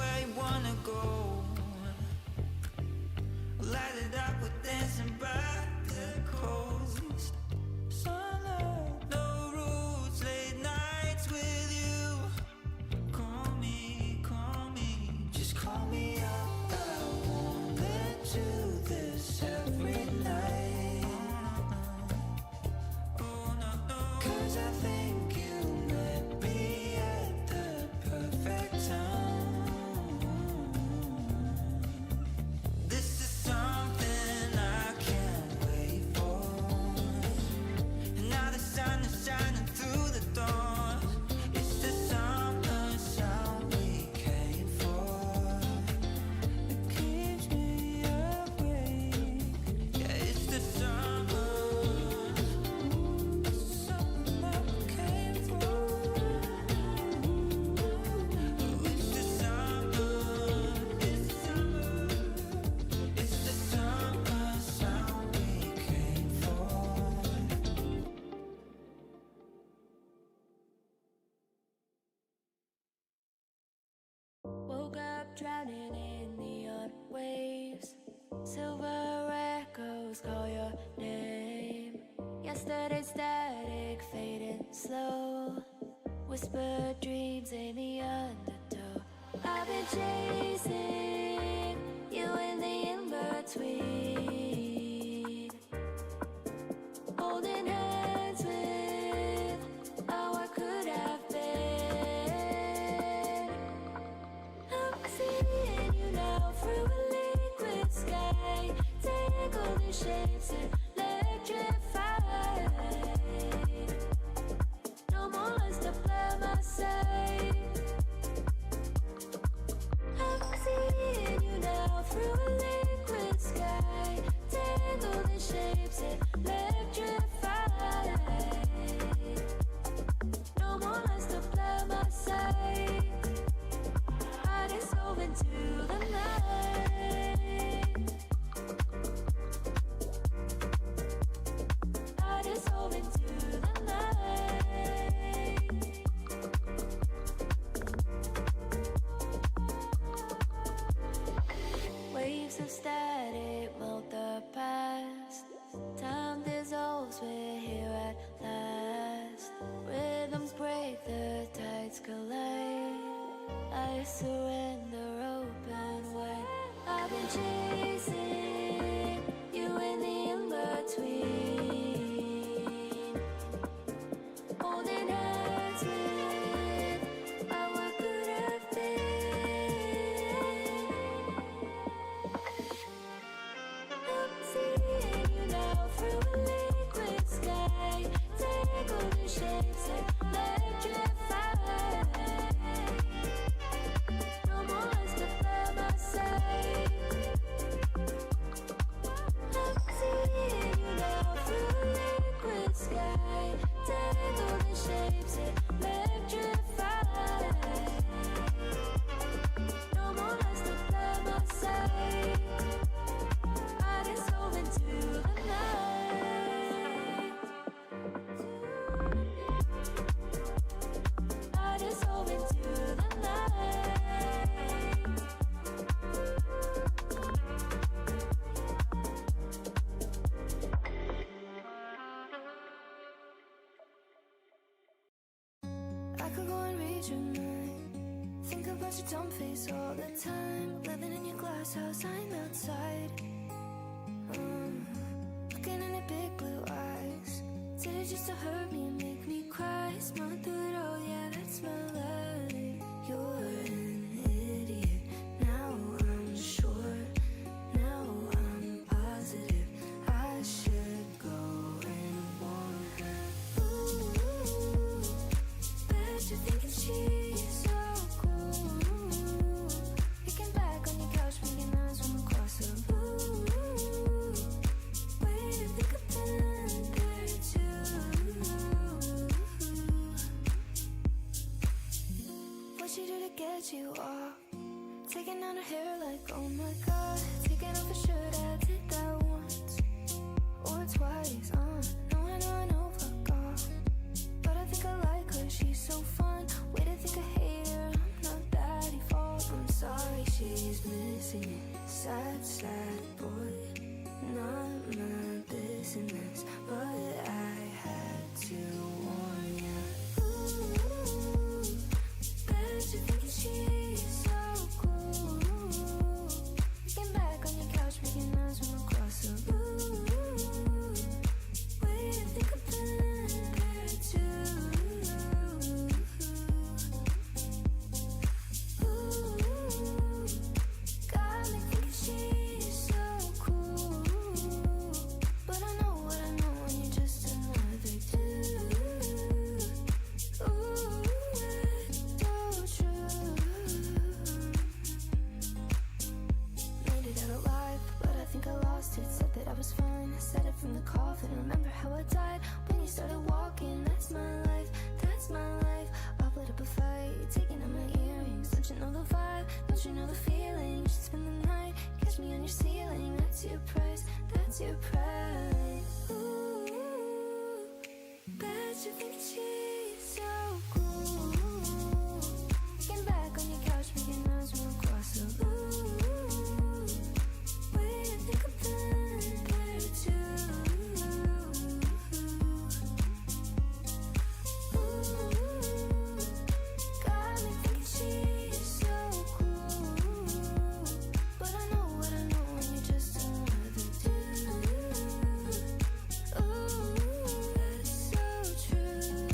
where you wanna go. Light it up with dancing by the coast. Sunlight, no rules, late nights with you. Call me, just call me up. I won't let you this every night. Oh no, no. 'Cause I think you met me at the perfect time. This is something I can't wait for. And now the sun is shining through the door. It's the summer sound we came for. It keeps me awake. Yeah, it's the summer. Something that we came for. It's the summer. It's the summer. It's the summer sound we came for. Woke up drowning in neon waves. Silver echoes call your name. Yesterday's static fading slow. Whispered dreams in the undertow. I've been chasing you in the in-between. Holding hands with how I could have been. I'm seeing you now through a liquid sky. Tangled in shapes electrified. No more lies to blur my side. I'm seeing you now through a liquid sky. Tangled in shapes electrified. No more lies to blur my sight. I dissolve into the night. I dissolve into the night. Waves of static melt the past. Time dissolves, we're here at last. Rhythms break, the tides collide. I surrender open wide. I've been chasing you in the in-between. Holding hands with how I could have been. I'm seeing you now through a liquid sky. Tangled in shapes electrified. No more lies to blur my sight. I'm seeing you now through a liquid sky. Tangled in shapes electrified. No more lies to blur my sight. I dissolve into the night. I dissolve into the night. I could go and read your mind. Think about your dumb face all the time. Living in your glass house, I'm outside. Looking in your big blue eyes. Did it just to hurt me and make me cry? Smile through it all, yeah, that's my life. You're an idiot. Now I'm sure. Now I'm positive. I should go and warn her. Ooh, bet you're thinking she's so cool. Picking back on your couch, making eyes when we cross her. Ooh, way to think I've been there too. What she do to get you off? Taking out her hair like, oh my god. Taking off her shirt, I did that once or twice. No, I know, fuck off. But I think I like her, she's so fun. Way to think I hate her, I'm not that default. I'm sorry. she's missing it. Sad, sad boy. Not my business, but I had to warn ya. Ooh, bet you're thinking she's so cool. Looking back on your couch, making eyes when I cross her. Ooh, way to think I've been there too. Ooh, got me thinking she's so cool. But I know what I know, and you're just another dude. Ooh, it's so true. Made it out alive, but I think I lost it. Said that I was fine, said it from the coffin. Remember how I died when you started walking. That's my life, that's my life. I'll put up a fight, taking out my earrings. Don't you know the vibe? Don't you know the feeling? You should spend the night, catch me on your ceiling. That's your price, that's your price. Ooh, bet you think she's so cool. Looking back on your couch, making eyes when I cross her. Ooh, way to think I've been there too. Ooh, got me thinking she's so cool. But I know what I know, and you're just another dude. Ooh, that's so true.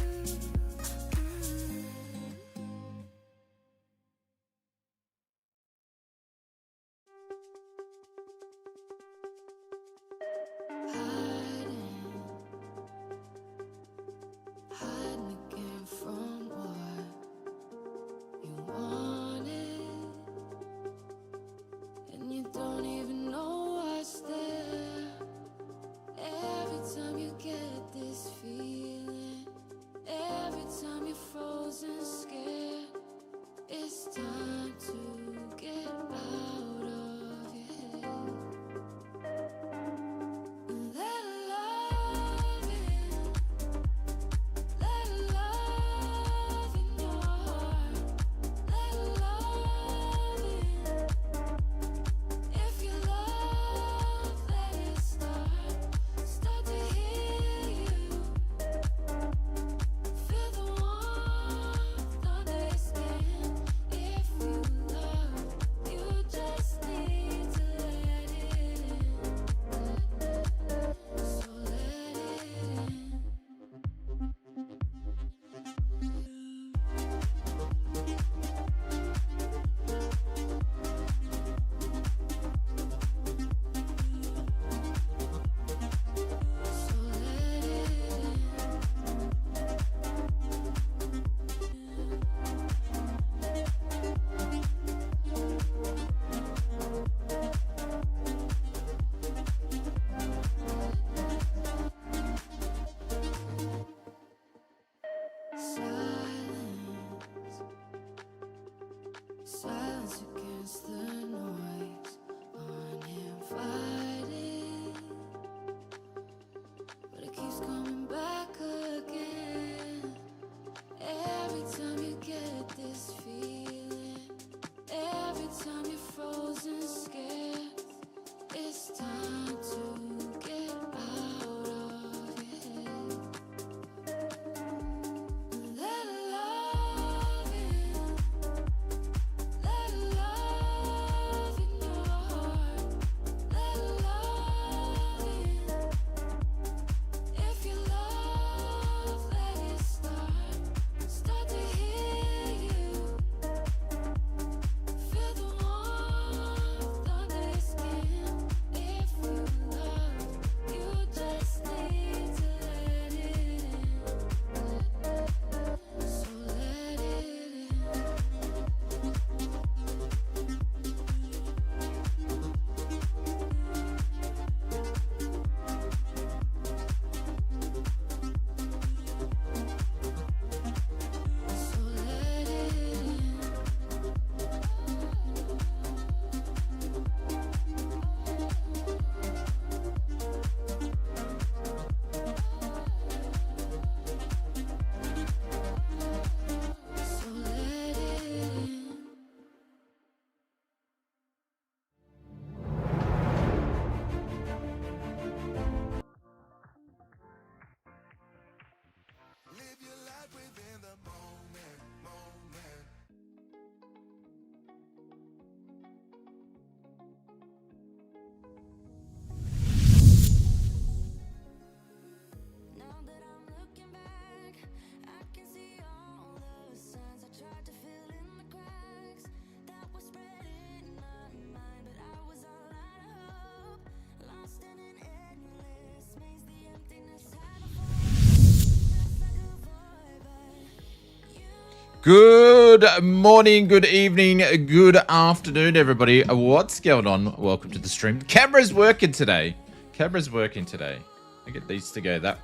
Good morning, good evening, good afternoon, everybody. What's going on? Welcome to the stream. Camera's working today. Camera's working today. I get these to go that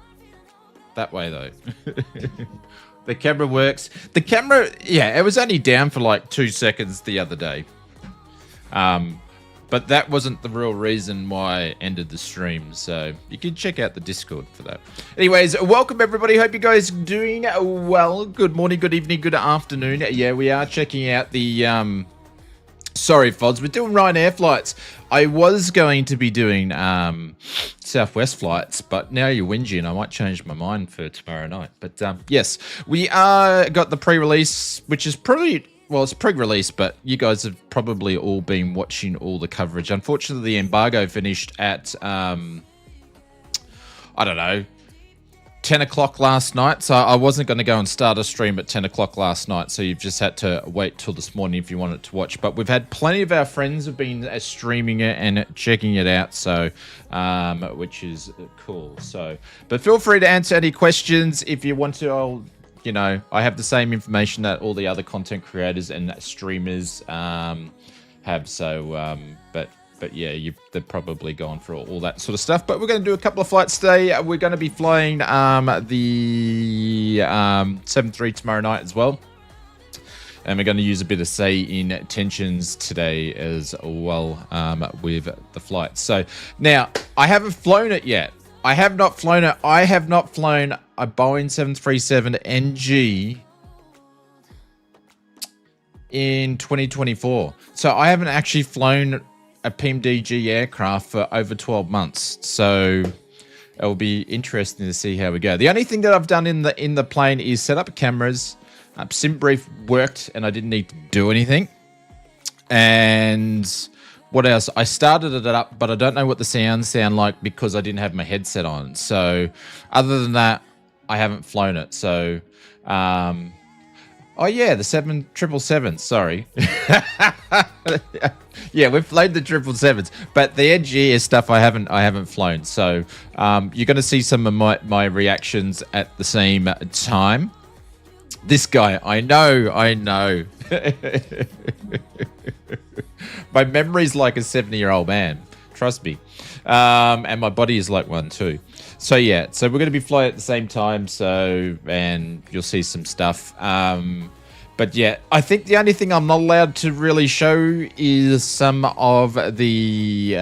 way though. The camera works. The camera, yeah, it was only down for like 2 seconds the other day. But that wasn't the real reason why I ended the stream. So you can check out the Discord for that. Anyways, welcome everybody. Hope you guys are doing well. Good morning, good evening, good afternoon. Yeah, we are checking out the... Sorry, Fods, we're doing Ryanair flights. I was going to be doing Southwest flights, but now you're whingy and I might change my mind for tomorrow night. But yes, we are got the pre-release, which is probably... Well, it's pre-release, but you guys have probably all been watching all the coverage. Unfortunately, the embargo finished at, I don't know, 10 o'clock last night. So I wasn't going to go and start a stream at 10 o'clock last night. So you've just had to wait till this morning if you wanted to watch. But we've had plenty of our friends have been streaming it and checking it out. So, which is cool. So, but feel free to answer any questions if you want to. You know, I have the same information that all the other content creators and streamers have. So, but yeah, they've probably gone for all that sort of stuff. But we're going to do a couple of flights today. We're going to be flying the 7-3 tomorrow night as well. And we're going to use a bit of SayIntentions today as well with the flights. So now, I haven't flown it yet. I have not flown it. I have not flown a Boeing 737 NG in 2024. So I haven't actually flown a PMDG aircraft for over 12 months. So it will be interesting to see how we go. The only thing that I've done in the plane is set up cameras. Simbrief worked and I didn't need to do anything. And... what else? I started it up, but I don't know what the sounds sound like because I didn't have my headset on. So other than that, I haven't flown it. So, oh yeah, the 777. Sorry. Yeah, we've flown the 777s, but the NG stuff I haven't flown. So you're going to see some of my reactions at the same time. This guy, I know. My memory's like a 70-year-old man. Trust me. And my body is like one too. So yeah, so we're going to be flying at the same time. So, and you'll see some stuff. But yeah, I think the only thing I'm not allowed to really show is some of the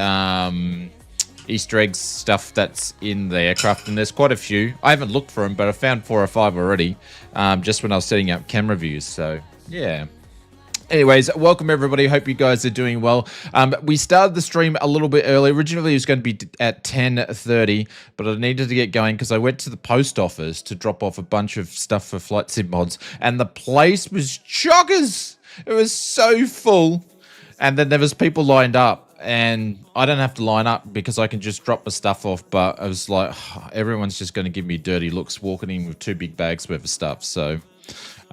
Easter eggs stuff that's in the aircraft. And there's quite a few. I haven't looked for them, but I found 4 or 5 already. Just when I was setting up camera views. So yeah. Anyways, welcome everybody. Hope you guys are doing well. We started the stream a little bit early. Originally, it was going to be at 10:30, but I needed to get going because I went to the post office to drop off a bunch of stuff for Flight Sim Mods, and the place was chockers. It was so full, and then there was people lined up, and I don't have to line up because I can just drop the stuff off, but I was like, everyone's just going to give me dirty looks walking in with 2 big bags worth of stuff, so...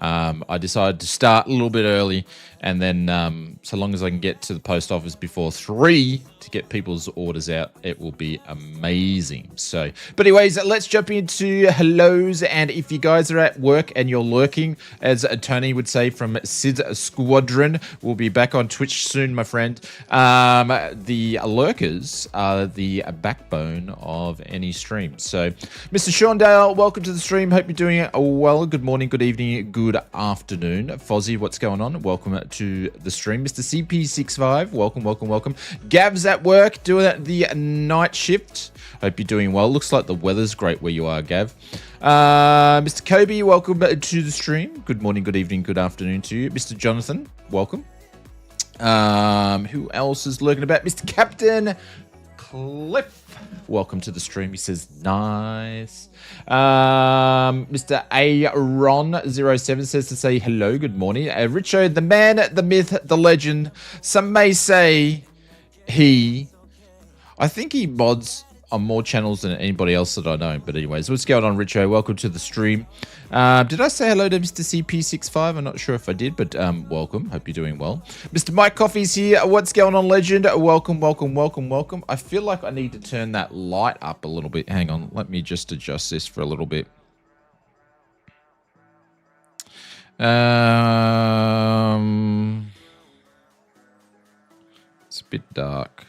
I decided to start a little bit early, and then so long as I can get to the post office before 3 to get people's orders out, it will be amazing. So, but anyways, let's jump into hellos. And if you guys are at work and you're lurking, as Tony would say from Sid Squadron, we'll be back on Twitch soon, my friend. The lurkers are the backbone of any stream. So, Mr. Sean Dale, welcome to the stream. Hope you're doing well. Good morning, good evening, good afternoon. Fozzie, what's going on? Welcome to the stream. Mr. CP65, welcome. Gav's at work doing the night shift. Hope you're doing well. Looks like the weather's great where you are, Gav. Mr. Kobe, welcome to the stream. Good morning, good evening, good afternoon to you. Mr. Jonathan, welcome. Who else is lurking about? Mr. Captain Cliff, welcome to the stream. He says nice. Mr. Aaron07 says to say hello, good morning. Richo, the man, the myth, the legend. Some may say I think he mods on more channels than anybody else that I know. But anyways, what's going on, Richo? Welcome to the stream. Did I say hello to Mr. CP65? I'm not sure if I did, but welcome. Hope you're doing well. Mr. Mike Coffee's here. What's going on, legend? Welcome. I feel like I need to turn that light up a little bit. Hang on. Let me just adjust this for a little bit. It's a bit dark.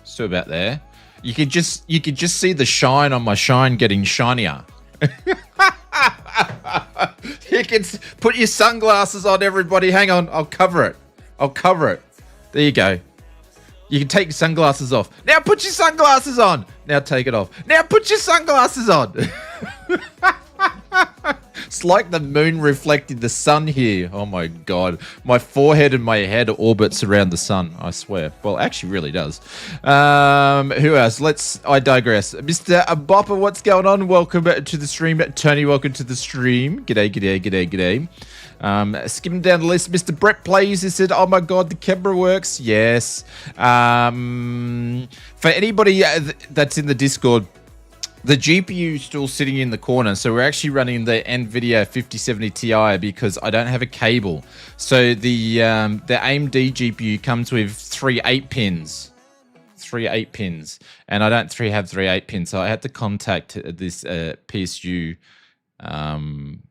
Still about there. You could just see the shine on my shine getting shinier. You can put your sunglasses on, everybody. Hang on, I'll cover it. There you go. You can take your sunglasses off. Now put your sunglasses on. Now take it off. Now put your sunglasses on. It's like the moon reflecting the sun here. Oh my god. My forehead and my head orbits around the sun, I swear. Well, actually really does. Who else? I digress. Mr. Bopper, what's going on? Welcome to the stream. Tony, welcome to the stream. G'day. Skimming down the list, Mr. Brett Plays, he said, oh my god, the camera works. Yes. For anybody that's in the Discord, the GPU is still sitting in the corner, so we're actually running the NVIDIA 5070 Ti because I don't have a cable. So the AMD GPU comes with three 8 pins, and I don't have three 8 pins, so I had to contact this PSU,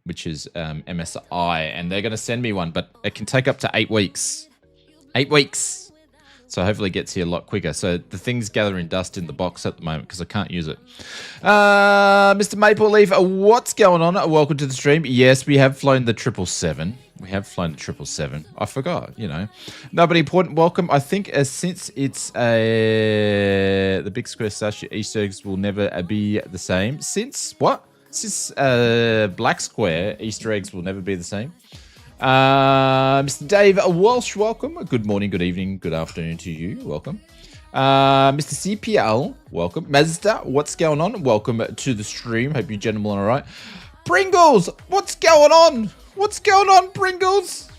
which is MSI, and they're going to send me one, but it can take up to 8 weeks. 8 weeks. So hopefully it gets here a lot quicker. So the thing's gathering dust in the box at the moment because I can't use it. Mr. Maple Leaf, what's going on? Welcome to the stream. Yes, we have flown the 777. I forgot, Nobody important. Welcome. I think since it's the big square slash Easter eggs will never be the same. Since what? Since black square Easter eggs will never be the same. Mr. Dave Walsh, welcome. Good morning, good evening, good afternoon to you. Welcome. Mr. CPL, welcome. Mazda, what's going on? Welcome to the stream. Hope you gentlemen are all right. Pringles, what's going on? What's going on, Pringles?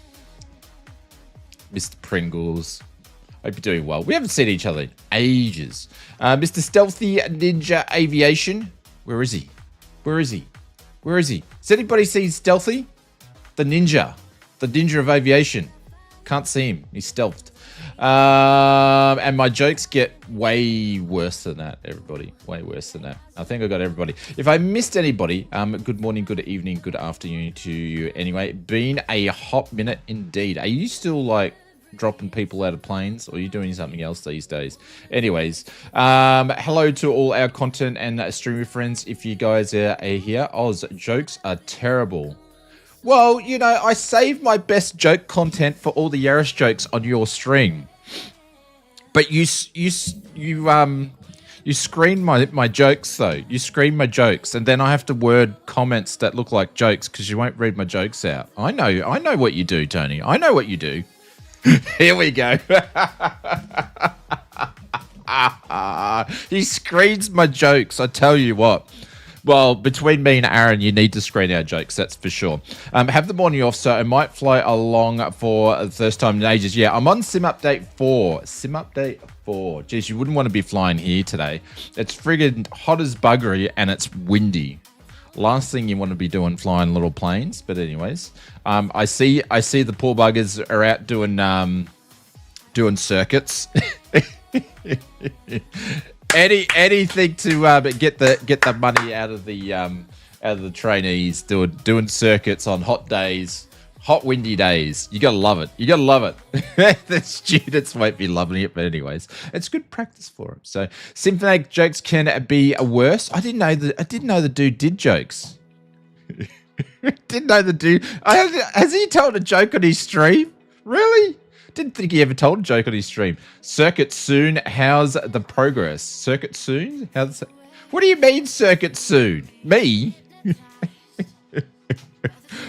Mr. Pringles, hope you're doing well. We haven't seen each other in ages. Mr. Stealthy Ninja Aviation, where is he? Has anybody seen Stealthy? The ninja of aviation. Can't see him. He's stealthed. And my jokes get way worse than that, everybody. Way worse than that. I think I got everybody. If I missed anybody, good morning, good evening, good afternoon to you. Anyway, been a hot minute indeed. Are you still dropping people out of planes, or are you doing something else these days? Anyways, hello to all our content and streamer friends. If you guys are here, Oz, jokes are terrible. Well, I save my best joke content for all the Yaris jokes on your stream. But you screen my jokes, though. You screen my jokes, and then I have to word comments that look like jokes because you won't read my jokes out. I know what you do, Tony. I know what you do. Here we go. He screens my jokes, I tell you what. Well, between me and Aaron, you need to screen our jokes, that's for sure. Have the morning off, so I might fly along for the first time in ages. Yeah, I'm on Sim Update 4. Jeez, you wouldn't want to be flying here today. It's friggin' hot as buggery, and it's windy. Last thing you want to be doing, flying little planes. But anyways, I see the poor buggers are out doing circuits. Anything to get the money out of the trainees doing circuits on hot days, hot windy days. You gotta love it. The students won't be loving it, but anyways, it's good practice for them. So Symphonic jokes can be worse. I didn't know the dude did jokes. Didn't know the dude. Has he told a joke on his stream? Really? Didn't think he ever told a joke on his stream. Circuit soon. How's the progress? Circuit soon? What do you mean circuit soon? Me?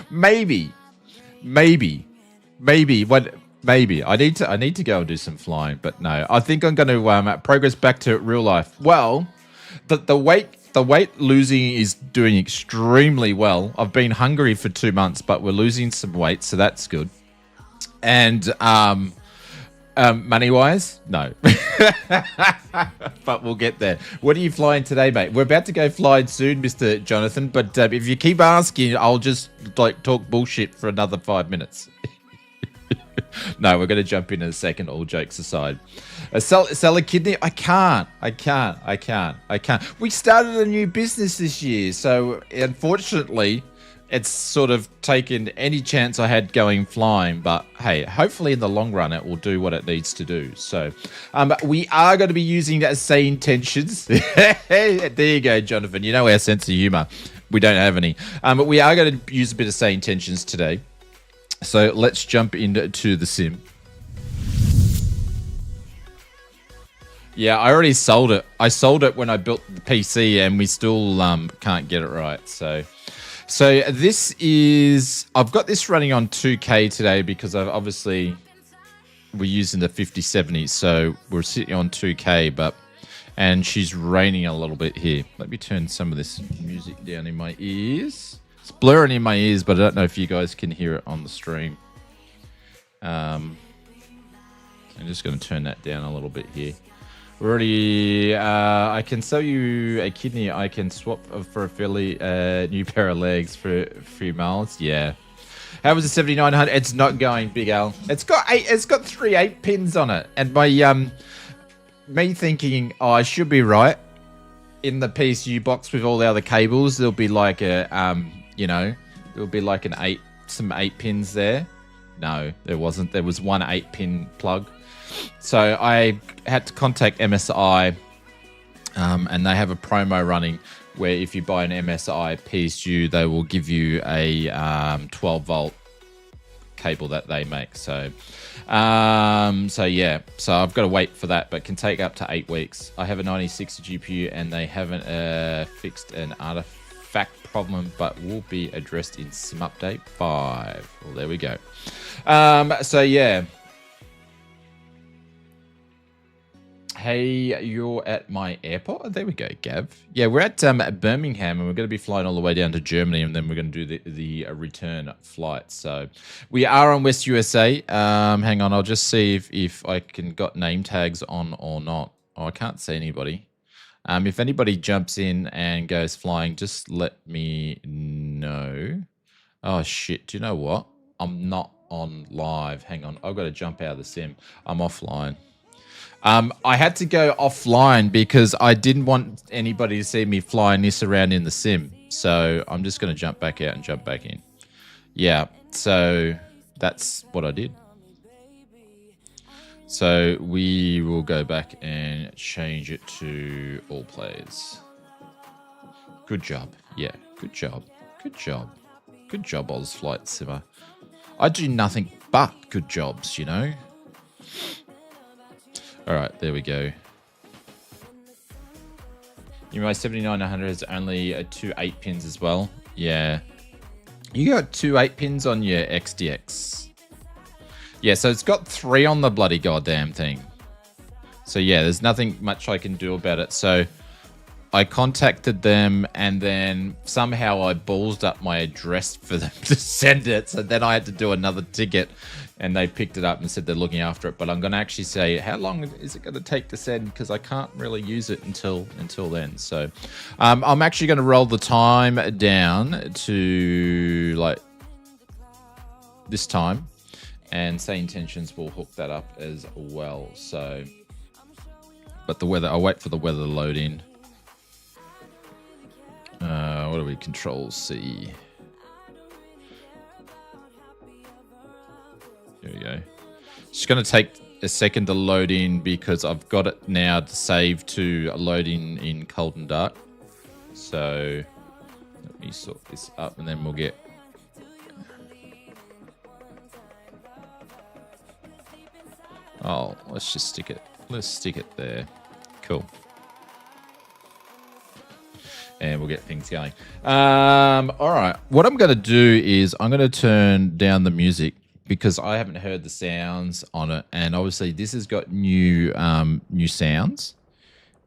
Maybe. What? Maybe. I need to go and do some flying, but no. I think I'm going to progress back to real life. Well, the weight losing is doing extremely well. I've been hungry for 2 months, but we're losing some weight, so that's good. And money-wise, no. But we'll get there. What are you flying today, mate? We're about to go flying soon, Mr. Jonathan, but if you keep asking, I'll just talk bullshit for another 5 minutes. No, we're going to jump in a second, all jokes aside. Sell a kidney? I can't. We started a new business this year, so unfortunately, it's sort of taken any chance I had going flying. But hey, hopefully in the long run, it will do what it needs to do. So we are going to be using that Say Intentions. There you go, Jonathan. You know our sense of humor. We don't have any. But we are going to use a bit of Say Intentions today. So let's jump into the sim. Yeah, I already sold it. I sold it when I built the PC, and we still can't get it right. So this is, I've got this running on 2K today because I've obviously we're using the 5070, so we're sitting on 2K, and she's raining a little bit here. Let me turn some of this music down in my ears. It's blurring in my ears, but I don't know if you guys can hear it on the stream. I'm just going to turn that down a little bit here. We're already, I can sell you a kidney. I can swap for a fairly new pair of legs for a few miles. Yeah. How was the 7900? It's not going, Big Al. It's got 3 8-pins on it, and my me thinking, oh, I should be right. In the PSU box with all the other cables, there'll be like a there'll be like some 8 pins there. No, there wasn't. There was one 8-pin plug. So I had to contact MSI, and they have a promo running where if you buy an MSI PSU, they will give you a 12-volt cable that they make. So yeah. So I've got to wait for that, but can take up to 8 weeks. I have a 9060 GPU, and they haven't fixed an artifact problem, but will be addressed in Sim Update 5. Well, there we go. So yeah. Hey, you're at my airport? Oh, there we go, Gav. Yeah, we're at Birmingham, and we're going to be flying all the way down to Germany, and then we're going to do the return flight. So we are on West USA. Hang on, I'll just see if I can got name tags on or not. Oh, I can't see anybody. If anybody jumps in and goes flying, just let me know. Oh, shit. Do you know what? I'm not on live. Hang on. I've got to jump out of the sim. I'm offline. I had to go offline because I didn't want anybody to see me flying this around in the sim. So I'm just going to jump back out and jump back in. Yeah, so that's what I did. So we will go back and change it to all players. Good job. Yeah, good job. Good job. Good job, Oz Flight Simmer. I do nothing but good jobs, you know. All right, there we go. My 7900 has only 2 8-pins as well. Yeah. You got 2 8-pins on your XDX. Yeah, so it's got 3 on the bloody goddamn thing. So yeah, there's nothing much I can do about it. So I contacted them, and then somehow I ballsed up my address for them to send it. So then I had to do another ticket, and they picked it up and said they're looking after it. But I'm going to actually say, how long is it going to take to send? Because I can't really use it until then. So I'm actually going to roll the time down to like this time, and SayIntentions will hook that up as well. So, but the weather, I'll wait for the weather to load in. What do we Control C? There we go. It's going to take a second to load in because I've got it now to save to load in cold and dark. So let me sort this up, and then we'll get. Oh, let's just stick it. Let's stick it there. Cool. And we'll get things going. All right. What I'm going to do is I'm going to turn down the music because I haven't heard the sounds on it. And obviously this has got new sounds.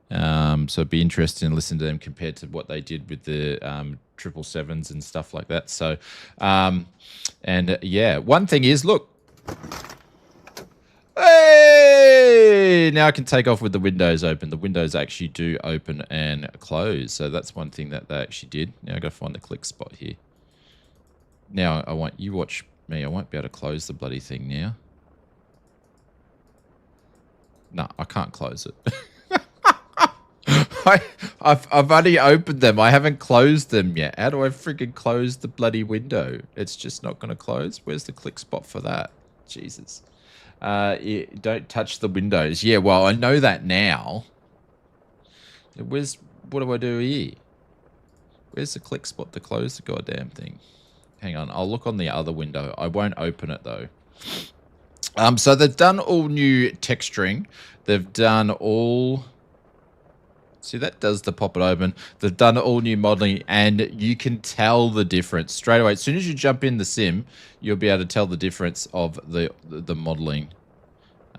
So it'd be interesting to listen to them compared to what they did with the 777s and stuff like that. So, yeah, one thing is, look. Hey! Now I can take off with the windows open. The windows actually do open and close. So that's one thing that they actually did. Now I got to find the click spot here. Now I want you watch me. I won't be able to close the bloody thing now. No, I can't close it. I've only opened them. I haven't closed them yet. How do I freaking close the bloody window? It's just not going to close. Where's the click spot for that? Jesus. Don't touch the windows. Yeah, well, I know that now. What do I do here? Where's the click spot to close the goddamn thing? Hang on. I'll look on the other window. I won't open it, though. So they've done all new texturing. They've done all... See, that does the pop it open. They've done all new modeling, and you can tell the difference straight away. As soon as you jump in the sim, you'll be able to tell the difference of the modeling.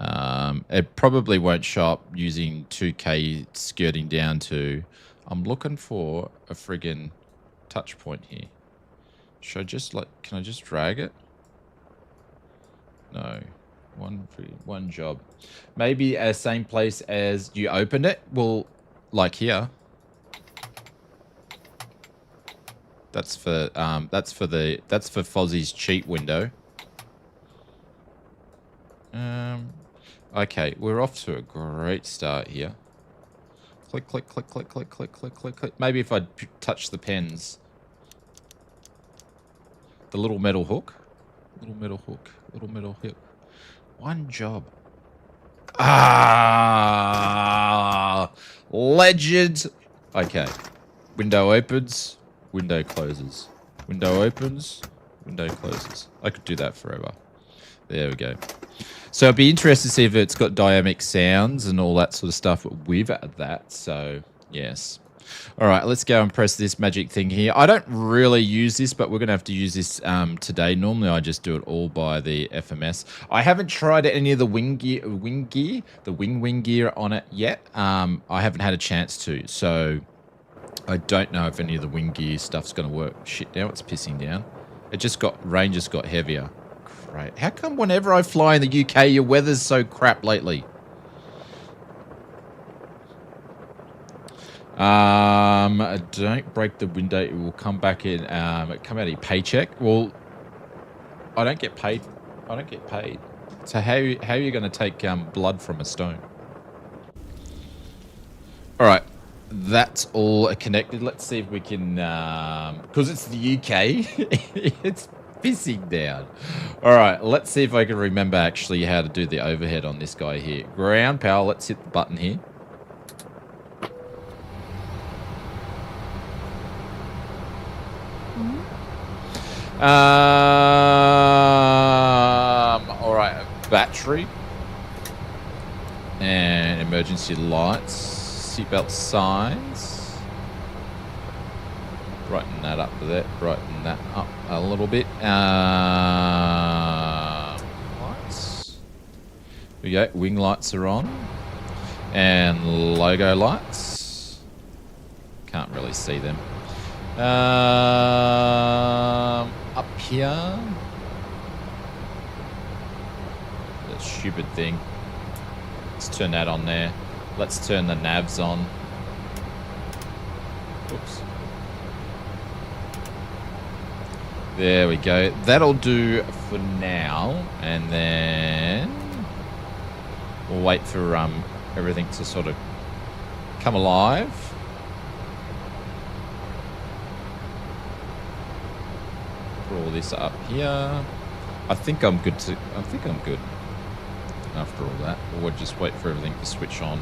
It probably won't show up using 2K skirting down to... I'm looking for a friggin' touch point here. Should I just can I just drag it? No. One job. Maybe same place as you opened it. Well, like here. That's for Fozzie's cheat window. Okay, we're off to a great start here. Click, click, click, click, click, click, click, click, click. Maybe if I touch the pens. The little metal hook. Little metal hook. Little metal hook. One job. Ah, legend. Okay. Window opens. Window closes. Window opens. Window closes. I could do that forever. There we go. So it'd be interesting to see if it's got dynamic sounds and all that sort of stuff with that. So, yes. All right, let's go and press this magic thing here. I don't really use this, but we're going to have to use this today. Normally, I just do it all by the FMS. I haven't tried any of the wing gear on it yet. I haven't had a chance to, so I don't know if any of the wing gear stuff's going to work. Shit, now it's pissing down. Rain just got heavier. Great. How come whenever I fly in the UK, your weather's so crap lately? Don't break the window. It will come back in. Come out of your paycheck. Well, I don't get paid. I don't get paid. So how are you going to take blood from a stone? All right, that's all connected. Let's see if we can, because it's the UK. It's pissing down. All right, let's see if I can remember actually how to do the overhead on this guy here. Ground power. Let's hit the button here. All right, battery and emergency lights, seatbelt signs. Brighten that up a bit. Brighten that up a little bit. Lights. Here we go. Wing lights are on, and logo lights. Can't really see them. Up here. That stupid thing. Let's turn that on there. Let's turn the navs on. Oops. There we go. That'll do for now. And then we'll wait for everything to sort of come alive. Put all this up here. I think I'm good after all that. We'll just wait for everything to switch on.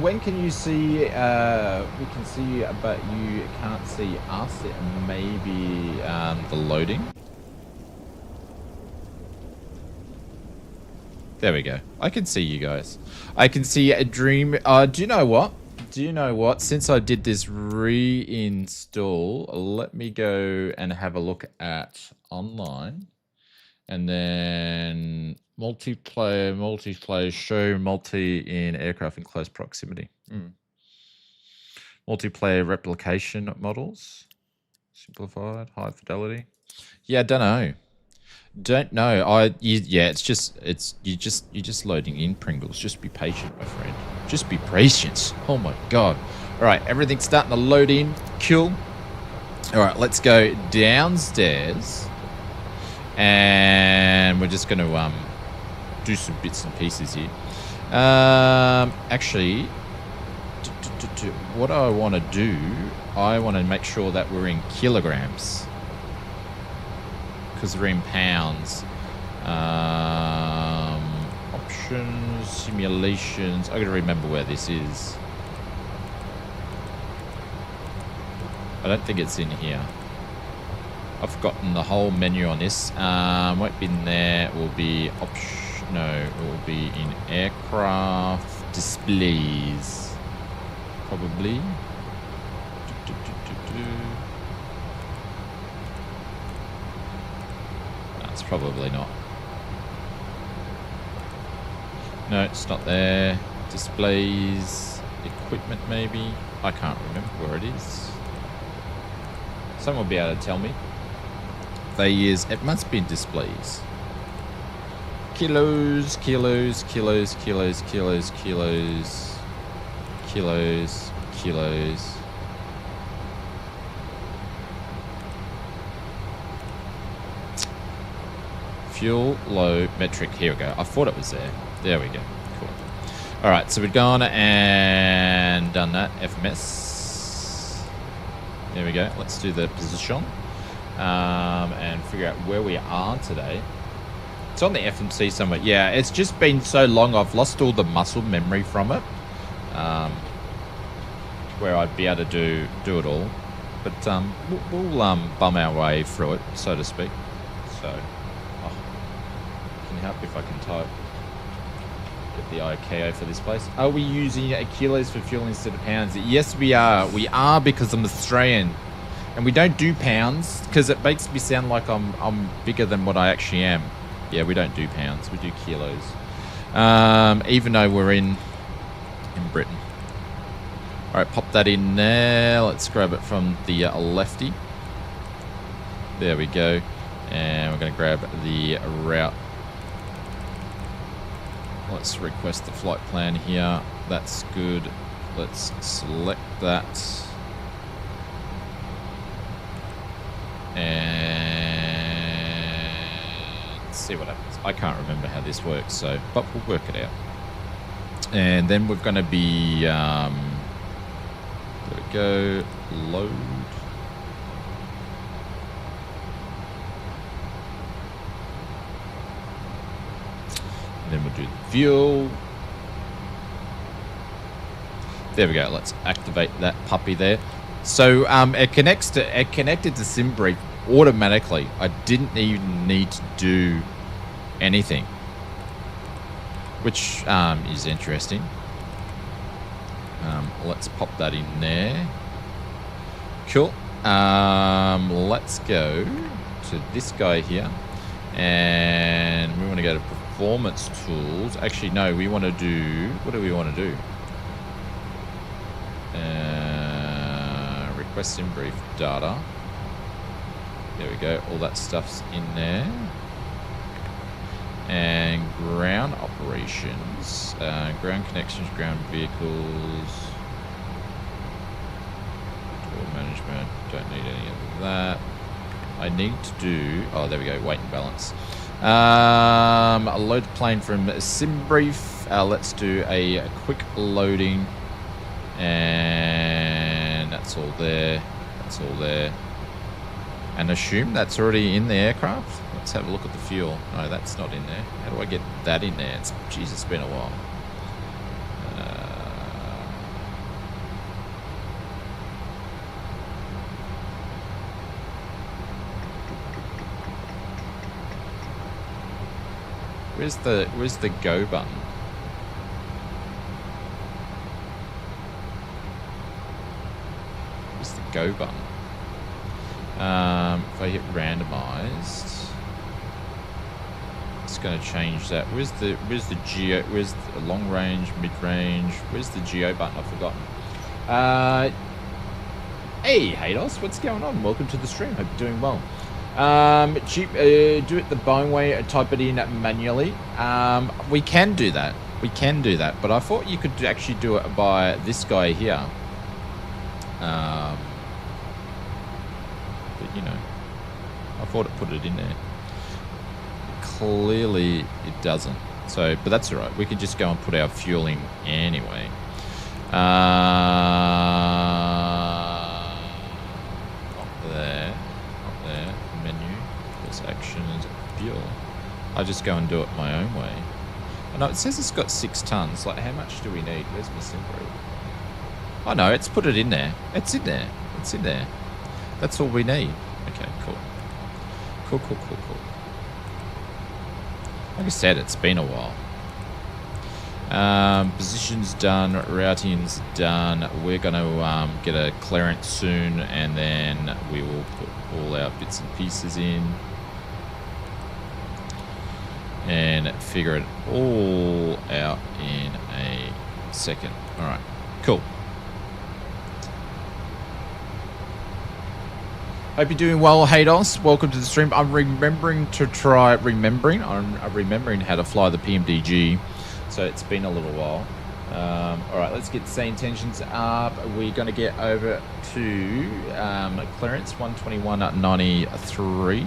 When can you see? We can see you, but you can't see us. It may be the loading. There we go. I can see you guys. I can see a dream. Do you know what? Since I did this reinstall, let me go and have a look at online. And then multiplayer, show multi in aircraft in close proximity. Multiplayer replication models. Simplified, high fidelity. Yeah, I don't know. You're just loading in Pringles. Just be patient, my friend. Just be patient. Oh my god. All right, everything's starting to load in. Cool. All right, let's go downstairs, and we're just going to do some bits and pieces here. Actually, what I want to do, I want to make sure that we're in kilograms, because we're in pounds. Options, simulations. I got to remember where this is. I don't think it's in here. I've forgotten the whole menu on this. Won't be in there. It will be no, it will be in aircraft displays, probably. That's probably not. No, it's not there. Displays, equipment maybe. I can't remember where it is. Someone will be able to tell me. It must be in displays. Kilos, kilos, kilos, kilos, kilos, kilos, kilos, kilos. Fuel, low, metric. Here we go. I thought it was there. There we go. Cool. All right, so we've gone and done that. FMS. There we go. Let's do the position and figure out where we are today. It's on the FMC somewhere. Yeah, it's just been so long. I've lost all the muscle memory from it, where I'd be able to do it all. But we'll bum our way through it, so to speak. So, can you help if I can type? Get the IKO for this place. Are we using kilos for fuel instead of pounds? Yes, we are. We are, because I'm Australian, and we don't do pounds because it makes me sound like I'm bigger than what I actually am. Yeah, we don't do pounds. We do kilos. Even though we're in Britain. All right, pop that in there. Let's grab it from the lefty. There we go. And we're going to grab the route. Let's request the flight plan here. That's good. Let's select that. And see what happens. I can't remember how this works, but we'll work it out. And then we're going to be, there we go, load. Then we'll do the fuel. There we go. Let's activate that puppy there. So it connected to Simbrief automatically. I didn't even need to do anything, which is interesting. Let's pop that in there. Cool. Let's go to this guy here, and we want to go to performance tools. Actually, no, we want to do, what do we want to do? Request Simbrief data. There we go. All that stuff's in there. And ground operations, ground connections, ground vehicles, tool management. Don't need any of that. I need to do, oh, there we go, weight and balance. Load the plane from Simbrief. Let's do a quick loading, and that's all there. That's all there. And assume that's already in the aircraft. Let's have a look at the fuel. No, that's not in there. How do I get that in there? Jeez, it's been a while. Where's the go button? Where's the go button? If I hit randomized, it's going to change that. Where's the geo? Where's the long range, mid range? Where's the geo button? I've forgotten. Hey, Hados, what's going on? Welcome to the stream. Hope you're doing well. Do it the Boeing way, type it in manually. We can do that. We can do that. But I thought you could actually do it by this guy here. But you know, I thought it put it in there. Clearly, it doesn't. So, but that's all right. We can just go and put our fueling anyway. Up there, menu, there's actions, fuel. I just go and do it my own way. Oh, no, it says it's got 6 tons. Like, how much do we need? Where's my Simbrief? Oh no, it's put it in there. It's in there. It's in there. That's all we need. Okay, cool. Cool. Like I said, it's been a while. Position's done, routing's done. We're going to get a clearance soon, and then we will put all our bits and pieces in and figure it all out in a second. All right, cool. Hope you're doing well, Haydos. Welcome to the stream. I'm remembering how to fly the PMDG. So it's been a little while. All right, let's get SayIntentions up. We're going to get over to clearance 121.93.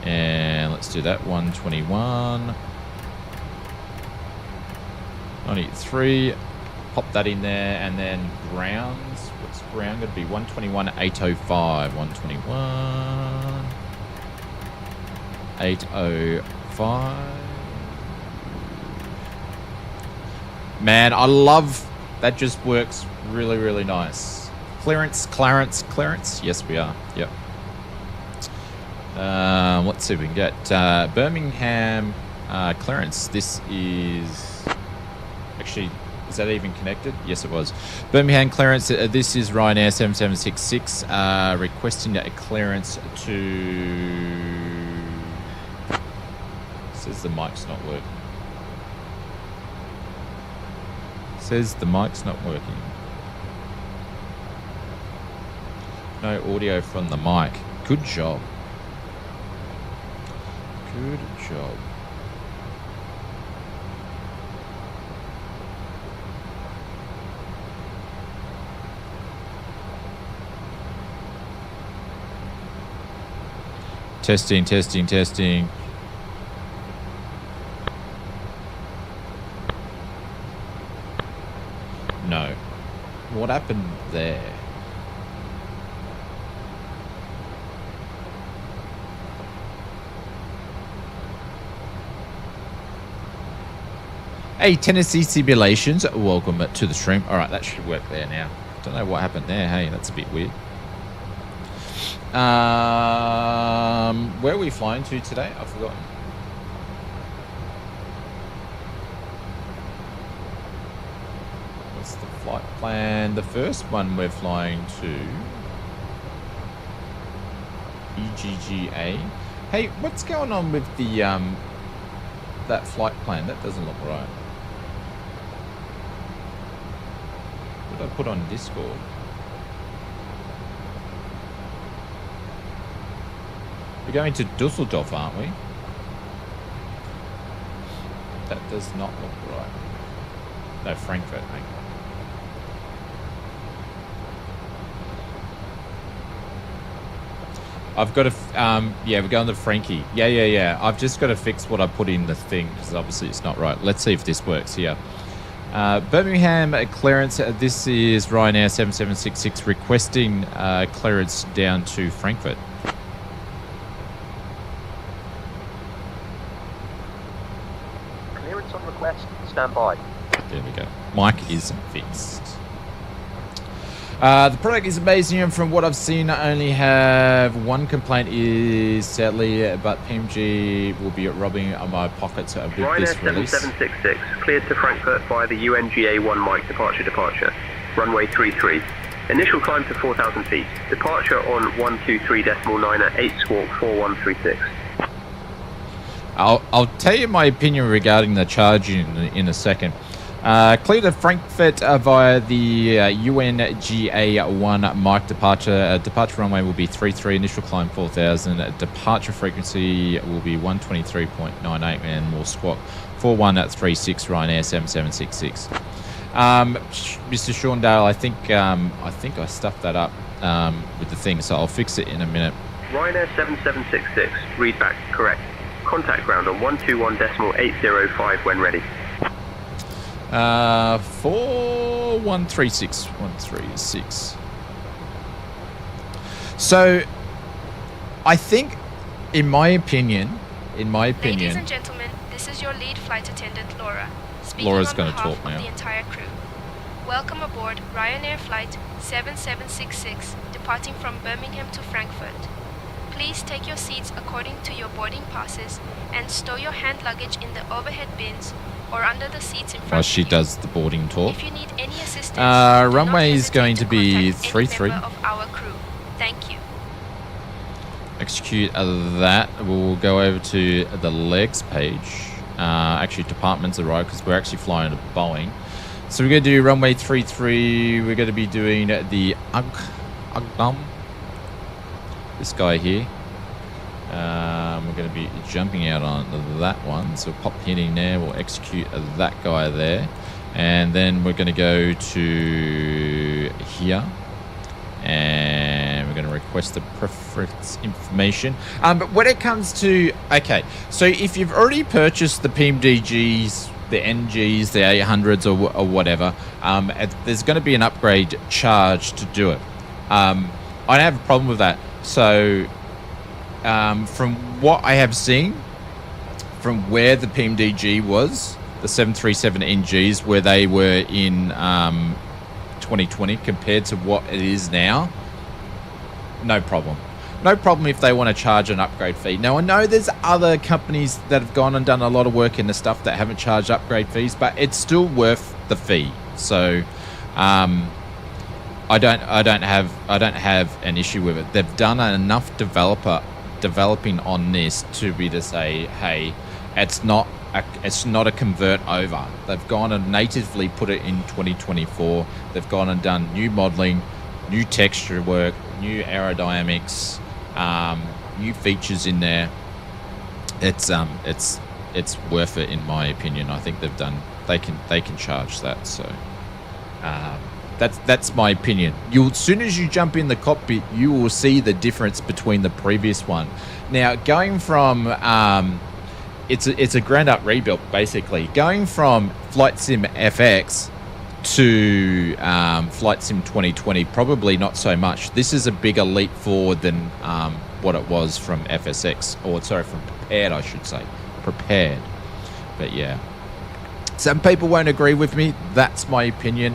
And let's do that. 121.93. Pop that in there. And then grounds. What's ground going to be? 121.805. 121.805. Man, I love that. Just works really, really nice. Clearance. Yes, we are. Yep. Let's see if we can get Birmingham clearance. This is actually, is that even connected? Yes, it was. Birmingham clearance. This is Ryanair 7766 requesting a clearance to. Says the mic's not working. Says the mic's not working. No audio from the mic. Good job. Good job. Testing. No. What happened there? Hey, Tennessee Simulations, welcome to the stream. All right, that should work there now. Don't know what happened there. Hey, that's a bit weird. Where are we flying to today? I've forgotten. What's the flight plan? The first one we're flying to EGBB. Hey, what's going on with the that flight plan? That doesn't look right. What did I put on Discord? We're going to Dusseldorf, aren't we? That does not look right. No, Frankfurt, mate. I've got to, yeah, we're going to Frankie. Yeah. I've just got to fix what I put in the thing because obviously it's not right. Let's see if this works here. Birmingham clearance. This is Ryanair 7766 requesting clearance down to Frankfurt. Clearance on request. Stand by. There we go. Mic is fixed. The product is amazing, and from what I've seen, I only have one complaint is sadly, but PMG will be robbing my pockets with Ryanair this release. 7766, cleared to Frankfurt via the UNGA-1 Mike departure. Runway 33. Initial climb to 4,000 feet. Departure on 123.9 at 8 squawk 4136. I'll tell you my opinion regarding the charging in a second. Clear to Frankfurt via the UNGA-1 Mike departure. Departure runway will be 33, initial climb 4,000. Departure frequency will be 123.98 and more squawk 4136 Ryanair 7766. Mr. Shawndale, I think I stuffed that up with the thing, so I'll fix it in a minute. Ryanair 7766, read back correct. Contact ground on 121.805 when ready. 4136. So, I think, in my opinion, Ladies and gentlemen, this is your lead flight attendant, Laura, speaking Laura's on gonna behalf talk of now. the entire crew. Welcome aboard Ryanair Flight 7766, departing from Birmingham to Frankfurt. Please take your seats according to your boarding passes and stow your hand luggage in the overhead bins or under the seats in front While of she you. does the boarding talk. If you need any assistance, runway do not is going to hesitate be contact any 33. member of our crew. Thank you. Execute that. We'll go over to the legs page. Actually, departments are right because we're actually flying a Boeing. So we're going to do runway 33. We're going to be doing the Agdam. This guy here. We're going to be jumping out on that one. So we'll pop hitting there. We'll execute that guy there. And then we're going to go to here. And we're going to request the preference information. But when it comes to... Okay, so if you've already purchased the PMDGs, the NGs, the 800s or whatever, there's going to be an upgrade charge to do it. I don't have a problem with that. So from what I have seen, from where the PMDG was, the 737 NGs, where they were in 2020 compared to what it is now, no problem. No problem if they want to charge an upgrade fee. Now, I know there's other companies that have gone and done a lot of work in the stuff that haven't charged upgrade fees, but it's still worth the fee. So, I don't have an issue with it. They've done enough developing on this to be to say, hey, it's not a convert over. They've gone and natively put it in 2024. They've gone and done new modeling, new texture work, new aerodynamics, new features in there. It's worth it in my opinion. I think they can charge that. So that's my opinion. As soon as you jump in the cockpit, you will see the difference between the previous one. Now, going from it's a ground up rebuild basically. Going from Flight Sim FX to Flight Sim 2020, probably not so much. This is a bigger leap forward than what it was from FSX, or sorry, from Prepared, I should say. Prepared. But yeah. Some people won't agree with me. That's my opinion.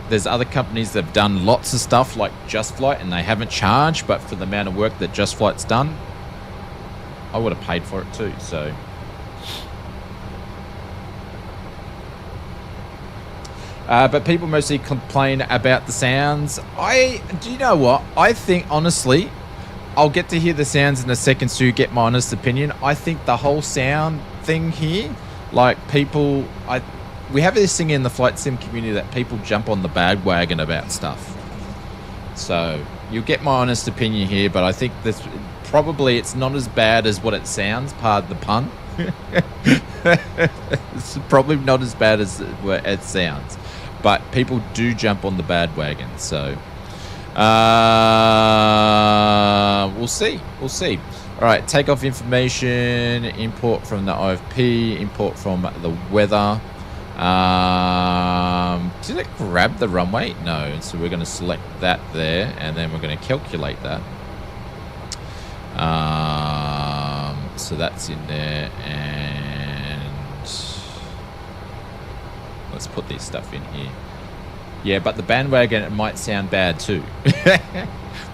There's other companies that have done lots of stuff like Just Flight and they haven't charged, but for the amount of work that Just Flight's done, I would have paid for it too. So but people mostly complain about the sounds. Do you know what? I think honestly, I'll get to hear the sounds in a second to get my honest opinion. I think the whole sound thing here, like we have this thing in the flight sim community that people jump on the bandwagon about stuff. So you'll get my honest opinion here, but I think this probably it's not as bad as what it sounds, pardon the pun. It's probably not as bad as it sounds, but people do jump on the bandwagon. So we'll see. All right, takeoff information, import from the IFP, import from the weather. Did it grab the runway? No, so we're going to select that there, and then we're going to calculate that. So that's in there, and let's put this stuff in here. Yeah, but the bandwagon, it might sound bad too.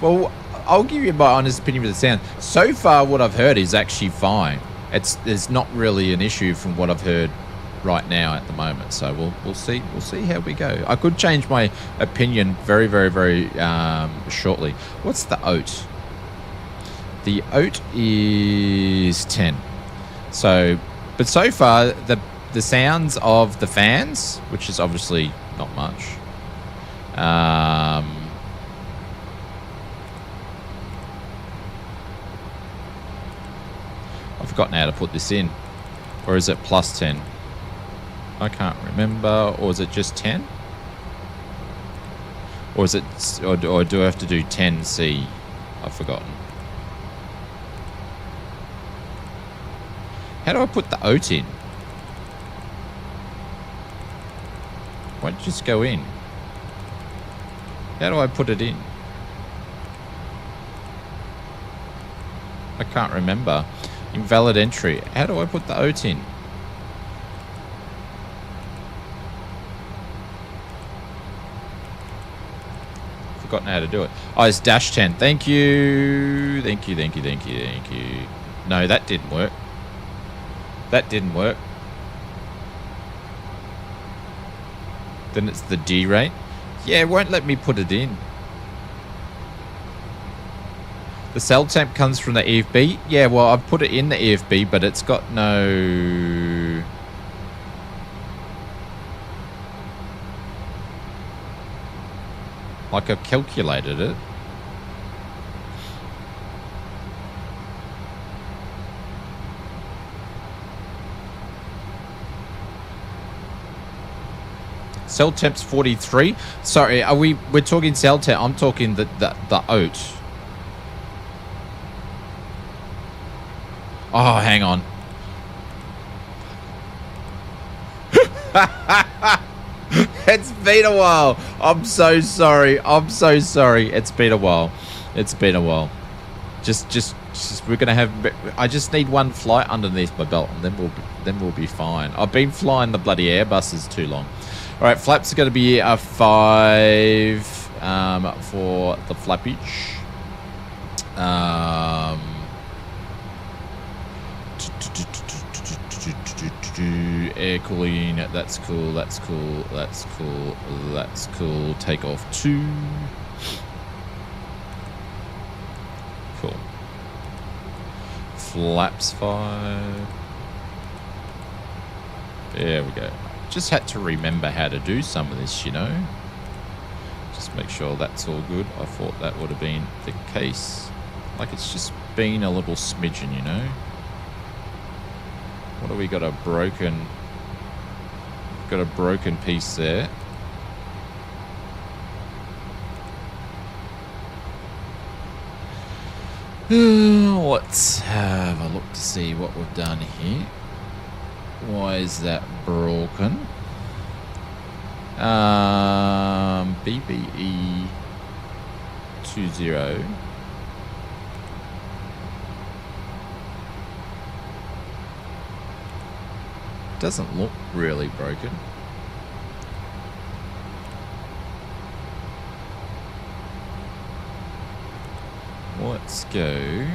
Well, I'll give you my honest opinion with the sound. So far, what I've heard is actually fine. There's not really an issue from what I've heard right now at the moment. So we'll see how we go. I could change my opinion very, very, very shortly. What's the OAT? The OAT is 10. So, but so far the sounds of the fans, which is obviously not much. I've forgotten how to put this in, or is it plus 10? I can't remember, or is it just 10? Or is it, or do I have to do 10C? I've forgotten. How do I put the oat in? Why don't you just go in? How do I put it in? I can't remember. Invalid entry. How do I put the oat in? Forgotten how to do it. Oh, it's -10. Thank you. Thank you, thank you, thank you, thank you. No, that didn't work. That didn't work. Then it's the D rate. Yeah, it won't let me put it in. The cell temp comes from the EFB. Yeah, well, I've put it in the EFB, but it's got no... Like, I've calculated it. Cell temp's 43. Sorry, we're talking cell temp. I'm talking the oat. Oh, hang on. It's been a while. I'm so sorry. I'm so sorry. It's been a while. It's been a while. Just we're gonna have. I just need one flight underneath my belt, and then we'll be fine. I've been flying the bloody Airbuses too long. All right, flaps are going to be 5 for the flappage. Air cooling. That's cool. That's cool. That's cool. That's cool. Takeoff 2. Cool. Flaps 5. There we go. Just had to remember how to do some of this, you know. Just make sure that's all good. I thought that would have been the case. Like, it's just been a little smidgen, you know. What do we got? A broken... Got a broken piece there. Let's have a look to see what we've done here. Why is that broken? BBE 20. Doesn't look really broken. Let's go and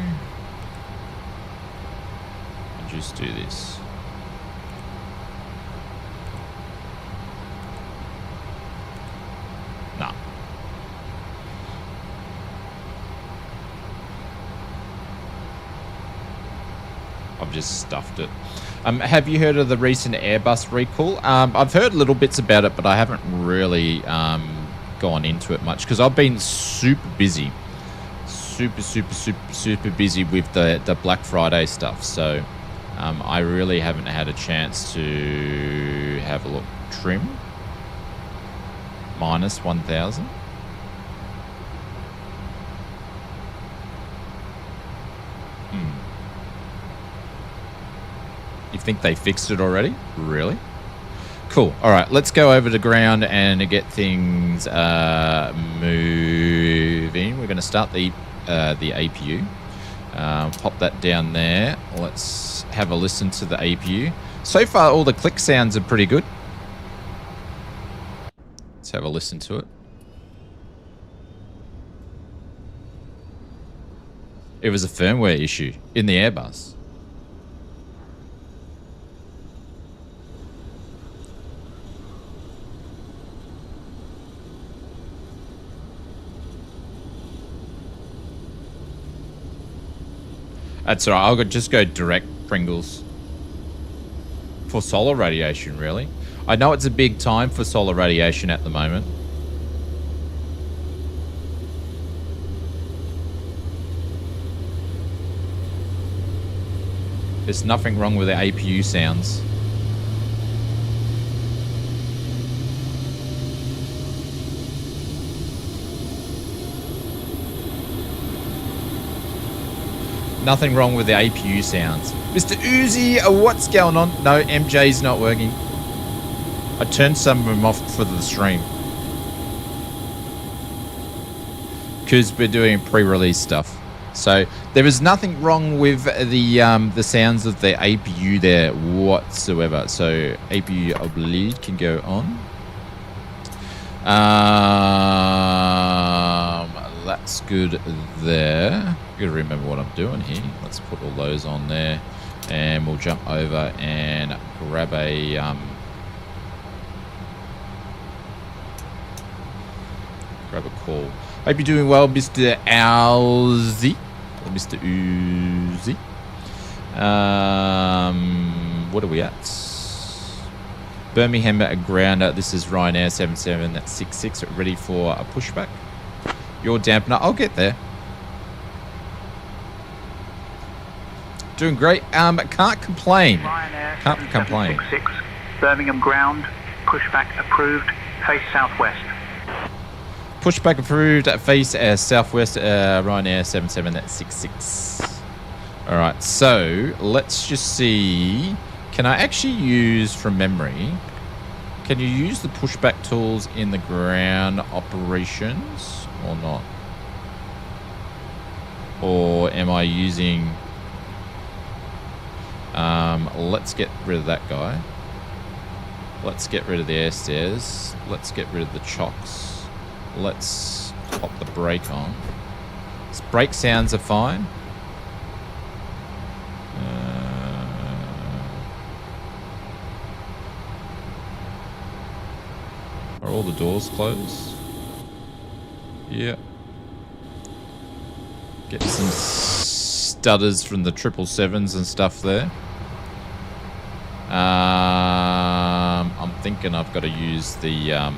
just do this. Nah. I've just stuffed it. Have you heard of the recent Airbus recall? I've heard little bits about it, but I haven't really gone into it much because I've been super busy. Super busy with the Black Friday stuff. So I really haven't had a chance to have a look. Trim. Minus 1,000. You think they fixed it already? Really? Cool. All right, let's go over to ground and get things moving. We're going to start the APU. Pop that down there. Let's have a listen to the APU. So far, all the click sounds are pretty good. Let's have a listen to it. It was a firmware issue in the Airbus. That's all right. I'll just go direct Pringles. For solar radiation, really. I know it's a big time for solar radiation at the moment. There's nothing wrong with the APU sounds. Nothing wrong with the APU sounds. Mr. Uzi, what's going on? No, MJ's not working. I turned some of them off for the stream. Because we're doing pre-release stuff. So there is nothing wrong with the sounds of the APU there whatsoever. So APU bleed can go on. That's good there. Gotta remember what I'm doing here. Let's put all those on there, and we'll jump over and grab a call. Hope you're doing well, Mr. Alzi or Mr. Uzi. What are we at? Birmingham at grounder. This is Ryanair 7766 ready for a pushback. Your dampener. I'll get there. Doing great. Can't complain. Ryanair Can't complain. 7766, Birmingham ground. Pushback approved. Face southwest. Pushback approved. Face southwest. Ryanair 7766. All right. So let's just see. Can I actually use from memory? Can you use the pushback tools in the ground operations or not? Or am I using... let's get rid of that guy. Let's get rid of the air stairs. Let's get rid of the chocks. Let's pop the brake on. This brake sounds are fine. Are all the doors closed? Yeah. Get some stutters from the 777s and stuff there. I'm thinking I've got to use the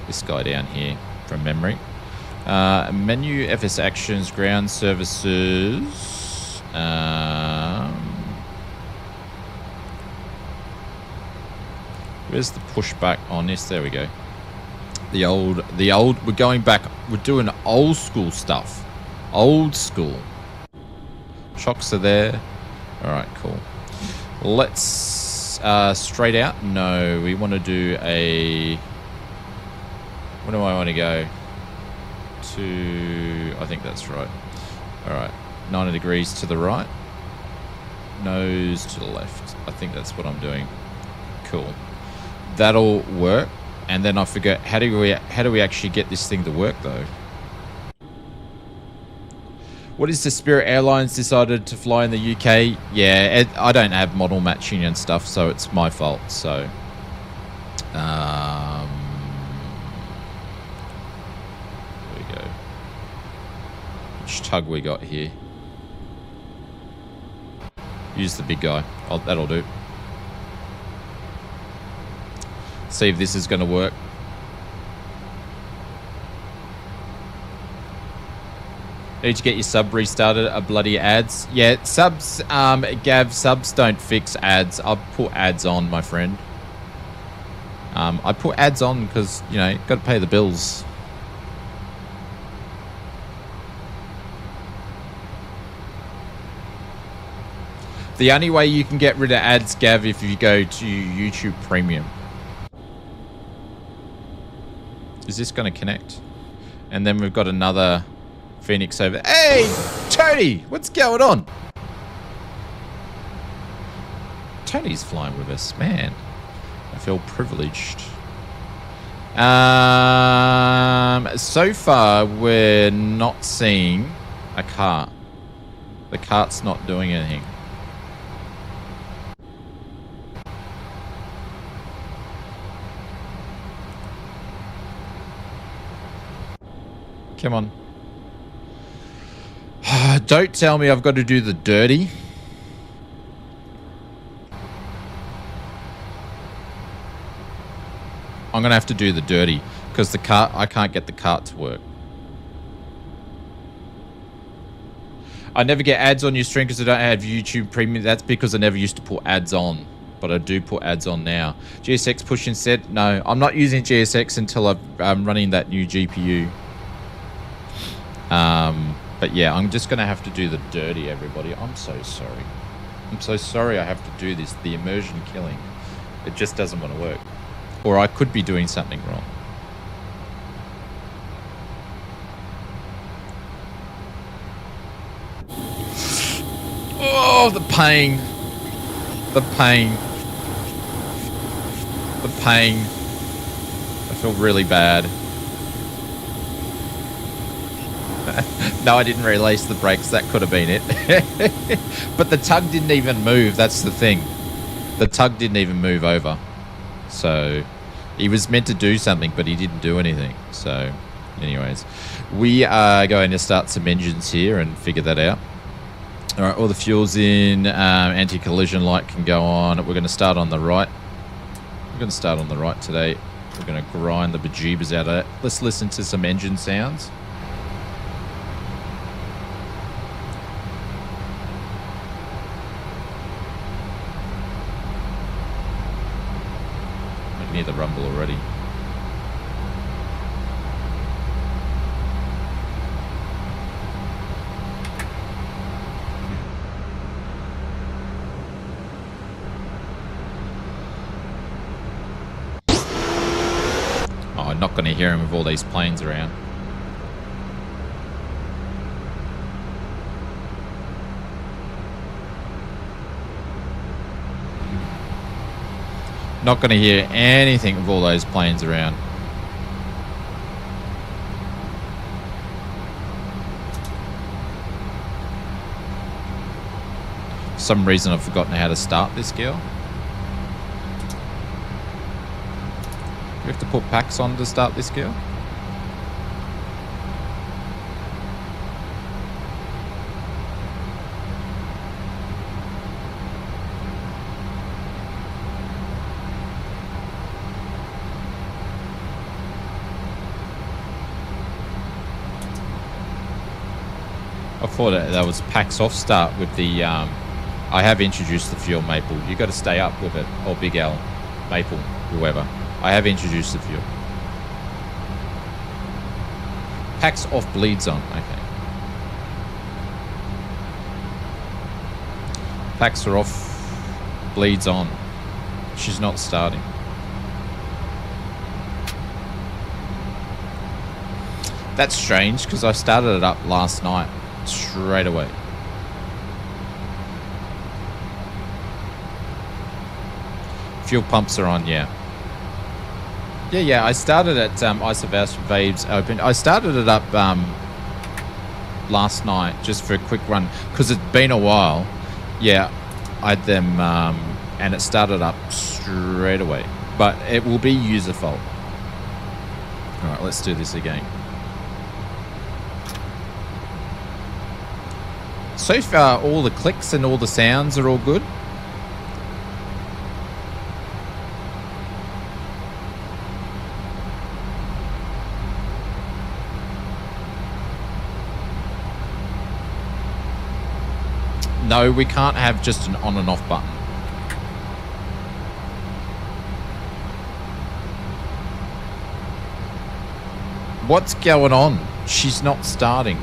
this guy down here from memory. Menu, FS actions, ground services. Where's the pushback on this? There we go. The old, we're going back, we're doing old school stuff. Old school. Chocks are there. All right, cool. Let's, straight out. No, we want to do a, where do I want to go? To, I think that's right. All right, 90 degrees to the right. Nose to the left. I think that's what I'm doing. Cool. That'll work. And then I forget, how do we actually get this thing to work though? What is the Spirit Airlines decided to fly in the UK? Yeah, I don't have model matching and stuff, so it's my fault. So, there we go. Which tug we got here? Use the big guy. That'll do. See if this is going to work. Need to get your sub restarted. A bloody ads. Yeah, subs. Gav, subs don't fix ads. I'll put ads on, my friend. I put ads on because you know got to pay the bills. The only way you can get rid of ads, Gav, if you go to YouTube Premium. Is this going to connect? And then we've got another Phoenix over. Hey, Tony, what's going on? Tony's flying with us, man. I feel privileged. So far, we're not seeing a cart. The cart's not doing anything. Come on. Don't tell me I've got to do the dirty. I'm going to have to do the dirty because the cart, I can't get the cart to work. I never get ads on your stream because I don't have YouTube Premium. That's because I never used to put ads on, but I do put ads on now. GSX push instead? No, I'm not using GSX until I'm running that new GPU. But yeah, I'm just going to have to do the dirty, everybody. I'm so sorry. I'm so sorry I have to do this. The immersion killing. It just doesn't want to work. Or I could be doing something wrong. Oh, the pain. The pain. The pain. I feel really bad. No, I didn't release the brakes. That could have been it. But the tug didn't even move. That's the thing. The tug didn't even move over. So he was meant to do something, but he didn't do anything. So anyways, we are going to start some engines here and figure that out. All right, all the fuel's in. Anti-collision light can go on. We're going to start on the right. We're going to start on the right today. We're going to grind the bejeebers out of it. Let's listen to some engine sounds. I can hear the rumble already. Oh, I'm not going to hear him with all these planes around. Not going to hear anything with all those planes around. For some reason I've forgotten how to start this gear. Do we have to put packs on to start this gear? I thought that was packs off start with the, I have introduced the fuel Maple. You got to stay up with it, or Big L, Maple, whoever. I have introduced the fuel. Packs off, bleeds on, okay. Packs are off, bleeds on. She's not starting. That's strange, because I started it up last night. Straight away. Fuel pumps are on, yeah. Yeah, I started at Isovas Waves Open. I started it up last night just for a quick run because it's been a while. Yeah, I had them and it started up straight away. But it will be user fault. Alright, let's do this again. So far, all the clicks and all the sounds are all good. No, we can't have just an on and off button. What's going on? She's not starting.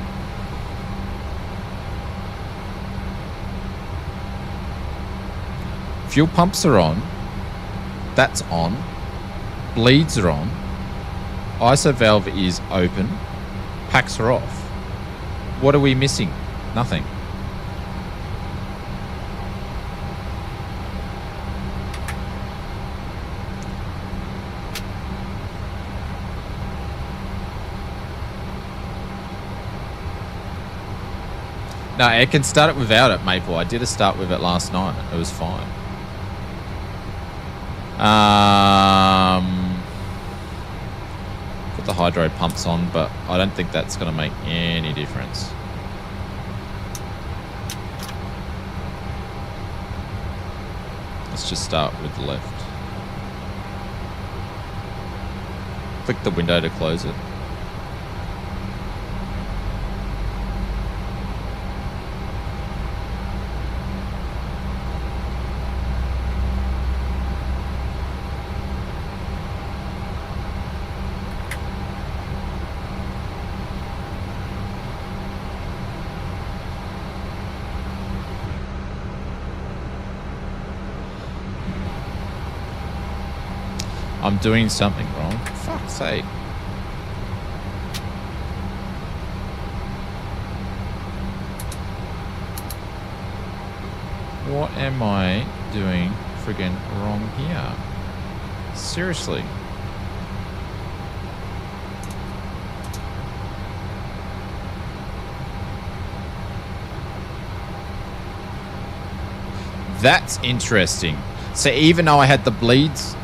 Fuel pumps are on. That's on. Bleeds are on. ISO valve is open. Packs are off. What are we missing? Nothing. No, I can start it without it, Maple. I did a start with it last night. It was fine. Put the hydro pumps on, but I don't think that's going to make any difference. Let's just start with the left. Click the window to close it. I'm doing something wrong. Fuck's sake. What am I doing friggin' wrong here? Seriously. That's interesting. So even though I had the bleeds,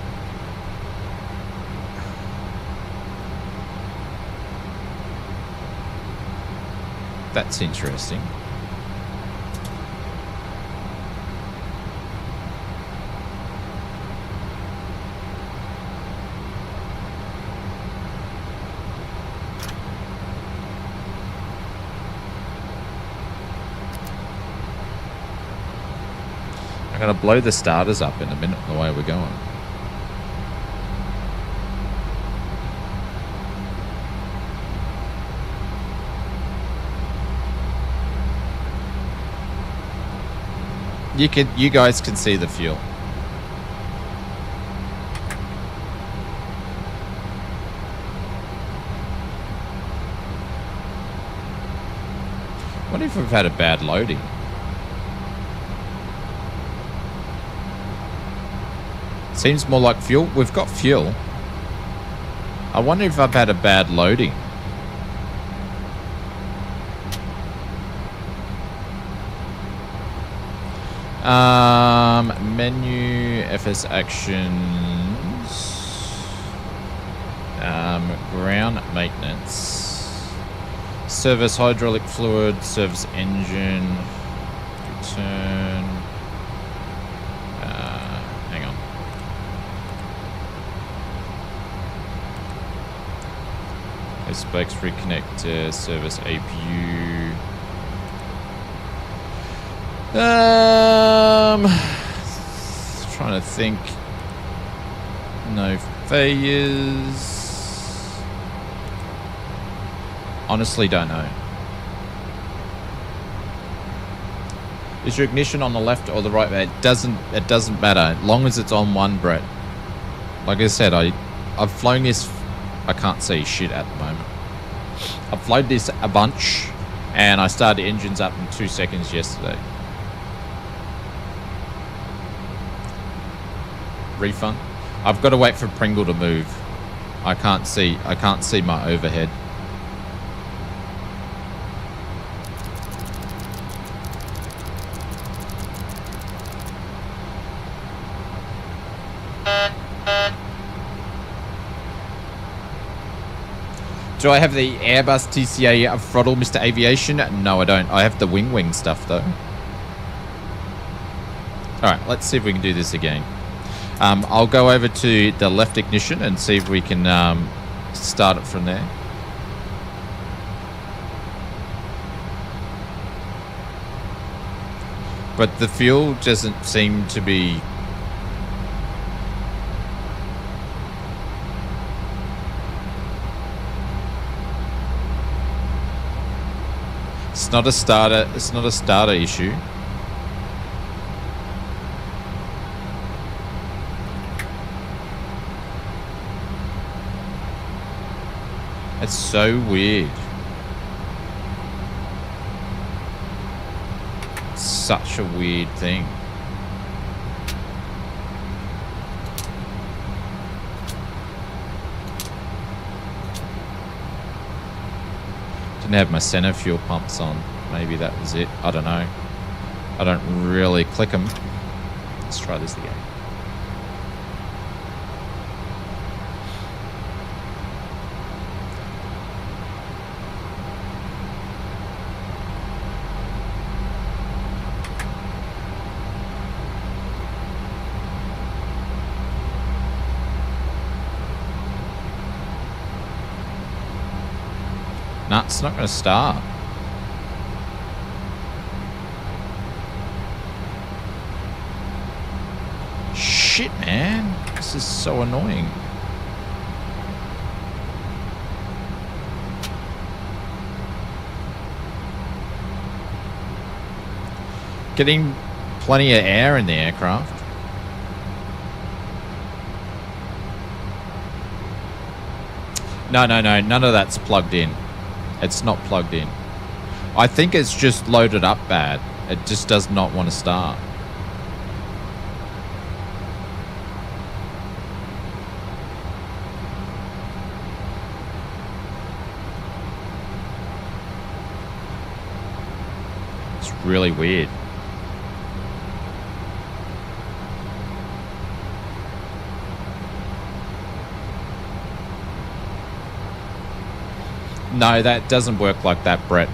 that's interesting. I'm going to blow the starters up in a minute the way we're going. You guys can see the fuel. What if we've had a bad loading? Seems more like fuel. We've got fuel. I wonder if I've had a bad loading. Menu, FS actions, ground maintenance, service hydraulic fluid, service engine, return. Hang on. Spokes reconnect service APU. Trying to think. No failures. Honestly, don't know. Is your ignition on the left or the right? It doesn't matter as long as it's on one, Brett. Like I said, I've flown this. I can't see shit at the moment. I've flown this a bunch, and I started engines up in 2 seconds yesterday. Refund. I've got to wait for Pringle to move. I can't see my overhead. Do I have the Airbus TCA throttle, Mr. Aviation? No, I don't. I have the wing stuff, though. Alright, let's see if we can do this again. I'll go over to the left ignition and see if we can start it from there. But the fuel doesn't seem to be... It's not a starter issue. It's so weird. Such a weird thing. Didn't have my center fuel pumps on. Maybe that was it. I don't know. I don't really click them. Let's try this again. Nah, it's not going to start. Shit, man. This is so annoying. Getting plenty of air in the aircraft. No, none of that's plugged in. It's not plugged in. I think it's just loaded up bad. It just does not want to start. It's really weird. No, that doesn't work like that, Brett.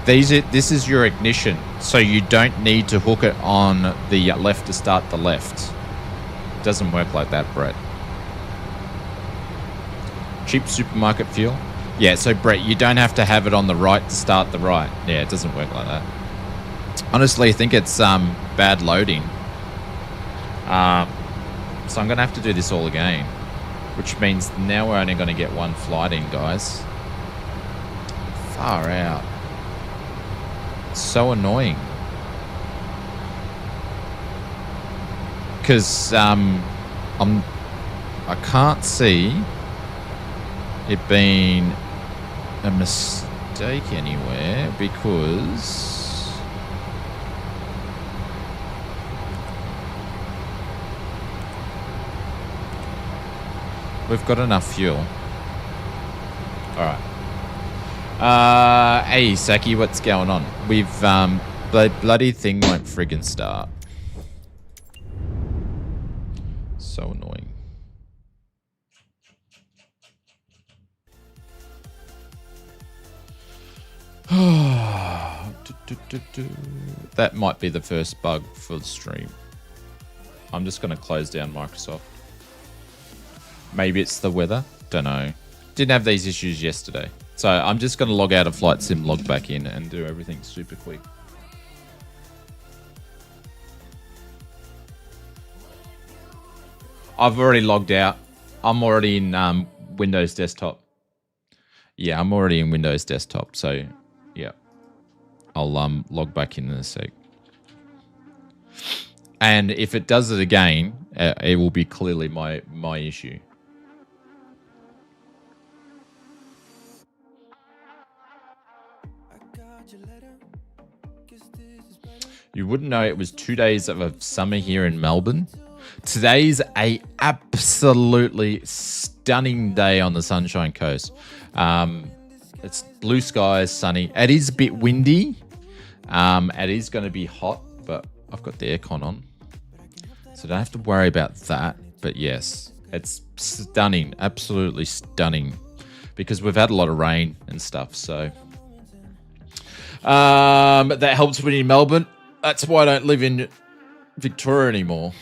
This is your ignition, so you don't need to hook it on the left to start the left. Doesn't work like that, Brett. Cheap supermarket fuel? Yeah, so Brett, you don't have to have it on the right to start the right. Yeah, it doesn't work like that. Honestly, I think it's bad loading. So I'm going to have to do this all again. Which means now we're only going to get one flight in, guys. Far out. It's so annoying. Because I can't see it being a mistake anywhere because... we've got enough fuel. Alright. Hey, Saki, what's going on? We've, the bloody thing won't friggin' start. So annoying. That might be the first bug for the stream. I'm just going to close down Microsoft. Maybe it's the weather. Don't know. Didn't have these issues yesterday. So I'm just going to log out of Flight Sim, log back in, and do everything super quick. I've already logged out. I'm already in Windows Desktop. Yeah, I'm already in Windows Desktop. So, yeah. I'll log back in a sec. And if it does it again, it will be clearly my issue. You wouldn't know it was 2 days of a summer here in Melbourne. Today's a absolutely stunning day on the Sunshine Coast. It's blue skies, sunny. It is a bit windy. It is going to be hot, but I've got the aircon on. So don't have to worry about that. But yes, it's stunning, absolutely stunning. Because we've had a lot of rain and stuff, so... that helps when you're in Melbourne. That's why I don't live in Victoria anymore.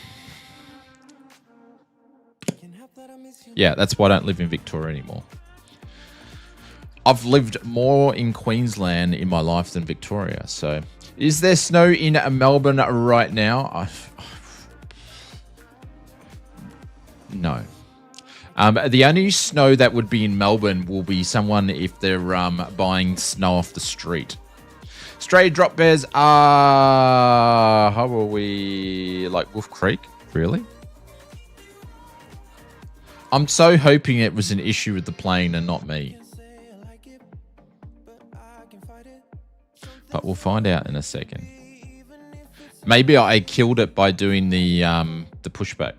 Yeah, that's why I don't live in Victoria anymore. I've lived more in Queensland in my life than Victoria. So, is there snow in Melbourne right now? No. The only snow that would be in Melbourne will be someone if they're buying snow off the street. Stray drop bears are... how are we... like Wolf Creek? Really? I'm so hoping it was an issue with the plane and not me. But we'll find out in a second. Maybe I killed it by doing the pushback.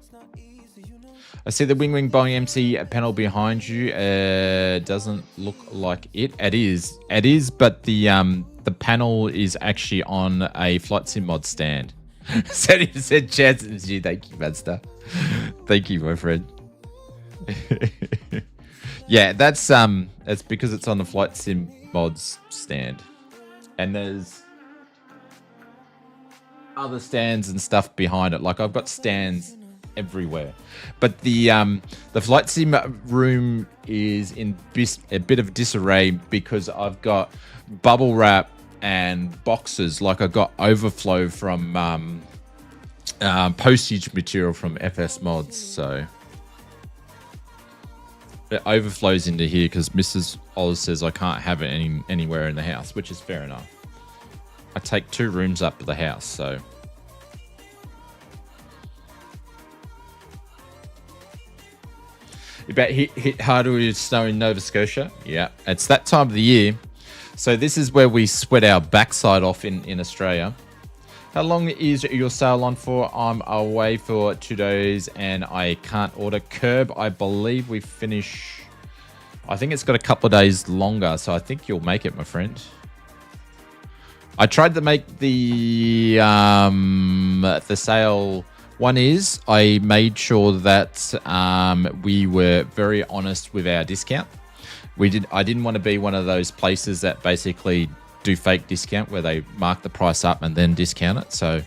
I see the Wing Boeing MC panel behind you. Doesn't look like it. It is, but the panel is actually on a Flight Sim mod stand. 70% chances. Thank you, Madster. Thank you, my friend. Yeah, that's because it's on the Flight Sim mods stand, and there's other stands and stuff behind it. Like I've got stands everywhere, but the Flight Sim room is in a bit of disarray because I've got bubble wrap and boxes. Like I got overflow from postage material from FS Mods, so it overflows into here because Mrs. Oz says I can't have it anywhere in the house, which is fair enough. I take 2 rooms up to the house, so. About hit harder with snow in Nova Scotia. Yeah, it's that time of the year. So this is where we sweat our backside off in Australia. How long is your sail on for? I'm away for 2 days and I can't order. Curb, I believe we finish... I think it's got a couple of days longer, so I think you'll make it, my friend. I tried to make the sail... One is I made sure that we were very honest with our discount. I didn't want to be one of those places that basically do fake discount where they mark the price up and then discount it. So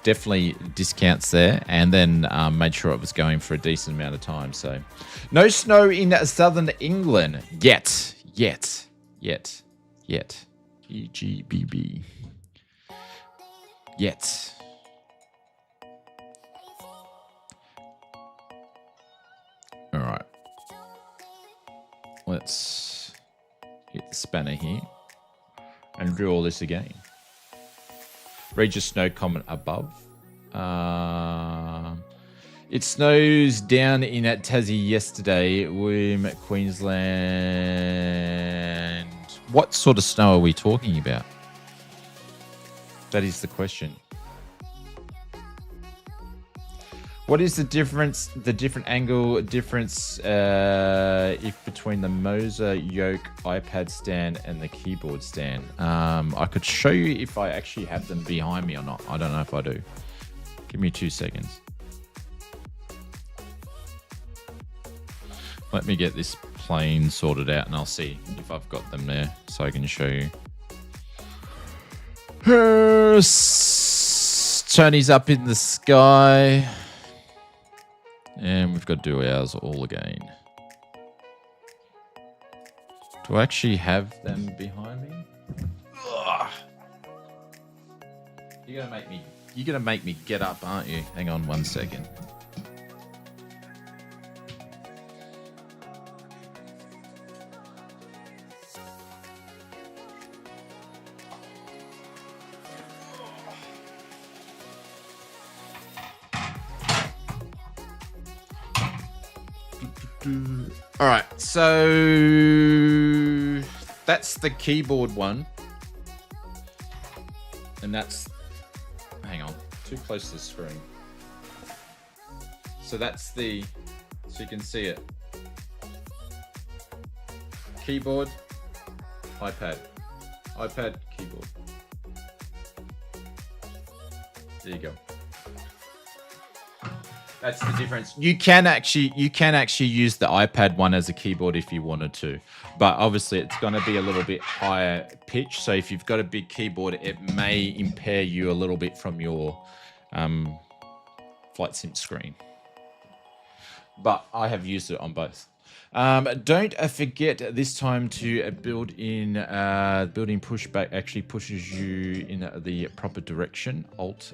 definitely discounts there, and then made sure it was going for a decent amount of time. So no snow in southern England yet. EGBB. Yet. All right. Let's hit the spanner here and do all this again. Read your snow comment above. It snows down in Tassie yesterday. Queensland. What sort of snow are we talking about? That is the question. What is the difference, the different angle difference if between the Moser yoke iPad stand and the keyboard stand? I could show you if I actually have them behind me or not. I don't know if I do. Give me 2 seconds. Let me get this plane sorted out and I'll see if I've got them there so I can show you. Tony's up in the sky. And we've got to do ours all again. Do I actually have them behind me? Ugh. You're gonna make me get up, aren't you? Hang on 1 second. All right, so that's the keyboard one, and that's, hang on, too close to the screen. So that's the, so you can see it. Keyboard, iPad, keyboard. There you go. That's the difference. You can actually use the iPad one as a keyboard if you wanted to, but obviously it's going to be a little bit higher pitch. So if you've got a big keyboard, it may impair you a little bit from your flight sim screen. But I have used it on both. Don't forget this time to build in building pushback actually pushes you in the proper direction. Alt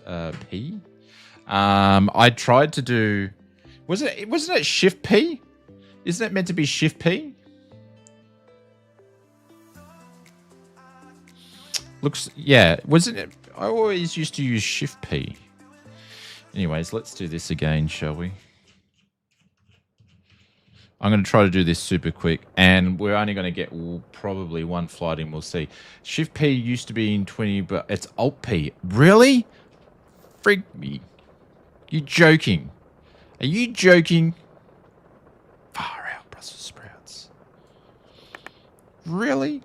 P. I tried to do, wasn't it Shift P? Isn't it meant to be Shift P? Looks, yeah, wasn't it? I always used to use Shift P. Anyways, let's do this again, shall we? I'm going to try to do this super quick, and we're only going to get probably one flight in, we'll see. Shift P used to be in 20, but it's Alt P. Really? Freak me. You joking? Are you joking? Far out, Brussels sprouts. Really?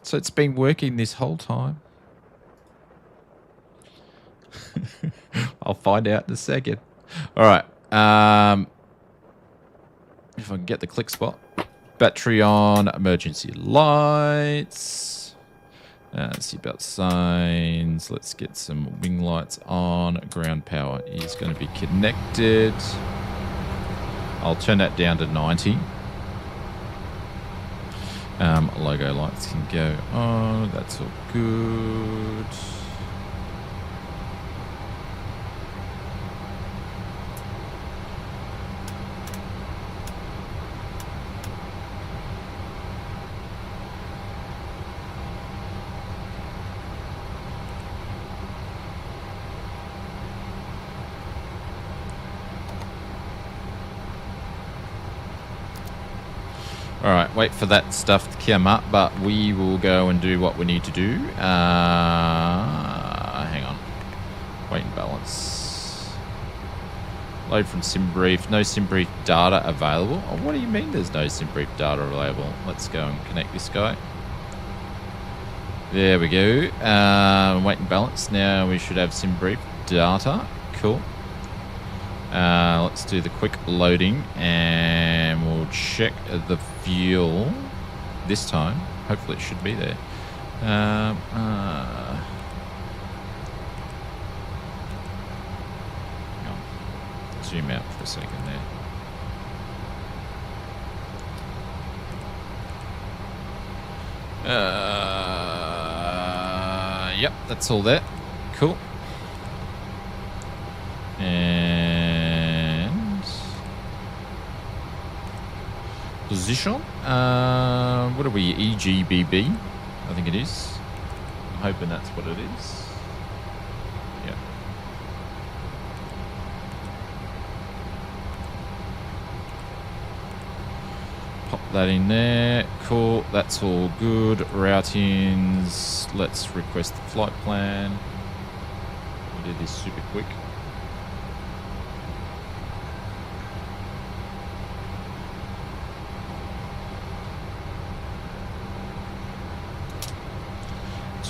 So it's been working this whole time? I'll find out in a second. All right. If I can get the click spot. Battery on, emergency lights. Seatbelt signs. Let's get some wing lights on. Ground power is going to be connected. I'll turn that down to 90. Logo lights can go on. That's all good. Alright, wait for that stuff to come up, but we will go and do what we need to do. Hang on. Wait and balance. Load from Simbrief. No Simbrief data available. Oh, what do you mean there's no Simbrief data available? Let's go and connect this guy. There we go. Wait and balance. Now we should have Simbrief data. Cool. Let's do the quick loading and we'll check the fuel this time. Hopefully it should be there. Hang on. Zoom out for a second there. Yep, that's all there. Cool. And position. What are we? EGBB, I think it is. I'm hoping that's what it is. Yeah. Pop that in there. Cool. That's all good. Routings. Let's request the flight plan. We did this super quick.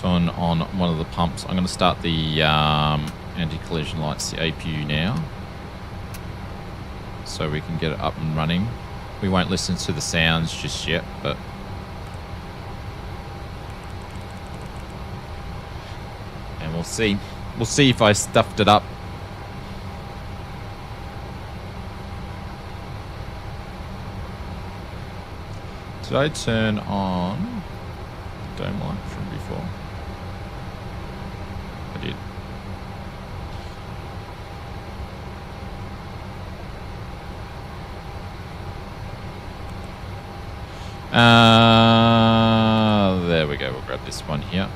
On one of the pumps. I'm going to start the anti-collision lights, the APU now, so we can get it up and running. We won't listen to the sounds just yet, but and we'll see if I stuffed it up. Did I turn on the dome light from before? I did. There we go. We'll grab this one here.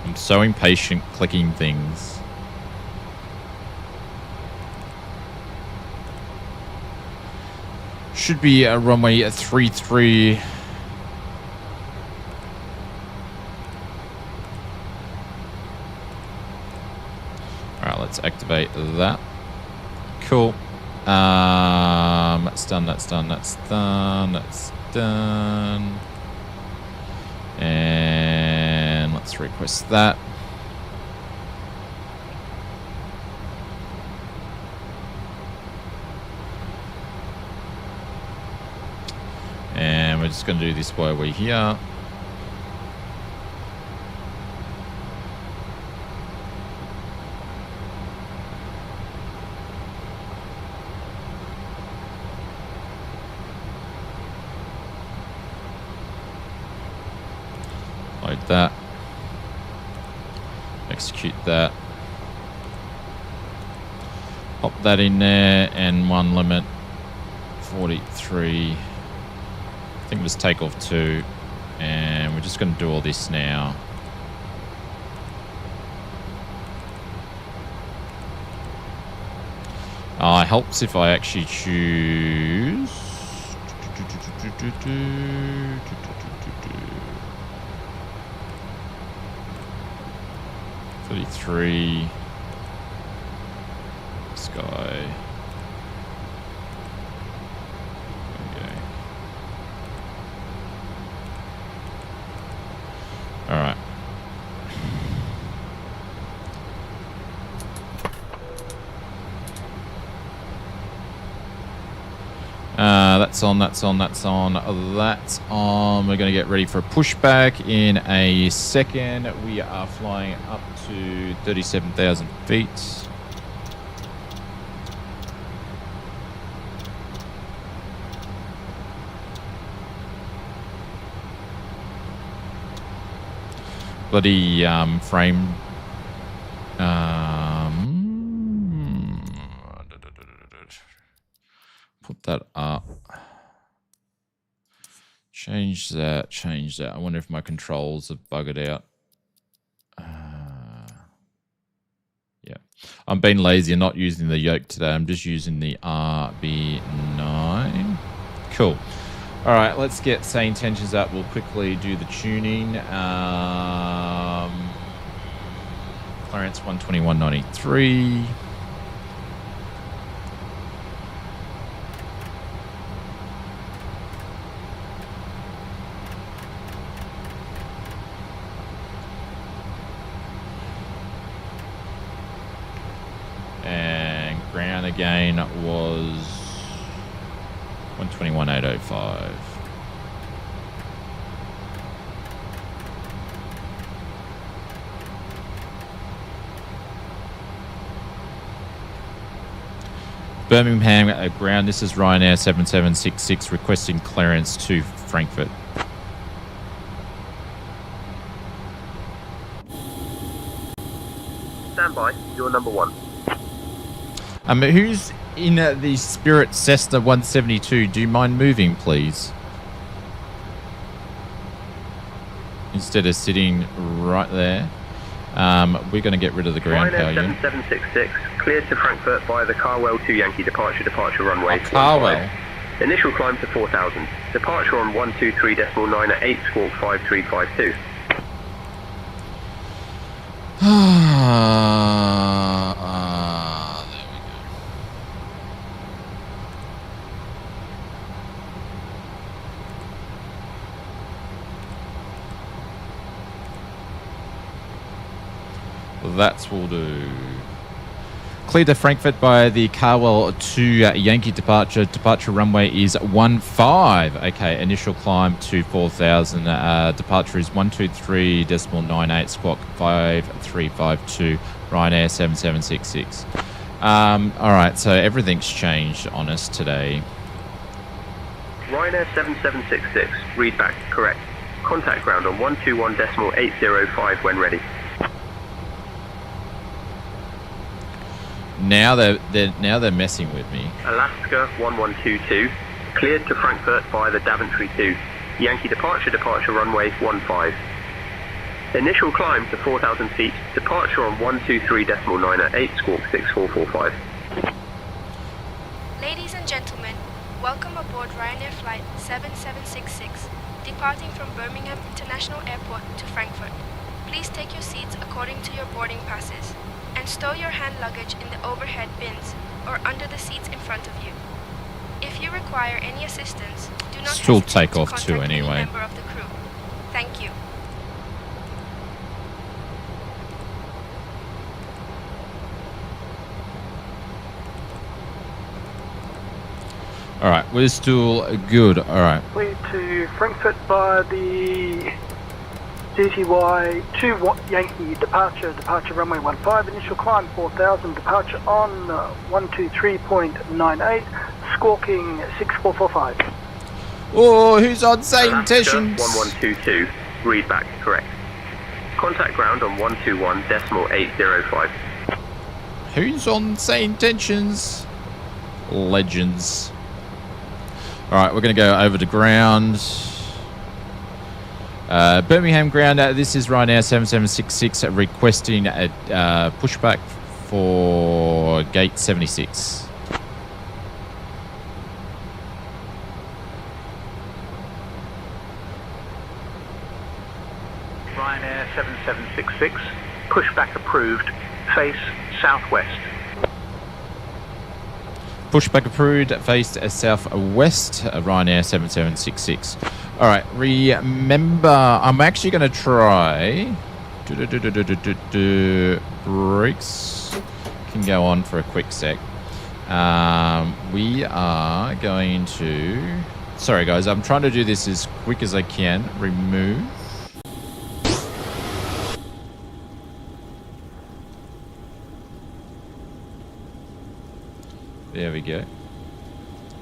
I'm so impatient clicking things. Should be a runway 33. Alright, let's activate that. Cool. That's done, that's done, that's done, that's done. And let's request that. And we're just going to do this while we're here. Load that. Execute that. Pop that in there, and one limit 43. I think it was takeoff 2, and we're just going to do all this now. It helps if I actually choose 33 sky. Alright. That's on, that's on, that's on, that's on. We're going to get ready for a pushback in a second. We are flying up to 37,000 feet. Bloody frame. put that up. Change that, change that. I wonder if my controls have buggered out. Yeah. I'm being lazy and not using the yoke today. I'm just using the RB9. Cool. All right, let's get Say Intentions up. We'll quickly do the tuning. Clearance 121.93. And ground again was 121.805. Birmingham at ground. This is Ryanair 7766 requesting clearance to Frankfurt. Stand by, you're number 1. Who's in the Spirit Cessna 172? Do you mind moving, please? Instead of sitting right there. We're going to get rid of the ground power Ryanair unit. 7766, cleared to Frankfurt via the Carwell 2 Yankee departure runway. Carwell. Initial climb to 4,000. Departure on 123.9 at 8 squawk 5352. There we go. That's will do. Cleared to Frankfurt by the Carwell 2 Yankee departure. Departure runway is 15. Okay, initial climb to 4,000. Departure is 123.98 squawk 5352. Ryanair 7766. All right, so everything's changed on us today. Ryanair 7766, read back, correct. Contact ground on 121.805 when ready. Now they're messing with me. Alaska 1122, cleared to Frankfurt via the Daventry 2. Yankee departure runway 15. Initial climb to 4,000 feet, departure on 123.9 at 8 squawk 6445. Ladies and gentlemen, welcome aboard Ryanair Flight 7766, departing from Birmingham International Airport to Frankfurt. Please take your seats according to your boarding passes, and stow your hand luggage in the overhead bins or under the seats in front of you. If you require any assistance, do not Still hesitate Takeoff to contact too, any anyway. member of the crew. Thank you. All right, we're still good. All right. Cleared to Frankfurt by the DTY 2 Yankee departure runway 15, initial climb 4,000, departure on 123.98, squawking 6445. Oh, who's on Say Alaska Intentions? 1122, read back, correct. Contact ground on 121.805. Who's on Say Intentions? Legends. All right, we're going to go over to ground. Birmingham ground, this is Ryanair 7766 requesting a pushback for gate 76. Ryanair 7766, pushback approved, face southwest. Pushback approved, faced southwest, Ryanair 7766. All right, remember, I'm actually going to try. Brakes can go on for a quick sec. We are going to. Sorry, guys, I'm trying to do this as quick as I can. Remove. There we go.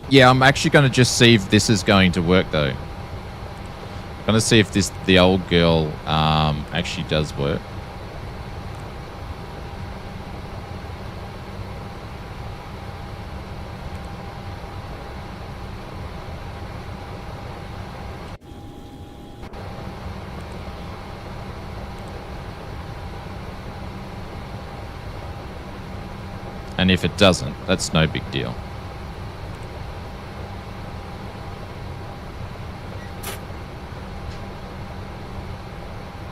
Yeah, I'm actually going to just see if this is going to work, though. I'm going to see if the old girl actually does work. And if it doesn't, that's no big deal.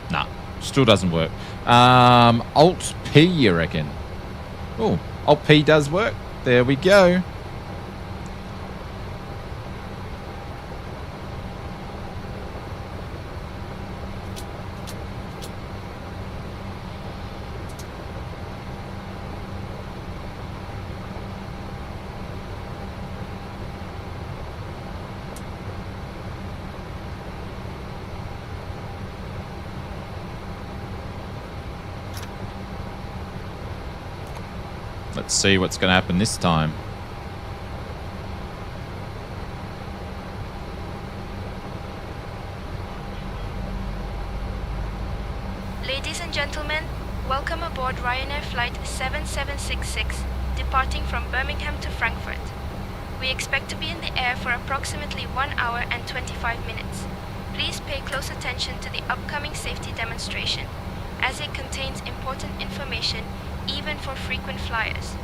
Nah, still doesn't work. Alt P, you reckon? Oh, Alt P does work. There we go. Let's see what's going to happen this time. Ladies and gentlemen, welcome aboard Ryanair Flight 7766, departing from Birmingham to Frankfurt. We expect to be in the air for approximately 1 hour and 25 minutes. Please pay close attention to the upcoming safety demonstration, as it contains important information even for frequent flyers.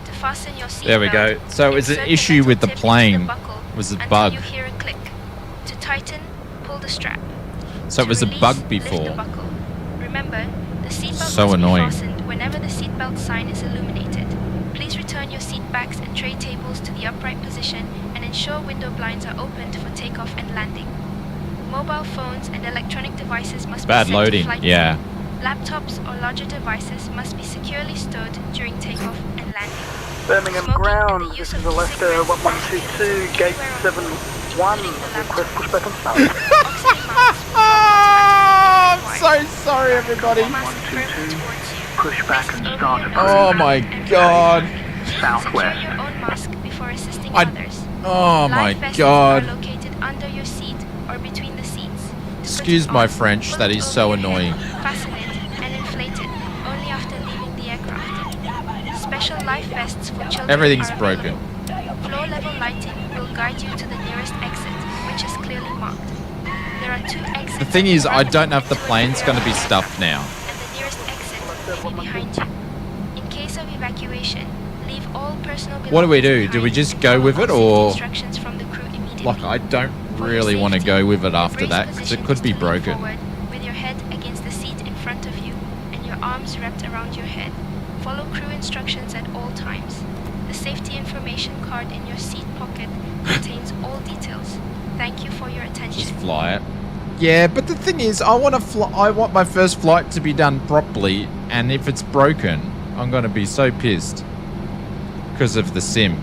To fasten your seatbelt, There we go. So it's an insert the issue metal with the tip into plane. buckle It was a until bug. you hear a click. To tighten, pull the strap. So it To was a release, bug lift the before. buckle. Remember, the seatbelt So must annoying. be fastened whenever the seatbelt sign is illuminated. Please return your seat backs and tray tables to the upright position and ensure window blinds are opened for takeoff and landing. Mobile phones and electronic devices must Bad be set loading, to flight yeah. mode. Laptops or larger devices must be securely stowed during takeoff and landing. Birmingham Smoking and ground, the use this is of Alaska e-cigarettes 1122, gate anywhere on 71, board, including the request laptop. pushback on start. Oxygen masks will I'm not so automatically sorry, be everybody. required. Mask firmly towards you. Push back and start Place approach. Oh my God. Southwest. Secure your own mask before assisting I- others. Oh my Life vests God. are located under your seat or between the seats. To Excuse put it my on, French, pull that it is over so your head, annoying. Fasten it and inflate it only after leaving the aircraft. Special life vests for children Everything's are broken. available. Floor level lighting will guide you to the nearest exit, which is clearly marked. There are 2 exits. The thing is, I don't know if the to and plane's from going to be the stuffed now. aircraft, and the nearest exit will be behind you. In case of evacuation, leave all personal What do we do? belongings Do we behind just and go follow with it, all safety or- instructions from the crew immediately. Like, I don't For your really want to safety, go with it the after brace that, because it position could is be to lean broken. forward with your head against the seat in front of you and your arms wrapped around your head. Follow crew instructions at all times. The safety information card in your seat pocket contains all details. Thank you for your attention. Just fly it. Yeah, but the thing is, I want my first flight to be done properly, and if it's broken, I'm going to be so pissed because of the sim.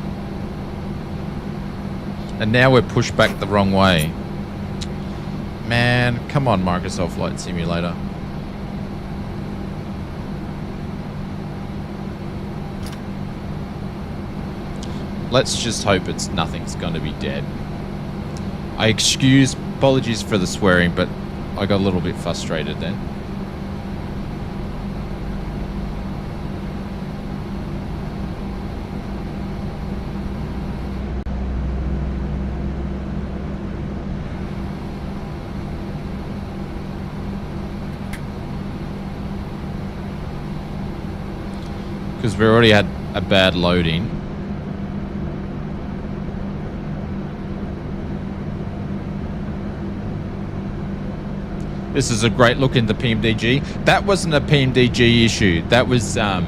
And now we're pushed back the wrong way. Man, come on, Microsoft Flight Simulator. Let's just hope nothing's going to be dead. Apologies for the swearing, but I got a little bit frustrated then. Because we already had a bad loading. This is a great look in the PMDG. That wasn't a PMDG issue. That was a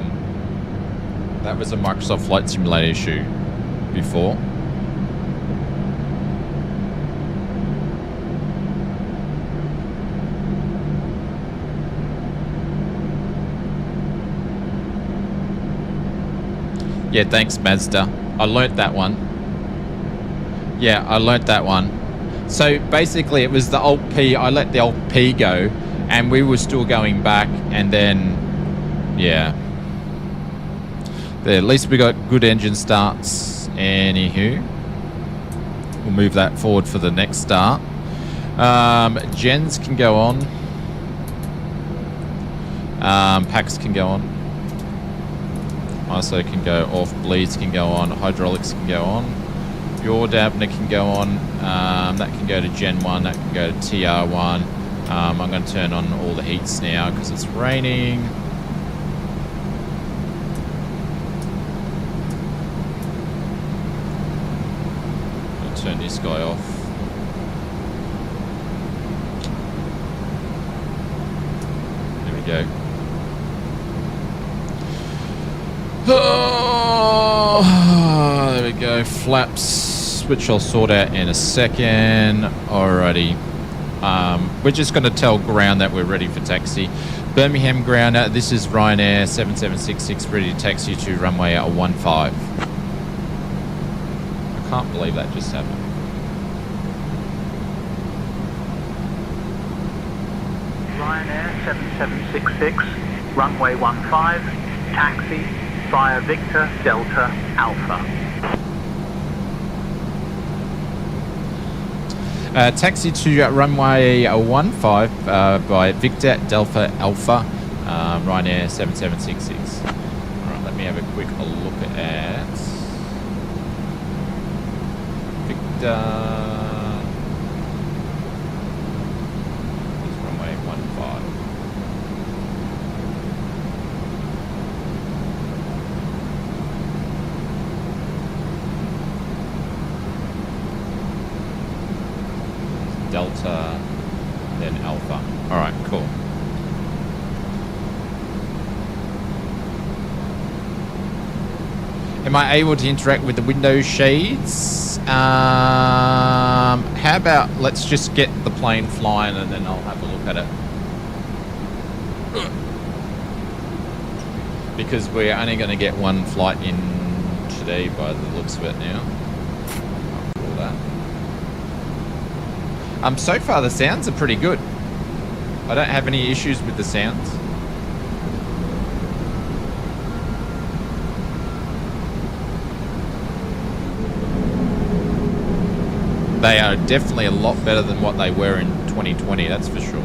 Microsoft Flight Simulator issue before. Yeah, thanks, Mazda. I learnt that one. Yeah, I learnt that one. So basically it was the Alt P. I let the Alt P go and we were still going back, and then yeah, there, at least we got good engine starts. Anywho, we'll move that forward for the next start. Gens can go on, packs can go on, ISO can go off, bleeds can go on, hydraulics can go on, your dampener can go on, that can go to Gen 1, that can go to TR1. I'm going to turn on all the heats now because it's raining. turn this guy off. There we go. Oh, there we go. Flaps, which I'll sort out in a second. Alrighty. We're just going to tell ground that we're ready for taxi. Birmingham ground, this is Ryanair 7766, ready to taxi to runway 15. I can't believe that just happened. Ryanair 7766, runway 15, taxi via Victor Delta Alpha. Taxi to runway 15 by Victor Delta Alpha, Ryanair 7766. Alright, let me have a quick look at Victor. It's runway 15. Delta, then Alpha. All right, cool. Am I able to interact with the window shades? How about let's just get the plane flying and then I'll have a look at it. Because we're only going to get one flight in today by the looks of it now. All that. So far the sounds are pretty good. I don't have any issues with the sounds. They are definitely a lot better than what they were in 2020, that's for sure.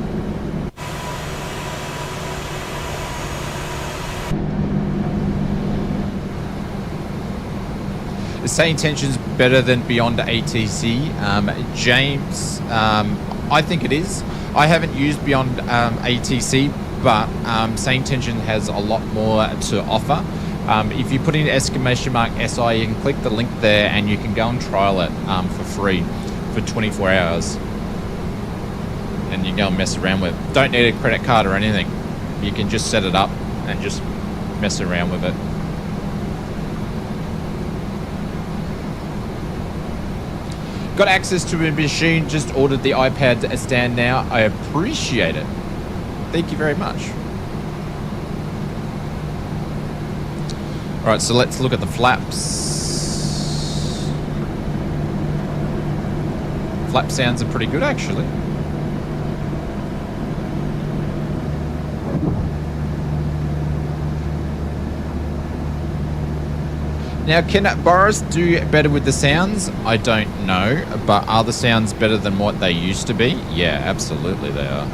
Is SayIntentions better than Beyond ATC? James, I think it is. I haven't used Beyond ATC, but SayIntention has a lot more to offer. If you put in !SI, you can click the link there and you can go and trial it for free for 24 hours. And you can go and mess around with it. Don't need a credit card or anything. You can just set it up and just mess around with it. Got access to a machine, just ordered the iPad stand now. I appreciate it. Thank you very much. All right, so let's look at the flaps. Flap sounds are pretty good, actually. Now, can Boris do better with the sounds? I don't know, but are the sounds better than what they used to be? Yeah, absolutely they are.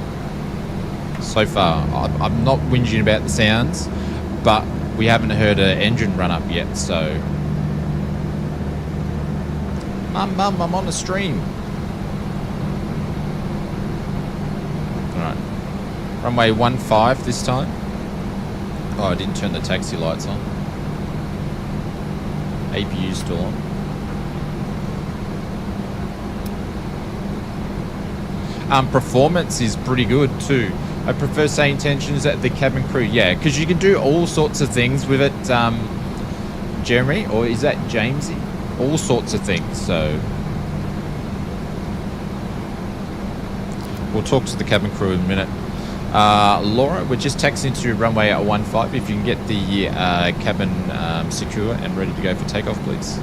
So far, I'm not whinging about the sounds, but we haven't heard an engine run up yet, so... Mum, I'm on a stream. Alright. Runway 15 this time. Oh, I didn't turn the taxi lights on. APU still on. Performance is pretty good too. I prefer SayIntentions at the cabin crew. Yeah, because you can do all sorts of things with it, Jeremy, or is that Jamesy? All sorts of things. So we'll talk to the cabin crew in a minute. Laura, we're just taxiing to runway 15. If you can get the cabin secure and ready to go for takeoff, please.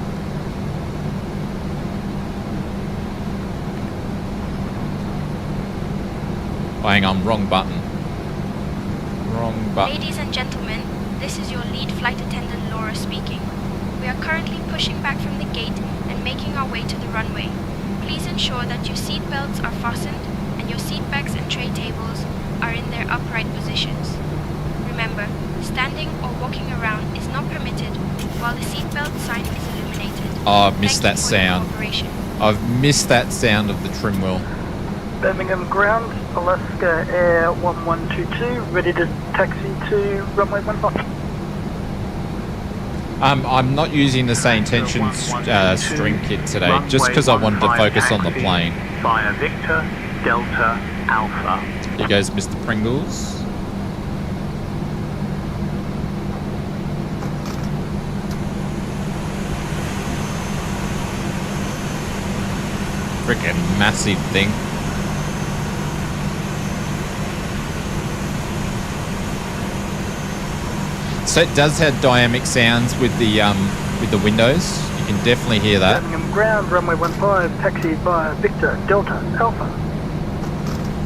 Oh, hang on, wrong button. Wrong button. Ladies and gentlemen, this is your lead flight attendant Laura speaking. We are currently pushing back from the gate and making our way to the runway. Please ensure that your seat belts are fastened and your seat backs and tray tables are in their upright positions. Remember, standing or walking around is not permitted while the seatbelt sign is illuminated. Oh, I've missed Thank that you for your sound. cooperation. I've missed that sound of the trim wheel. Birmingham ground, Alaska Air 1122, ready to taxi to runway 15. I'm not using the SayIntentions string kit today, just because I wanted to focus on the plane. Via Victor, Delta, Alpha. Here goes Mr. Pringles. Freaking massive thing. So it does have dynamic sounds with the windows. You can definitely hear that. Birmingham ground, runway 15, taxi via Victor, Delta, Alpha.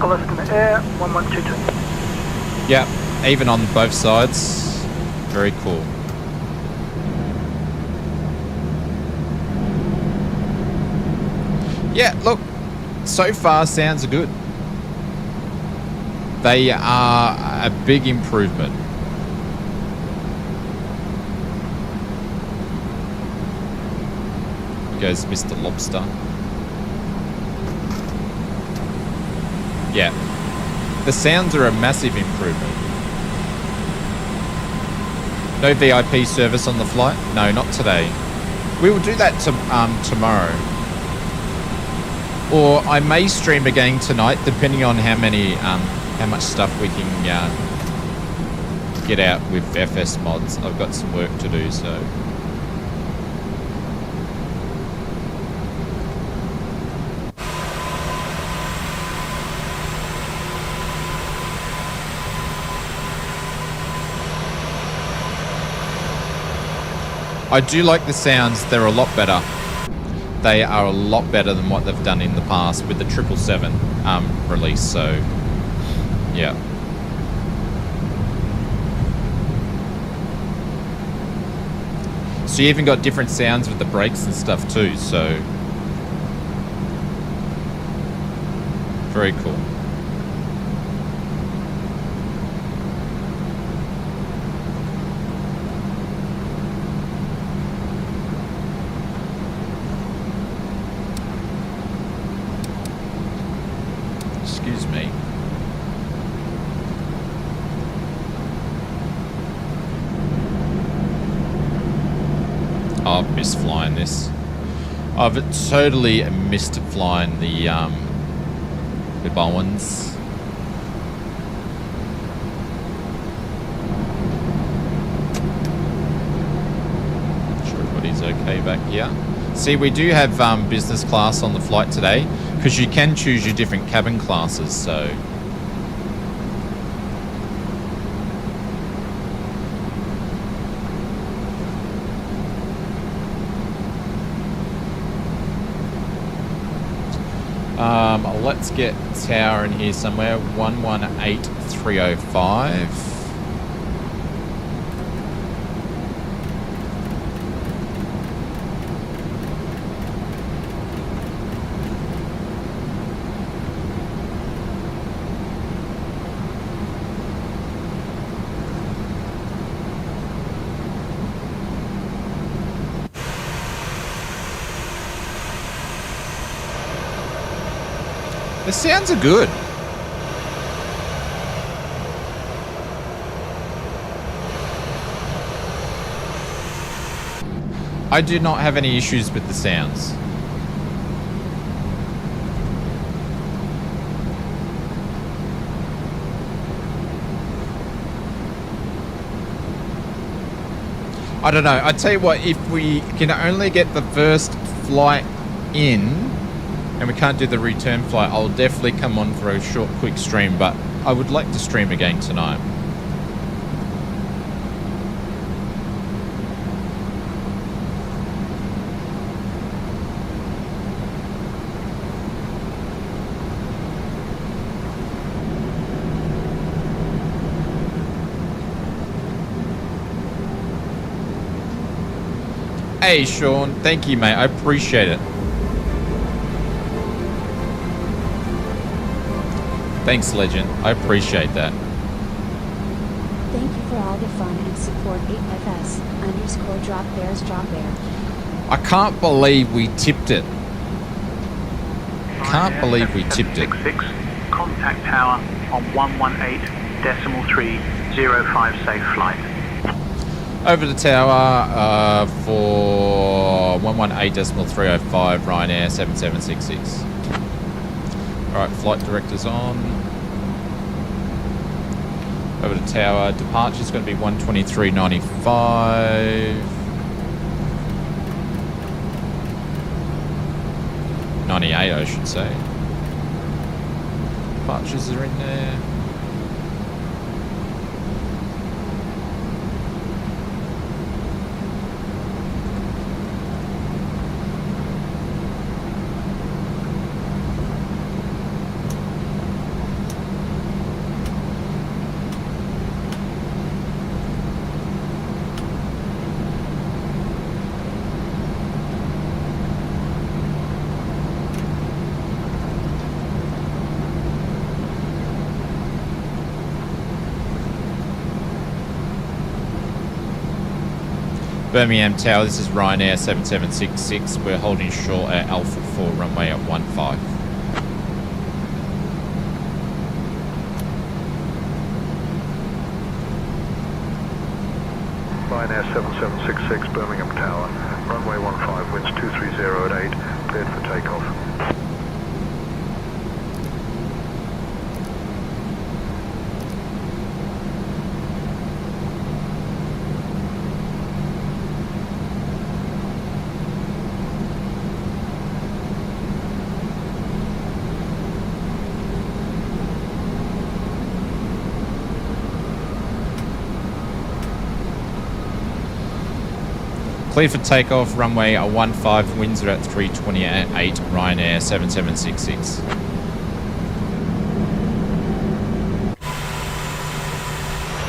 Alaskan Air, 1122. Yeah, even on both sides. Very cool. Yeah, look, so far sounds are good. They are a big improvement. Goes Mr. Lobster. Yeah, the sounds are a massive improvement. No VIP service on the flight? No, not today. We will do that tomorrow. Or I may stream again tonight, depending on how much stuff we can get out with FS mods. I've got some work to do, so. I do like the sounds. They're a lot better. They are a lot better than what they've done in the past with the 777 release. So, yeah. So you even got different sounds with the brakes and stuff too. So, very cool. Excuse me. I've missed flying this. I've totally missed flying the Bowen's. Sure everybody's okay back here. See, we do have business class on the flight today, because you can choose your different cabin classes, so. Let's get tower in here somewhere, 118305. The sounds are good. I do not have any issues with the sounds. I don't know. I tell you what, if we can only get the first flight in, and we can't do the return flight, I'll definitely come on for a short, quick stream, but I would like to stream again tonight. Hey, Sean. Thank you, mate. I appreciate it. Thanks, Legend. I appreciate that. Thank you for all the fun and support 8FS_drop bear. I can't believe we tipped it. Can't believe we tipped it. 766, contact tower on 118.305 safe flight. Over the tower for 118.305 Ryanair 7766. Alright, flight director's on. Over the tower, departure's going to be 123.95. 98, I should say. Departures are in there. Birmingham Tower, this is Ryanair 7766. We're holding short at Alpha 4 runway at 15. Ryanair 7766, Birmingham Tower, runway 15, winds 230 at 8, cleared for takeoff. Clear for takeoff, runway 15, winds are at 320 at 8, Ryanair 7766.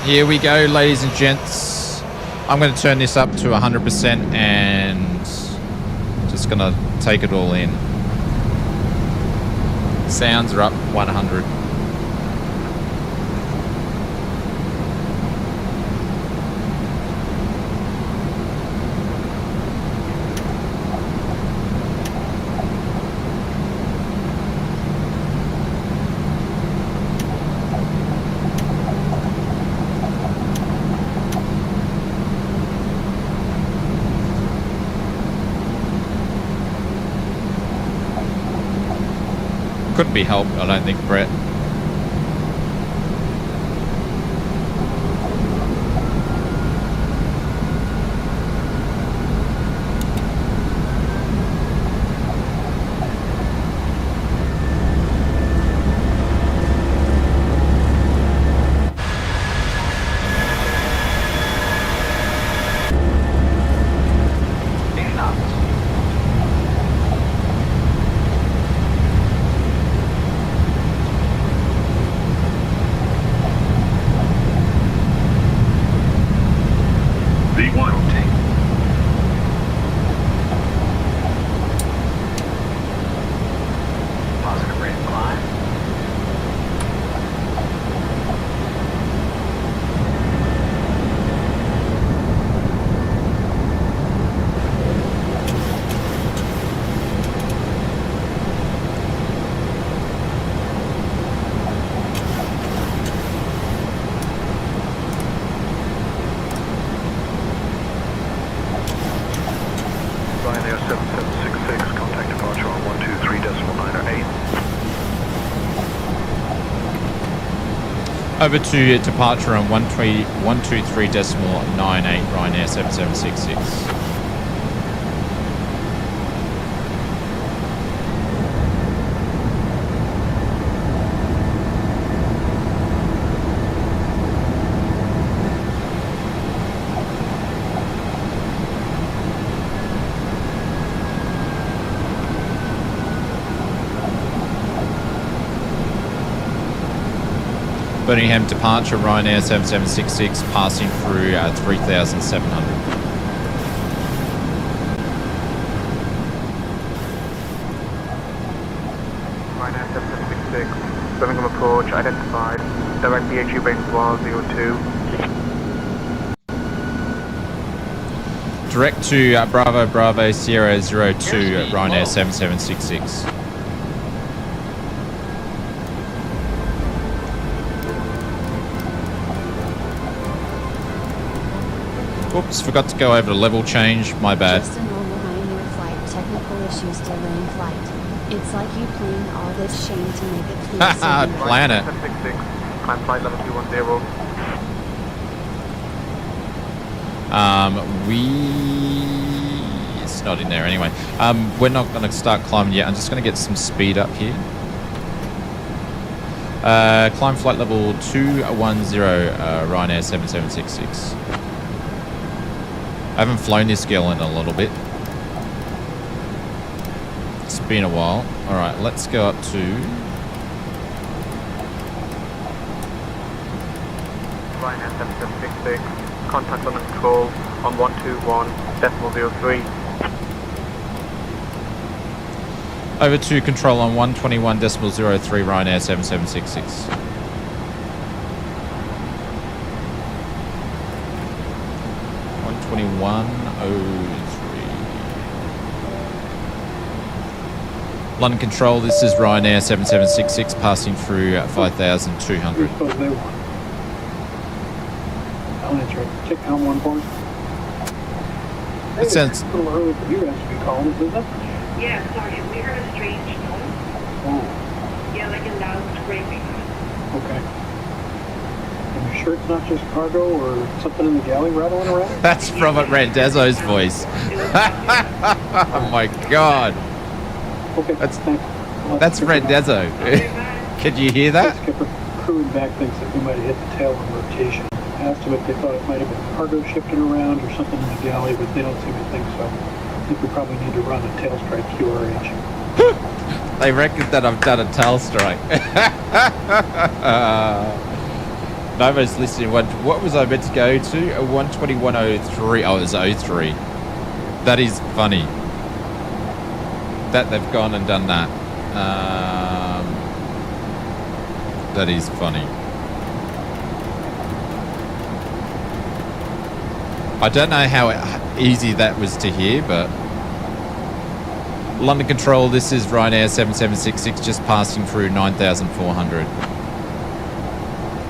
Here we go, ladies and gents. I'm going to turn this up to 100% and just going to take it all in. Sounds are up 100. Couldn't be helped, I don't think, Brett. Ryanair 7766, contact departure on 123.98. Over to departure on 123.98 Ryanair 7766. Birmingham departure, Ryanair 7766, passing through 3,700. Ryanair 7766, Birmingham approach identified, direct BHU base 02. Direct to Bravo Bravo Sierra 02 at Ryanair 7766. Oops, forgot to go over the level change. My bad. Just a normal Ryanair flight. Technical issues delaying flight. It's like you playing all this shame to make it clear. Haha, plan it. 766, climb flight level 210. It's not in there anyway. We're not going to start climbing yet. I'm just going to get some speed up here. Climb flight level 210, Ryanair 7766. I haven't flown this girl in a little bit. It's been a while. All right, let's go up to... Ryanair 7766, contact on the control on 121.03. Over to control on 121.03, Ryanair 7766. London Control, this is Ryanair 7766 passing through 5,200. I'll answer it. Take one board. It sounds... A little early for you guys to be calling, isn't it? Yeah, sorry, we heard a strange noise. Oh, Yeah, like a loud scraping. okay. Are you sure it's not just cargo or something in the galley rattling around? That's from Randazzo's voice. Oh my god. Okay, That's thanks. That's Randazzo. Could you hear that? Skipper crew and back thinks that we might have hit the tail on rotation. I asked them if they thought it might have been cargo shifting around or something in the galley, but they don't seem to think so. I think we probably need to run a tail strike QRH. They reckon that I've done a tail strike. Novo's listening. What was I meant to go to? A 121.03. Oh, it was 03. That is funny. That they've gone and done that. That is funny. I don't know how easy that was to hear, but... London Control, this is Ryanair 7766, just passing through 9,400.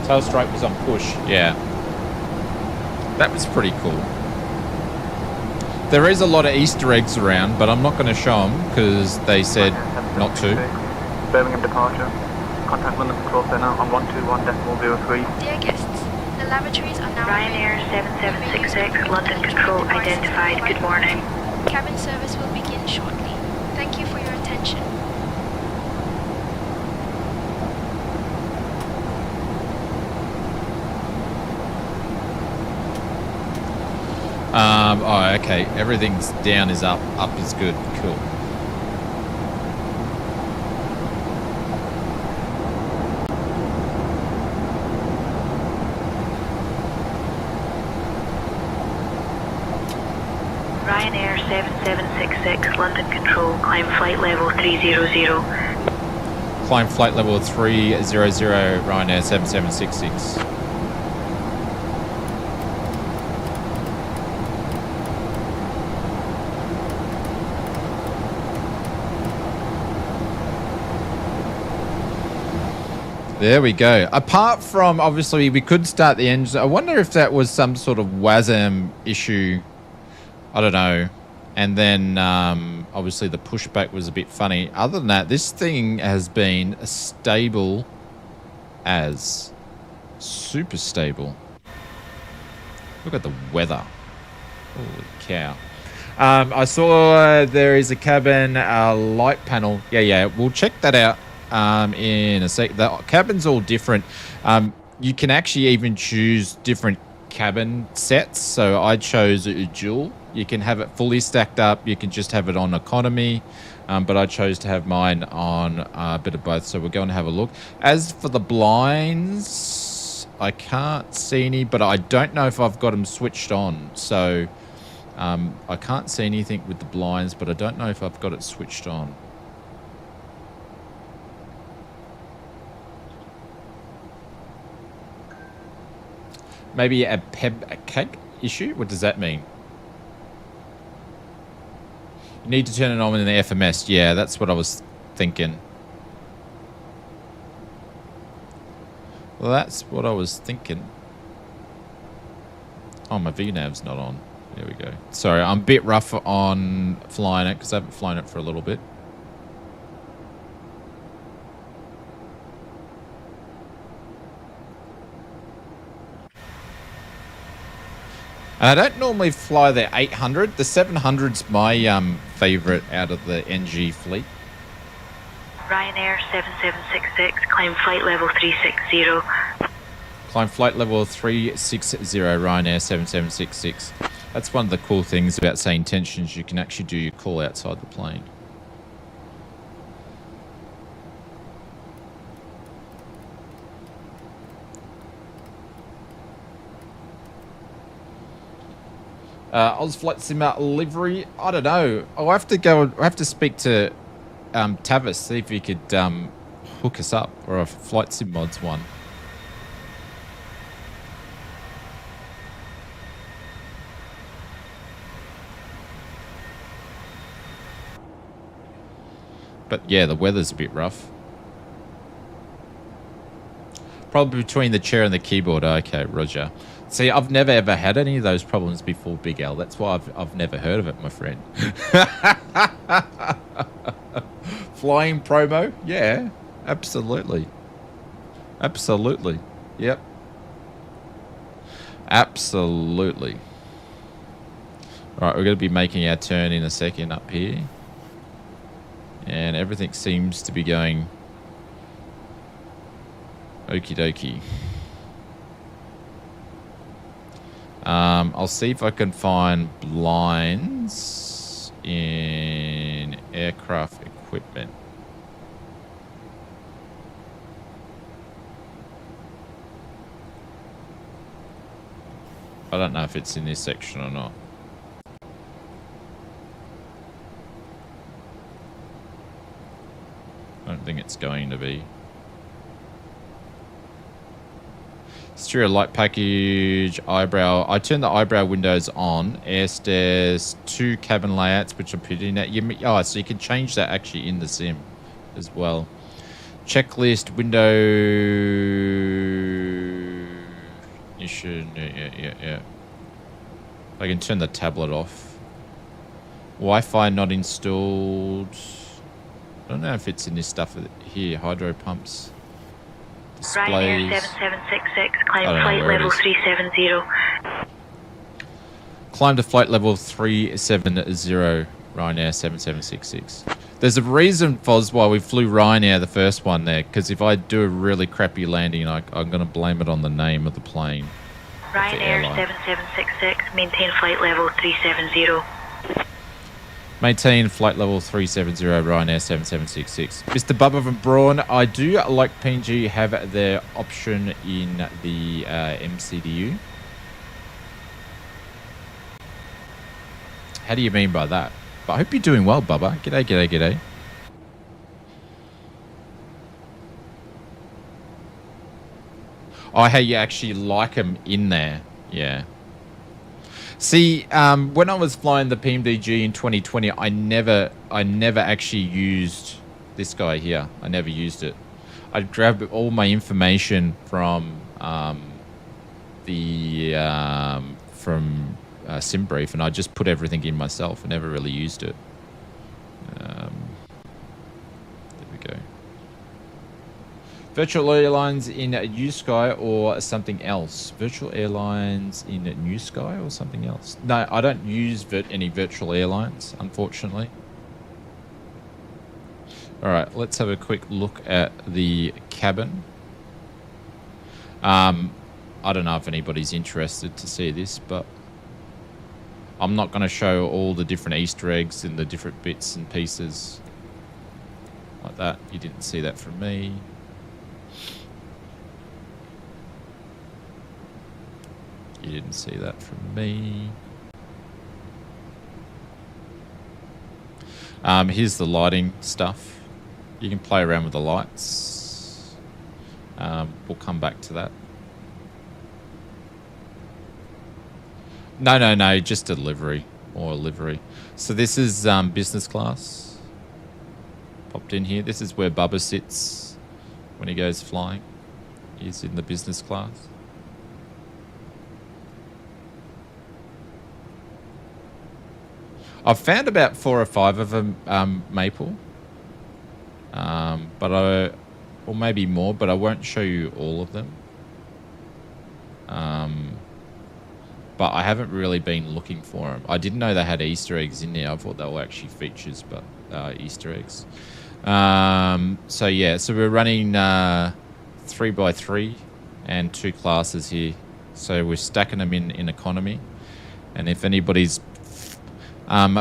Tail strike was on push, yeah. That was pretty cool. There is a lot of Easter eggs around, but I'm not going to show them because they said not to. Birmingham departure. Contact London Control Center on 121.03. Dear guests, the lavatories are now Ryanair 7766, London Control identified. Good morning. Cabin service will begin shortly. Thank you for your attention. Oh, okay. Everything's down is up. Up is good. Cool. Ryanair 7766, London Control, climb flight level 300. Climb flight level 300, Ryanair 7766. There we go. Apart from, obviously, we could start the engine. I wonder if that was some sort of WASM issue. I don't know. And then, obviously, the pushback was a bit funny. Other than that, this thing has been stable as. Super stable. Look at the weather. Holy cow. I saw there is a cabin light panel. Yeah. We'll check that out. In a sec. The cabin's all different. You can actually even choose different cabin sets. So I chose a dual. You can have it fully stacked up. You can just have it on economy. But I chose to have mine on a bit of both. So we're going to have a look. As for the blinds, I can't see any, but I don't know if I've got them switched on. So I can't see anything with the blinds, but I don't know if I've got it switched on. Maybe a cake issue? What does that mean? You need to turn it on in the FMS. Yeah, that's what I was thinking. Well, that's what I was thinking. Oh, my VNav's not on. There we go. Sorry, I'm a bit rough on flying it because I haven't flown it for a little bit. And I don't normally fly the 800. The 700's my favorite out of the NG fleet. Ryanair 7766, climb flight level 360. Climb flight level 360, Ryanair 7766. That's one of the cool things about SayIntentions. You can actually do your call outside the plane. Oz Flight Simmer livery. I don't know. I'll have to go. I have to speak to Tavis, see if he could hook us up, or a Flight Sim Mods one. But yeah, the weather's a bit rough. Probably between the chair and the keyboard. Okay, Roger. See, I've never ever had any of those problems before, Big L. That's why I've never heard of it, my friend. Flying promo? Yeah, absolutely. Absolutely. Yep. Absolutely. All right, we're going to be making our turn in a second up here. And everything seems to be going okie dokie. I'll see if I can find blinds in aircraft equipment. I don't know if it's in this section or not. I don't think it's going to be. Stereo light package, eyebrow. I turned the eyebrow windows on. Air stairs, 2 cabin layouts, which I'm putting at. Oh, so you can change that actually in the sim as well. Checklist, window. You should, yeah. I can turn the tablet off. Wi-Fi not installed. I don't know if it's in this stuff here. Hydro pumps. Ryanair 7766, climb flight level 370. Climb to flight level 370, Ryanair 7766. There's a reason, Foz, why we flew Ryanair the first one there, because if I do a really crappy landing, I'm going to blame it on the name of the plane. Ryanair 7766, maintain flight level 370. Maintain flight level 370, Ryanair 7766. Mr. Bubba from Braun, I do like PNG have their option in the MCDU. How do you mean by that? But I hope you're doing well, Bubba. G'day. Oh, hey, you actually like them in there. Yeah. See, when I was flying the PMDG in 2020, I never actually used this guy here. I never used it. I'd grab all my information from Simbrief, and I just put everything in myself. I never really used it. There we go. Virtual airlines in New Sky or something else? Virtual airlines in New Sky or something else? No, I don't use any virtual airlines, unfortunately. All right, let's have a quick look at the cabin. I don't know if anybody's interested to see this, but I'm not going to show all the different Easter eggs and the different bits and pieces like that. You didn't see that from me. You didn't see that from me. Here's the lighting stuff. You can play around with the lights. We'll come back to that. No, just a livery or a livery. So this is business class. Popped in here. This is where Bubba sits when he goes flying. He's in the business class. I've found about 4 or 5 of them, maple. Or maybe more, but I won't show you all of them. But I haven't really been looking for them. I didn't know they had Easter eggs in there. I thought they were actually features, but Easter eggs. So yeah, so we're running 3x3 and 2 classes here. So we're stacking them in economy. And if anybody's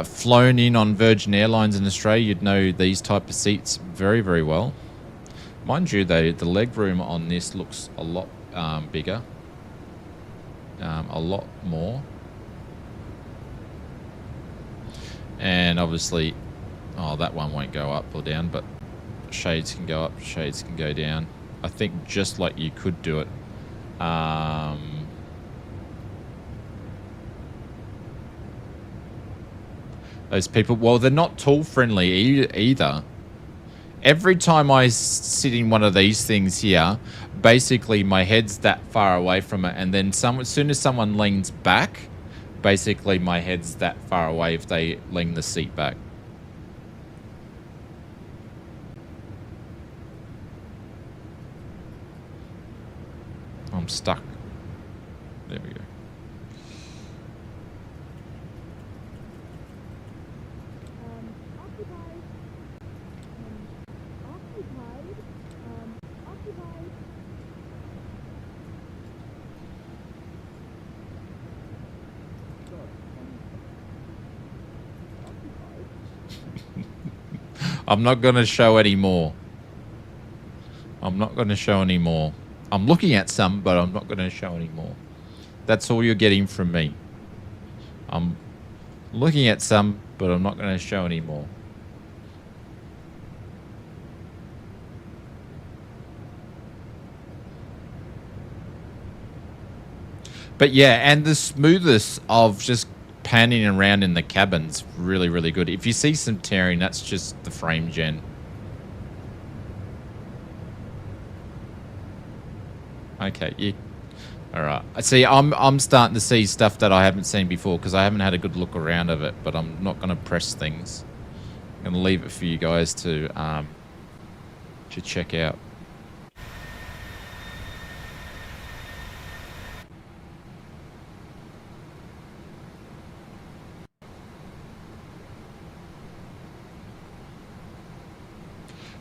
flown in on Virgin Airlines in Australia, you'd know these type of seats very, very well. Mind you, though, the leg room on this looks a lot bigger. A lot more. And obviously, that one won't go up or down, but shades can go up, shades can go down. I think just like you could do it. Those people, well, they're not tall friendly either. Every time I sit in one of these things here, basically my head's that far away from it, and then as soon as someone leans back, basically my head's that far away if they lean the seat back. I'm stuck. There we go. I'm not going to show any more. I'm not going to show any more. I'm looking at some, but I'm not going to show any more. That's all you're getting from me. I'm looking at some, but I'm not going to show any more. But yeah, and the smoothness of just panning around in the cabin's really, really good. If you see some tearing, that's just the frame gen. Okay, all right. I see. I'm starting to see stuff that I haven't seen before because I haven't had a good look around of it. But I'm not going to press things. I'm going to leave it for you guys to check out.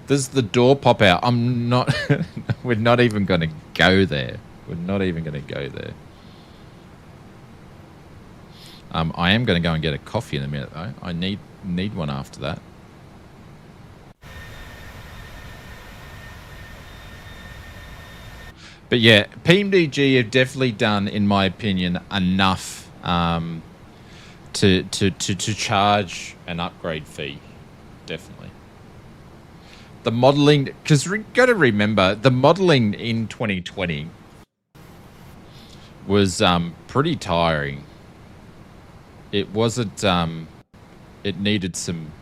Does the door pop out? I'm not. We're not even going to go there. We're not even going to go there. I am going to go and get a coffee in a minute, though. I need one after that. But yeah, PMDG have definitely done, in my opinion, enough to charge an upgrade fee. Definitely. The modeling, because we got to remember, the modeling in 2020 was pretty tiring. It wasn't. It needed some,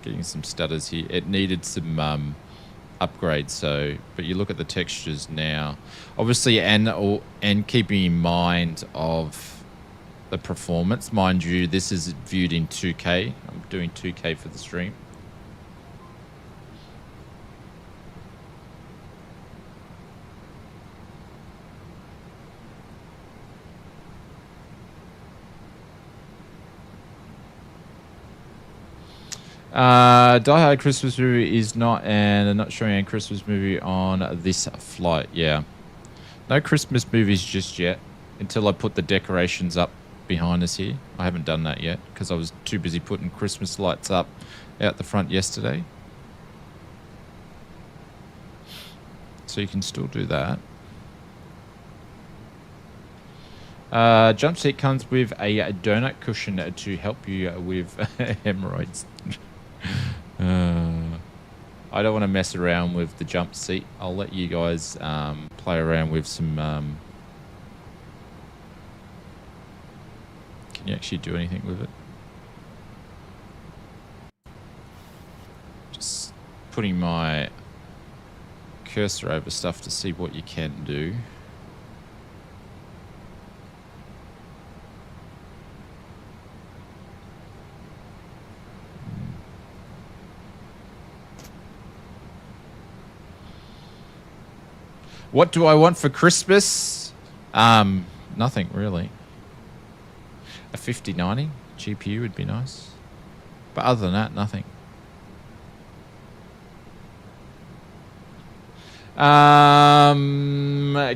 getting some stutters here. It needed some upgrades. So, but you look at the textures now, obviously, and keeping in mind of the performance. Mind you, this is viewed in 2K. I'm doing 2K for the stream. Die Hard Christmas movie is not, and they're not showing a Christmas movie on this flight. Yeah, no Christmas movies just yet until I put the decorations up behind us here. I haven't done that yet because I was too busy putting Christmas lights up out the front yesterday. So you can still do that. Jump seat comes with a donut cushion to help you with hemorrhoids. I don't want to mess around with the jump seat. I'll let you guys play around with some. Can you actually do anything with it? Just putting my cursor over stuff to see what you can do. What do I want for Christmas? Nothing really. A 5090 GPU would be nice. But other than that, nothing.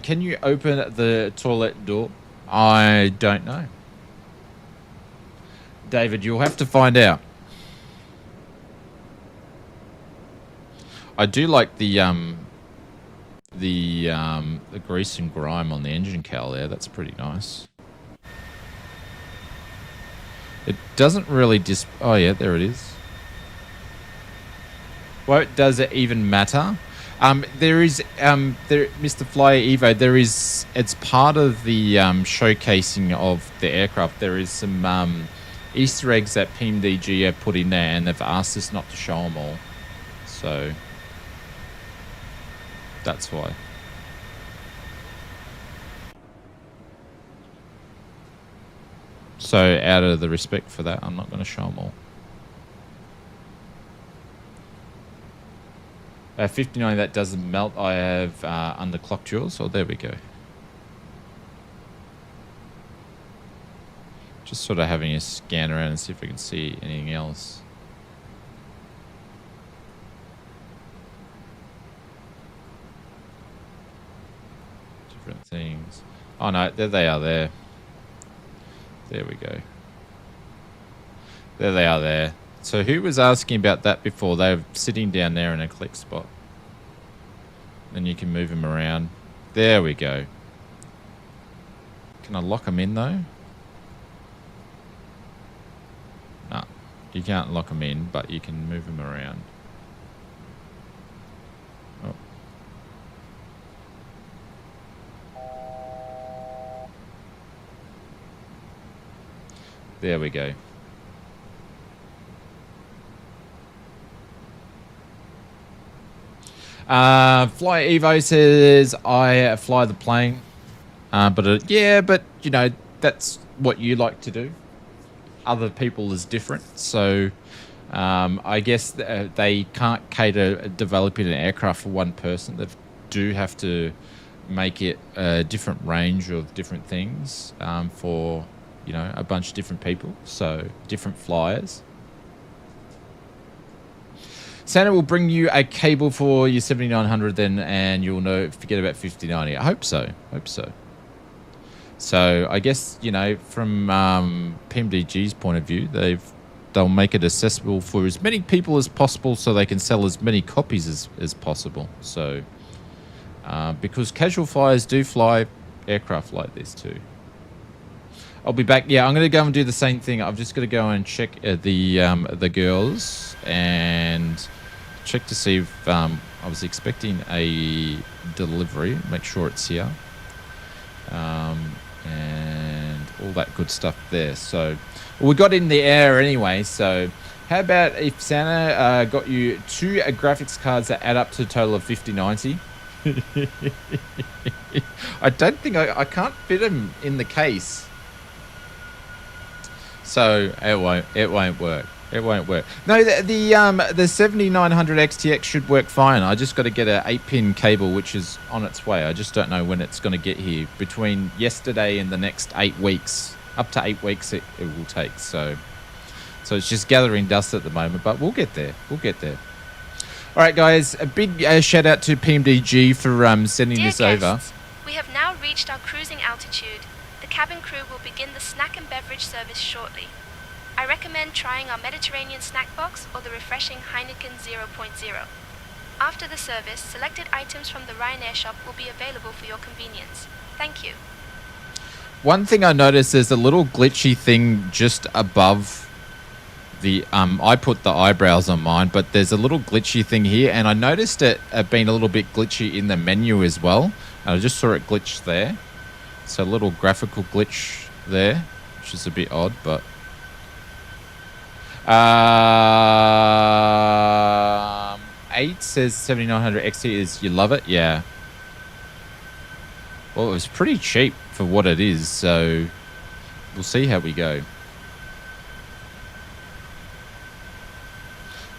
Can you open the toilet door? I don't know. David, you'll have to find out. I do like the grease and grime on the engine cowl there. That's pretty nice. It doesn't really oh yeah, there it is. Well, does it even matter? There is Mr. Flyer Evo. There is, it's part of the showcasing of the aircraft. There is some Easter eggs that PMDG have put in there, and they've asked us not to show them all. So that's why. So out of the respect for that, I'm not going to show them all. 59, that doesn't melt. I have underclocked yours. Oh, there we go. Just sort of having a scan around and see if we can see anything else. Different things. Oh no, there they are there. There we go. There they are there. So who was asking about that before? They were sitting down there in a click spot. Then you can move them around. There we go. Can I lock them in though? No, you can't lock them in, but you can move them around. Oh. There we go. Fly Evo says I fly the plane, but yeah, but you know that's what you like to do. Other people is different, so I guess they can't cater developing an aircraft for one person. They do have to make it a different range of different things for a bunch of different people, so different flyers. Santa will bring you a cable for your 7900 then, and you'll forget about 5090. I hope so. So I guess, from PMDG's point of view, they'll make it accessible for as many people as possible so they can sell as many copies as possible. So because casual flyers do fly aircraft like this too. I'll be back. Yeah, I'm going to go and do the same thing. I've just got to go and check the girls and check to see if I was expecting a delivery. Make sure it's here, and all that good stuff there. So we got in the air anyway. So how about if Santa got you 2 graphics cards that add up to a total of 5090? I don't think I can't fit them in the case. So it won't work. It won't work. No, the 7900 XTX should work fine. I just got to get a 8-pin cable, which is on its way. I just don't know when it's going to get here. Between yesterday and the next 8 weeks, up to 8 weeks, it will take. So it's just gathering dust at the moment, but we'll get there. We'll get there. All right, guys. A big shout out to PMDG for sending this over. We have now reached our cruising altitude. The cabin crew will begin the snack and beverage service shortly. I recommend trying our Mediterranean snack box or the refreshing Heineken 0.0. After the service, selected items from the Ryanair shop will be available for your convenience. Thank you. One thing I noticed, there's a little glitchy thing just above the... I put the eyebrows on mine, but there's a little glitchy thing here, and I noticed it being a little bit glitchy in the menu as well. I just saw it glitch there. So a little graphical glitch there, which is a bit odd, but 8 says 7900 XT is you love it, yeah. Well, it was pretty cheap for what it is, so we'll see how we go.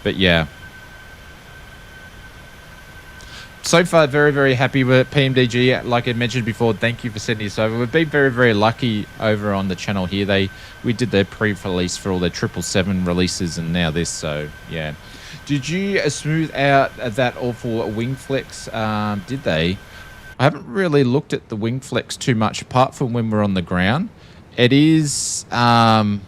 But yeah. so far, very, very happy with PMDG. Like I mentioned before, thank you for sending this over. We've been very, very lucky over on the channel here. We did their pre-release for all their 777 releases, and now this. So yeah, did you smooth out that awful wing flex? Did they? I haven't really looked at the wing flex too much, apart from when we're on the ground. It is by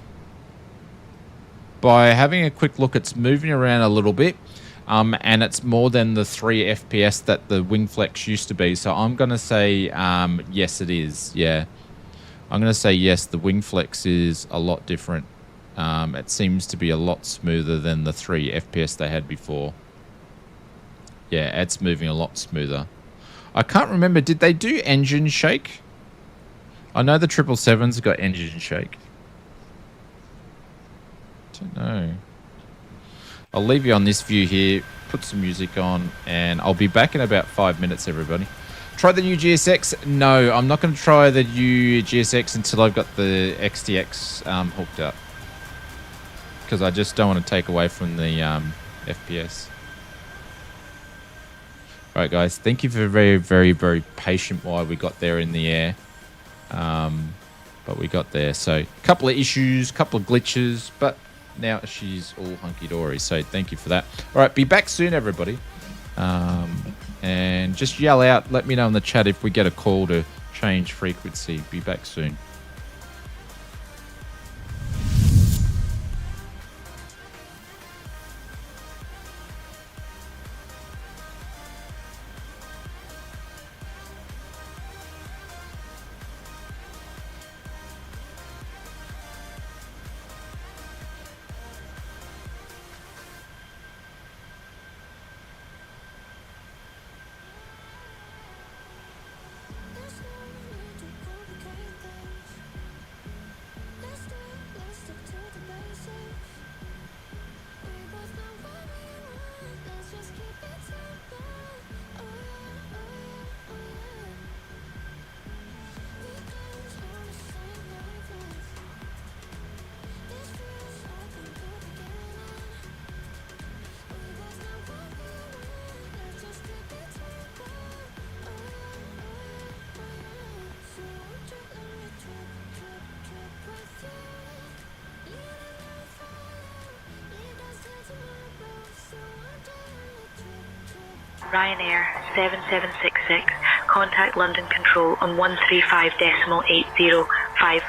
having a quick look, it's moving around a little bit. And it's more than the 3 FPS that the wing flex used to be. So I'm going to say yes, it is. Yeah. I'm going to say yes, the wing flex is a lot different. It seems to be a lot smoother than the 3 FPS they had before. Yeah, it's moving a lot smoother. I can't remember, did they do engine shake? I know the 777's got engine shake. Don't know. I'll leave you on this view here, put some music on, and I'll be back in about 5 minutes, everybody. Try the new GSX? No, I'm not going to try the new GSX until I've got the XTX hooked up. Because I just don't want to take away from the FPS. Alright guys, thank you for very, very, very patient while we got there in the air. But we got there. So, a couple of issues, couple of glitches, but now she's all hunky-dory, so thank you for that. All right, be back soon, everybody. And just yell out, let me know in the chat if we get a call to change frequency. Be back soon. Ryanair 7766, contact London Control on 135.805.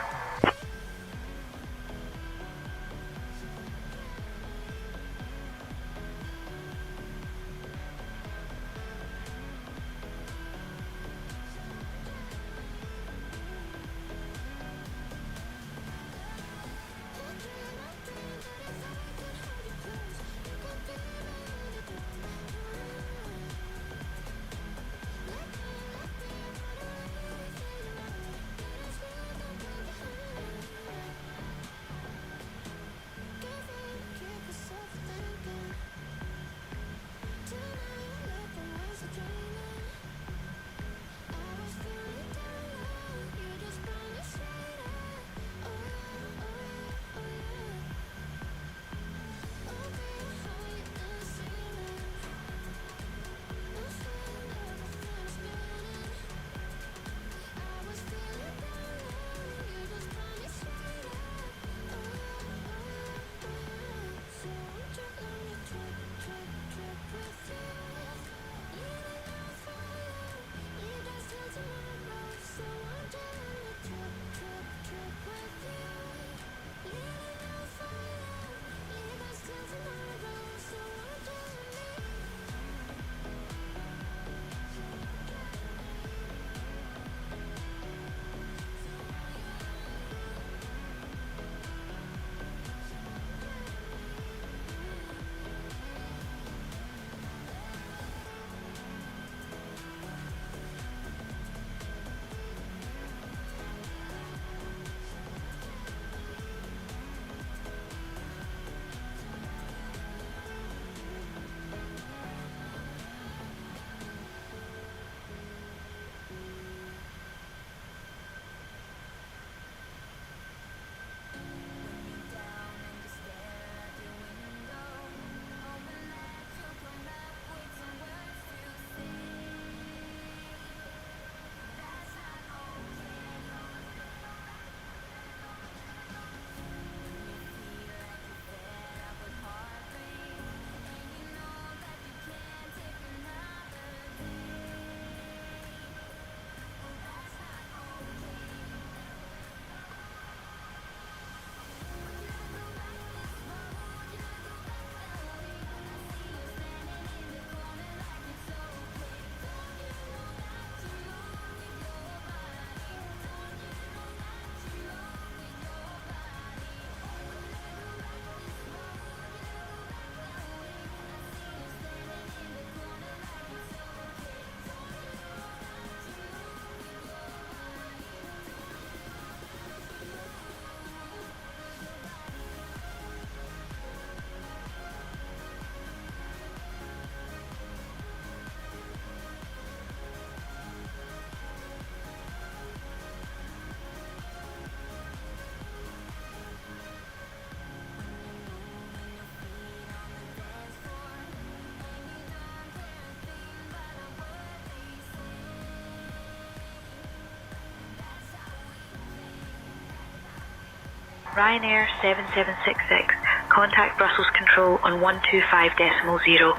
Ryanair 7766, contact Brussels Control on 125.0.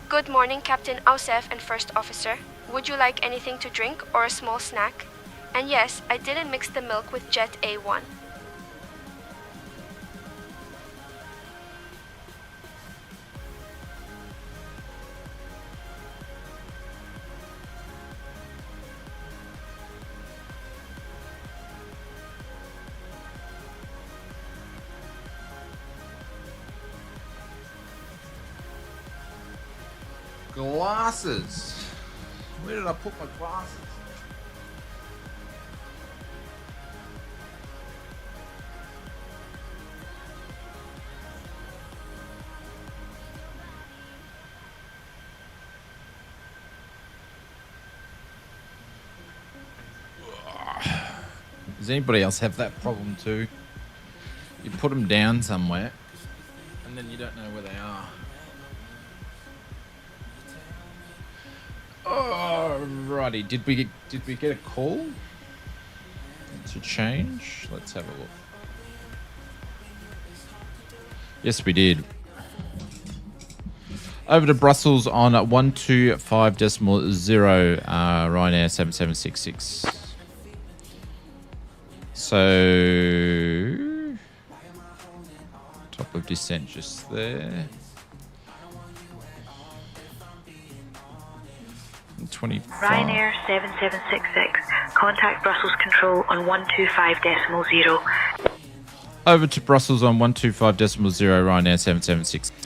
Good morning, Captain Ausef and First Officer. Would you like anything to drink or a small snack? And yes, I didn't mix the milk with Jet A1. Glasses. Where did I put my glasses? Does anybody else have that problem too? You put them down somewhere and then you don't know where they are. Alrighty, did we get a call to change? Let's have a look. Yes, we did. Over to Brussels on 125.0, Ryanair 7766. So top of descent just there. 25. Ryanair 7766, contact Brussels Control on 125.0. Over to Brussels on 125.0, Ryanair 7766.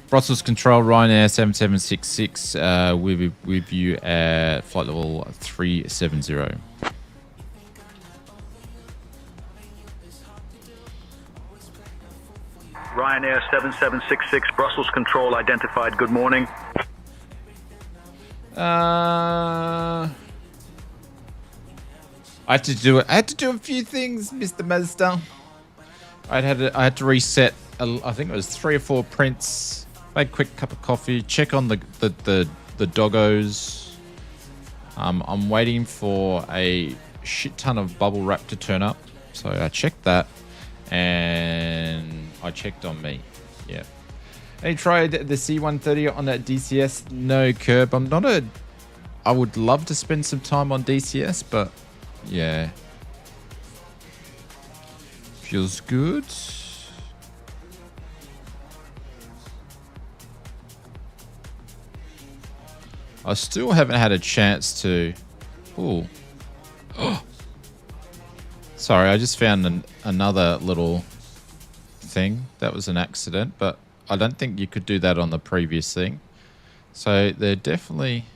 Brussels Control, Ryanair 7766, we'll be with you at flight level 370. Ryanair 7766, Brussels Control identified. Good morning. I had to do a few things, Mr. Mazda. I had to reset. I think it was 3 or 4 prints. Make a quick cup of coffee. Check on the doggos. I'm waiting for a shit ton of bubble wrap to turn up. So I checked that, and I checked on me. Yeah. Have you tried the C130 on that DCS? No, Curb. I would love to spend some time on DCS, but yeah. Feels good. I still haven't had a chance to... Ooh. Sorry, I just found another little thing. That was an accident, but I don't think you could do that on the previous thing. So they're definitely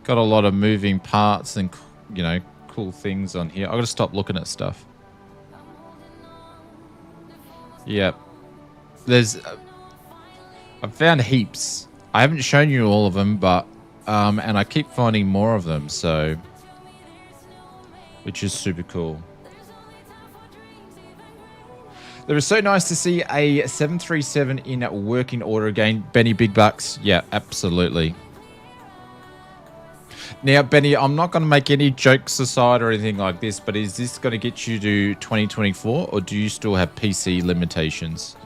got a lot of moving parts and, you know, cool things on here. I've got to stop looking at stuff. Yep. There's I've found heaps. I haven't shown you all of them, but and I keep finding more of them, so which is super cool. It was so nice to see a 737 in working order again. Benny Big Bucks. Yeah, absolutely. Now, Benny, I'm not going to make any jokes aside or anything like this, but is this going to get you to 2024, or do you still have PC limitations?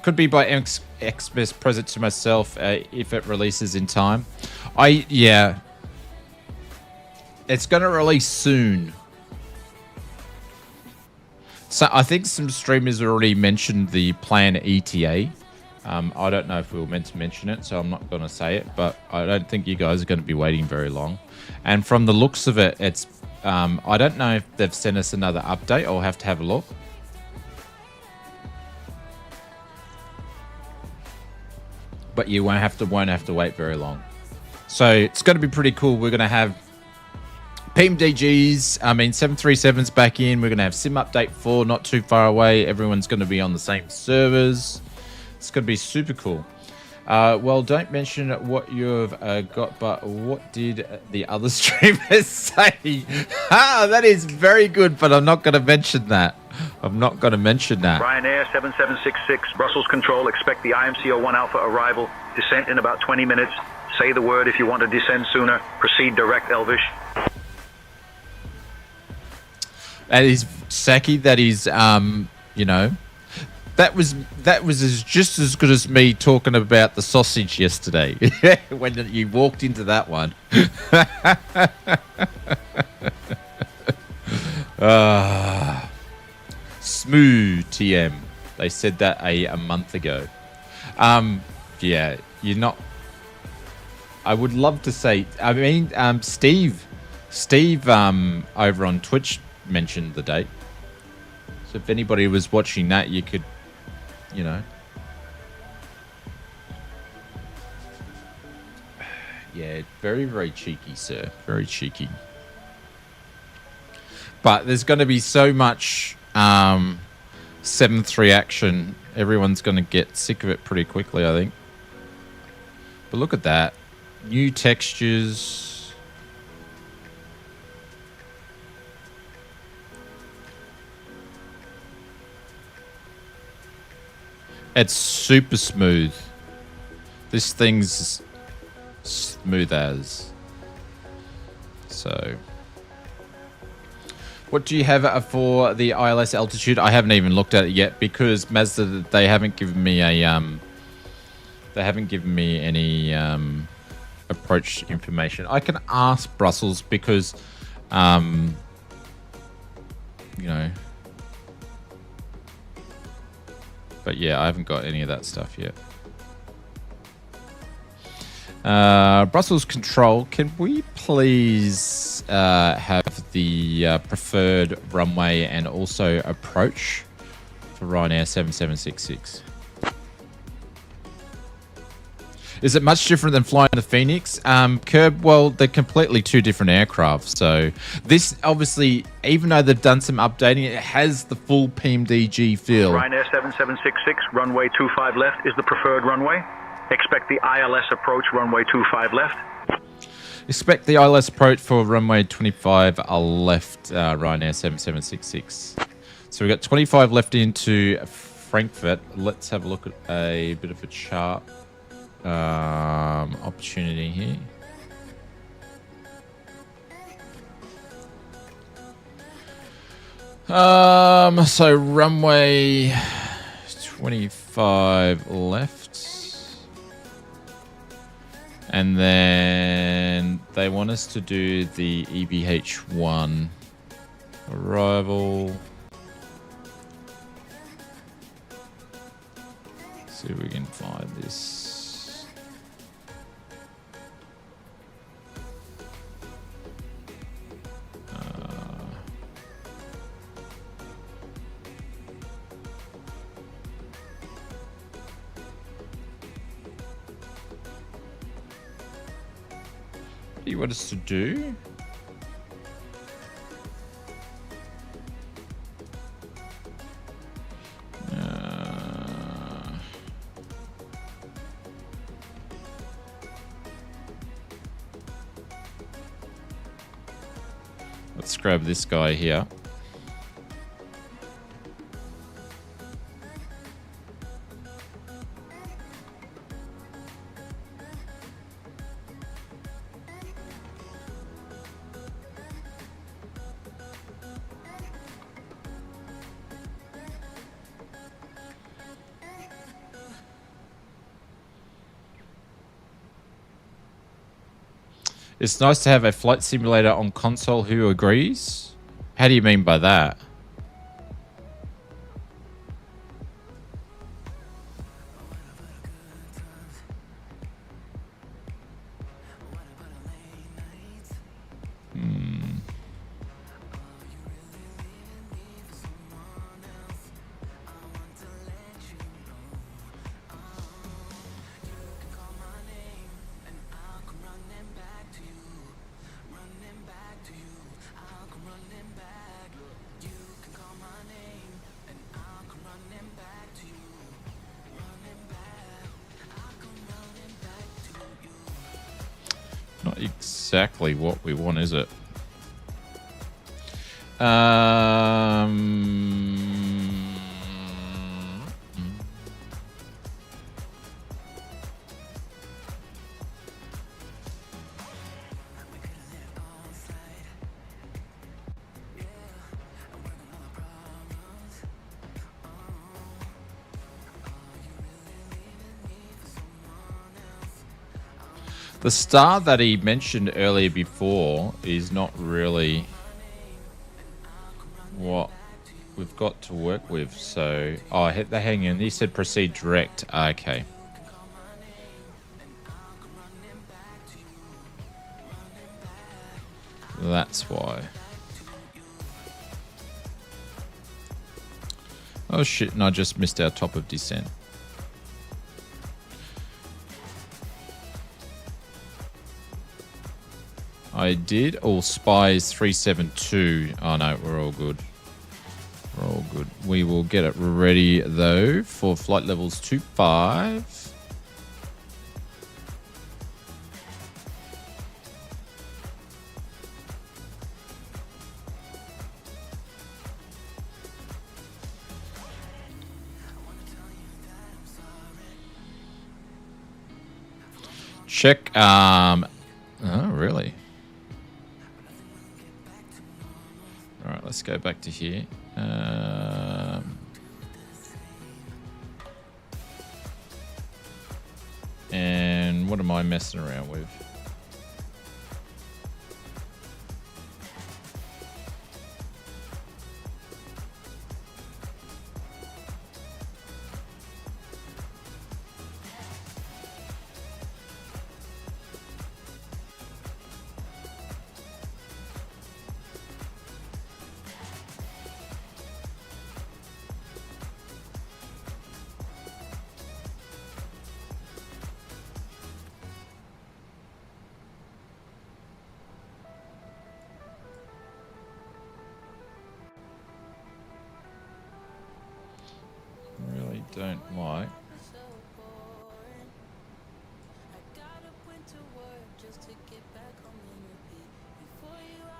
Could be by Xmas present to myself if it releases in time. Yeah. It's going to release soon. So I think some streamers already mentioned the plan ETA. I don't know if we were meant to mention it, so I'm not going to say it, but I don't think you guys are going to be waiting very long. And from the looks of it, it's I don't know if they've sent us another update. I'll have to have a look. But you won't have to wait very long. So it's going to be pretty cool. We're going to have PMDGs, 737s back in. We're going to have Sim Update 4 not too far away. Everyone's going to be on the same servers. It's going to be super cool. Well, don't mention what you've got, but what did the other streamers say? That is very good, but I'm not going to mention that. I'm not going to mention that. Ryanair 7766, Brussels Control, expect the IMC-01 Alpha arrival. Descent in about 20 minutes. Say the word if you want to descend sooner. Proceed direct, Elvish. That is Saki. That is, that was just as good as me talking about the sausage yesterday when you walked into that one. Smooth TM. They said that a month ago. Yeah, you're not. I would love to say. I mean, Steve, over on Twitch mentioned the date. So if anybody was watching that, you could, Yeah, very, very cheeky, sir. Very cheeky. But there's going to be so much 7.3 action. Everyone's going to get sick of it pretty quickly, I think. But look at that. New textures. It's super smooth. This thing's smooth as. So, what do you have for the ILS altitude? I haven't even looked at it yet because Mazda, they haven't given me a any approach information. I can ask Brussels because but yeah, I haven't got any of that stuff yet. Brussels Control, can we please have the preferred runway and also approach for Ryanair 7766? Is it much different than flying the Phoenix? Curb, well, they're completely two different aircraft. So this, obviously, even though they've done some updating, it has the full PMDG feel. Ryanair 7766, runway 25 left is the preferred runway. Expect the ILS approach, runway 25 left. Expect the ILS approach for runway 25 left, Ryanair 7766. So we've got 25 left into Frankfurt. Let's have a look at a bit of a chart. Opportunity here. So runway 25 left. And then they want us to do the EBH1 arrival. See if we can find this. What do you want us to do? Let's grab this guy here. It's nice to have a flight simulator on console. Who agrees? How do you mean by that? Not exactly what we want, is it? The star that he mentioned earlier before is not really what we've got to work with. So, oh, hang on. He said proceed direct. Okay. That's why. Oh shit, and I just missed our top of descent. I did. All spies 372. Oh no, we're all good. We're all good. We will get it ready though for flight levels 25. Check. Oh, really? All right, let's go back to here. And what am I messing around with? Really don't like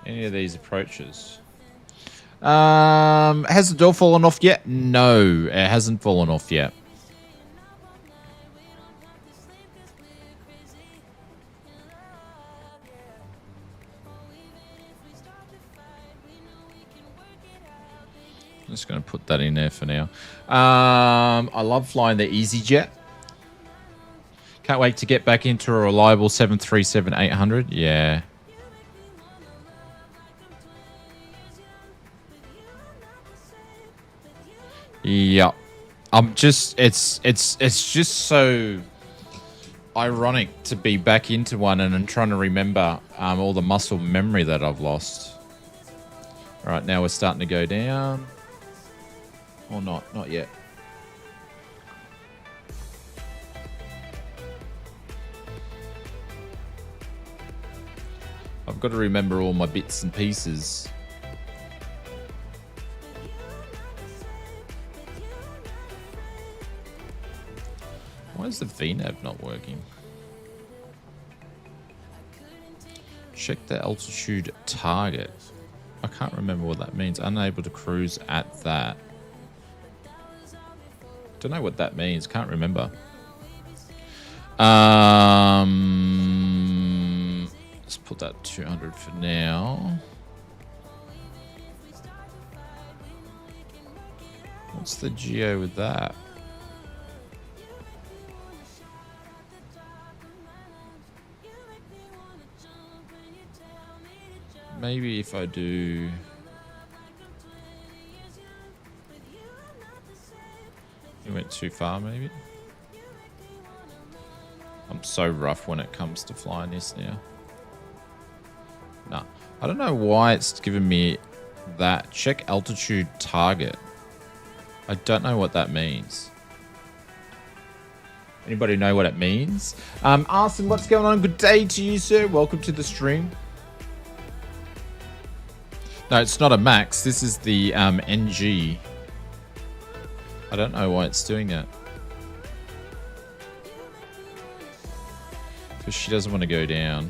any of these approaches. Has the door fallen off yet? No, it hasn't fallen off yet. Just going to put that in there for now. I love flying the EasyJet. Can't wait to get back into a reliable 737-800. Yeah. Yeah. I'm just, it's just so ironic to be back into one and I'm trying to remember all the muscle memory that I've lost. All right, now we're starting to go down. Or not yet. I've got to remember all my bits and pieces. Why is the VNAV not working? Check the altitude target. I can't remember what that means. Unable to cruise at that. Don't know what that means. Can't remember. Let's put that 200 for now. What's the geo with that? Maybe if I do... You went too far, maybe? I'm so rough when it comes to flying this now. Nah. I don't know why it's giving me that. Check altitude target. I don't know what that means. Anybody know what it means? Arson, what's going on? Good day to you, sir. Welcome to the stream. No, it's not a max. This is the NG. I don't know why it's doing that. Because she doesn't want to go down.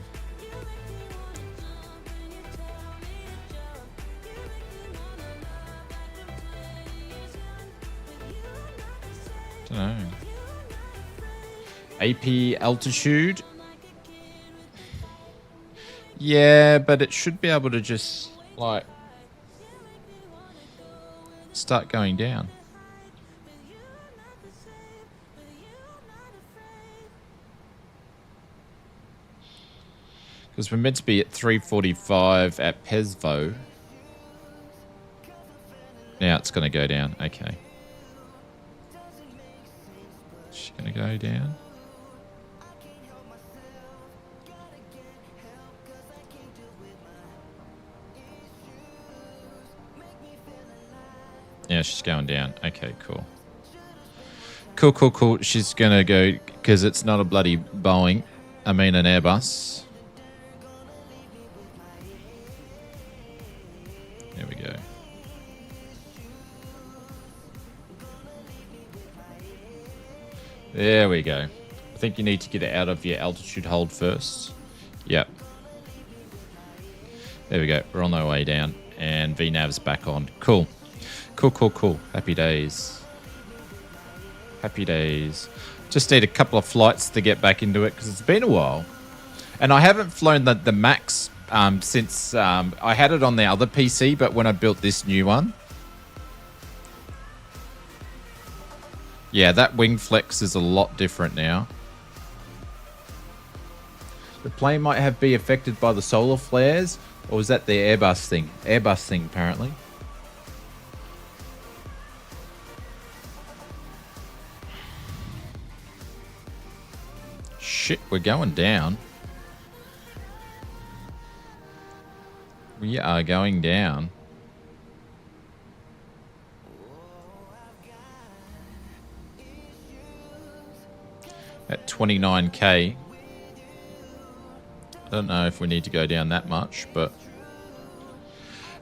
Don't know. AP altitude. Yeah, but it should be able to just like start going down. Because we're meant to be at 345 at Pesvo. Now it's going to go down. Okay. She's going to go down. Yeah, she's going down. Okay, cool. Cool. She's going to go, because it's not a bloody Boeing. I mean an Airbus. There we go. There we go. I think you need to get it out of your altitude hold first. Yep. There we go. We're on our way down. And VNAV's back on. Cool. Cool. Happy days. Happy days. Just need a couple of flights to get back into it because it's been a while. And I haven't flown the Max since I had it on the other PC, but when I built this new one. Yeah, that wing flex is a lot different now. The plane might be affected by the solar flares, or was that the Airbus thing? Airbus thing, apparently. Shit, we're going down. We are going down. At 29k. I don't know if we need to go down that much, but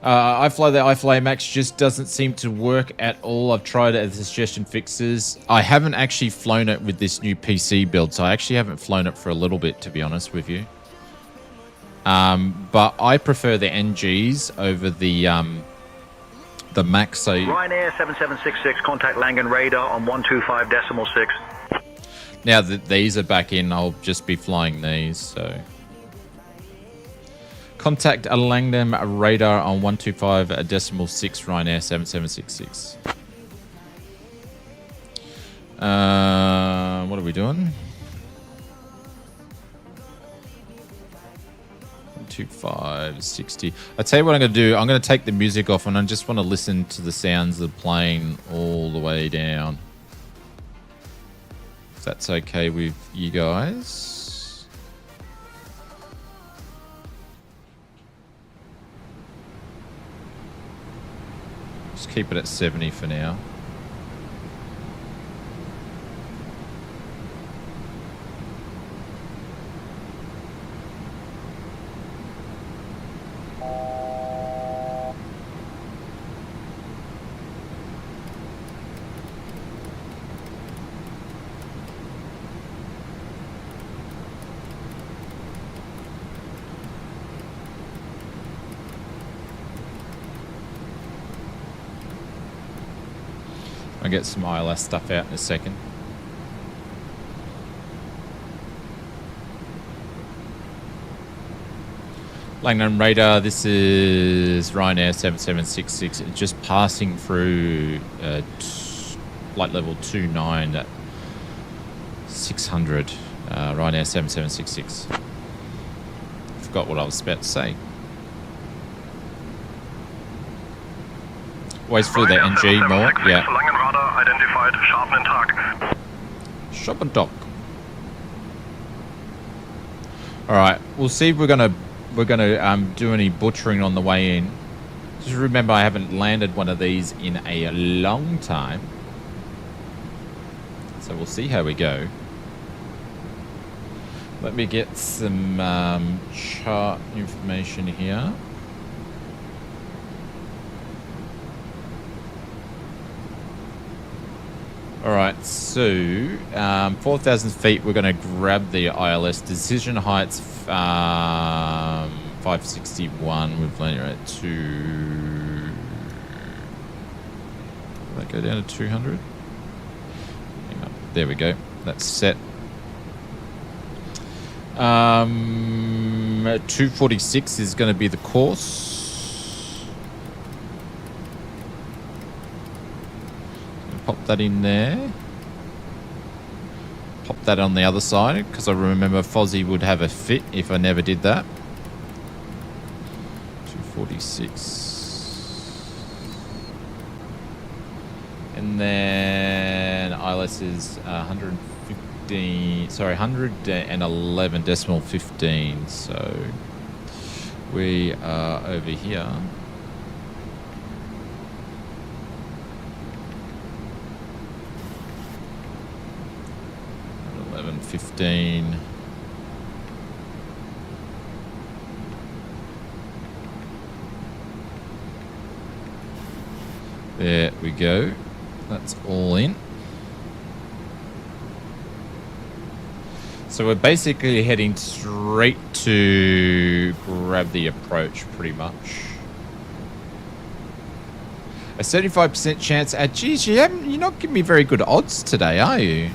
iFly Max just doesn't seem to work at all. I've tried it as suggestion fixes. I haven't actually flown it with this new PC build, so I actually haven't flown it for a little bit, to be honest with you. But I prefer the NGs over the Max. So Ryanair 7766, contact Langan radar on 125.6. Now that these are back in, I'll just be flying these, so. Contact a Langham radar on 125.6 Ryanair 7766. What are we doing? 125.60. I tell you what I'm going to do. I'm going to take the music off and I just want to listen to the sounds of the plane all the way down. If that's okay with you guys. Just keep it at 70 for now. I'll get some ILS stuff out in a second. Langdon Radar, this is Ryanair 7766. It's just passing through flight level 29 at 600. Ryanair 7766. Forgot what I was about to say. Always flew the NG more. Yeah. Langen radar identified. Sharpen and Tag. Sharpen dock. All right. We'll see if we're gonna do any butchering on the way in. Just remember, I haven't landed one of these in a long time, so we'll see how we go. Let me get some chart information here. Alright, so 4,000 feet, we're going to grab the ILS. Decision height's 561. We've landed at 2... Will that go down to 200? Hang on. There we go. That's set. 246 is going to be the course. Pop that in there. Pop that on the other side, because I remember Fozzie would have a fit if I never did that. 246. And then ILS is 115. Sorry, 111.15. So we are over here. 15. There we go. That's all in. So we're basically heading straight to grab the approach, pretty much. A 75% chance. Geez, you're not giving me very good odds today, are you?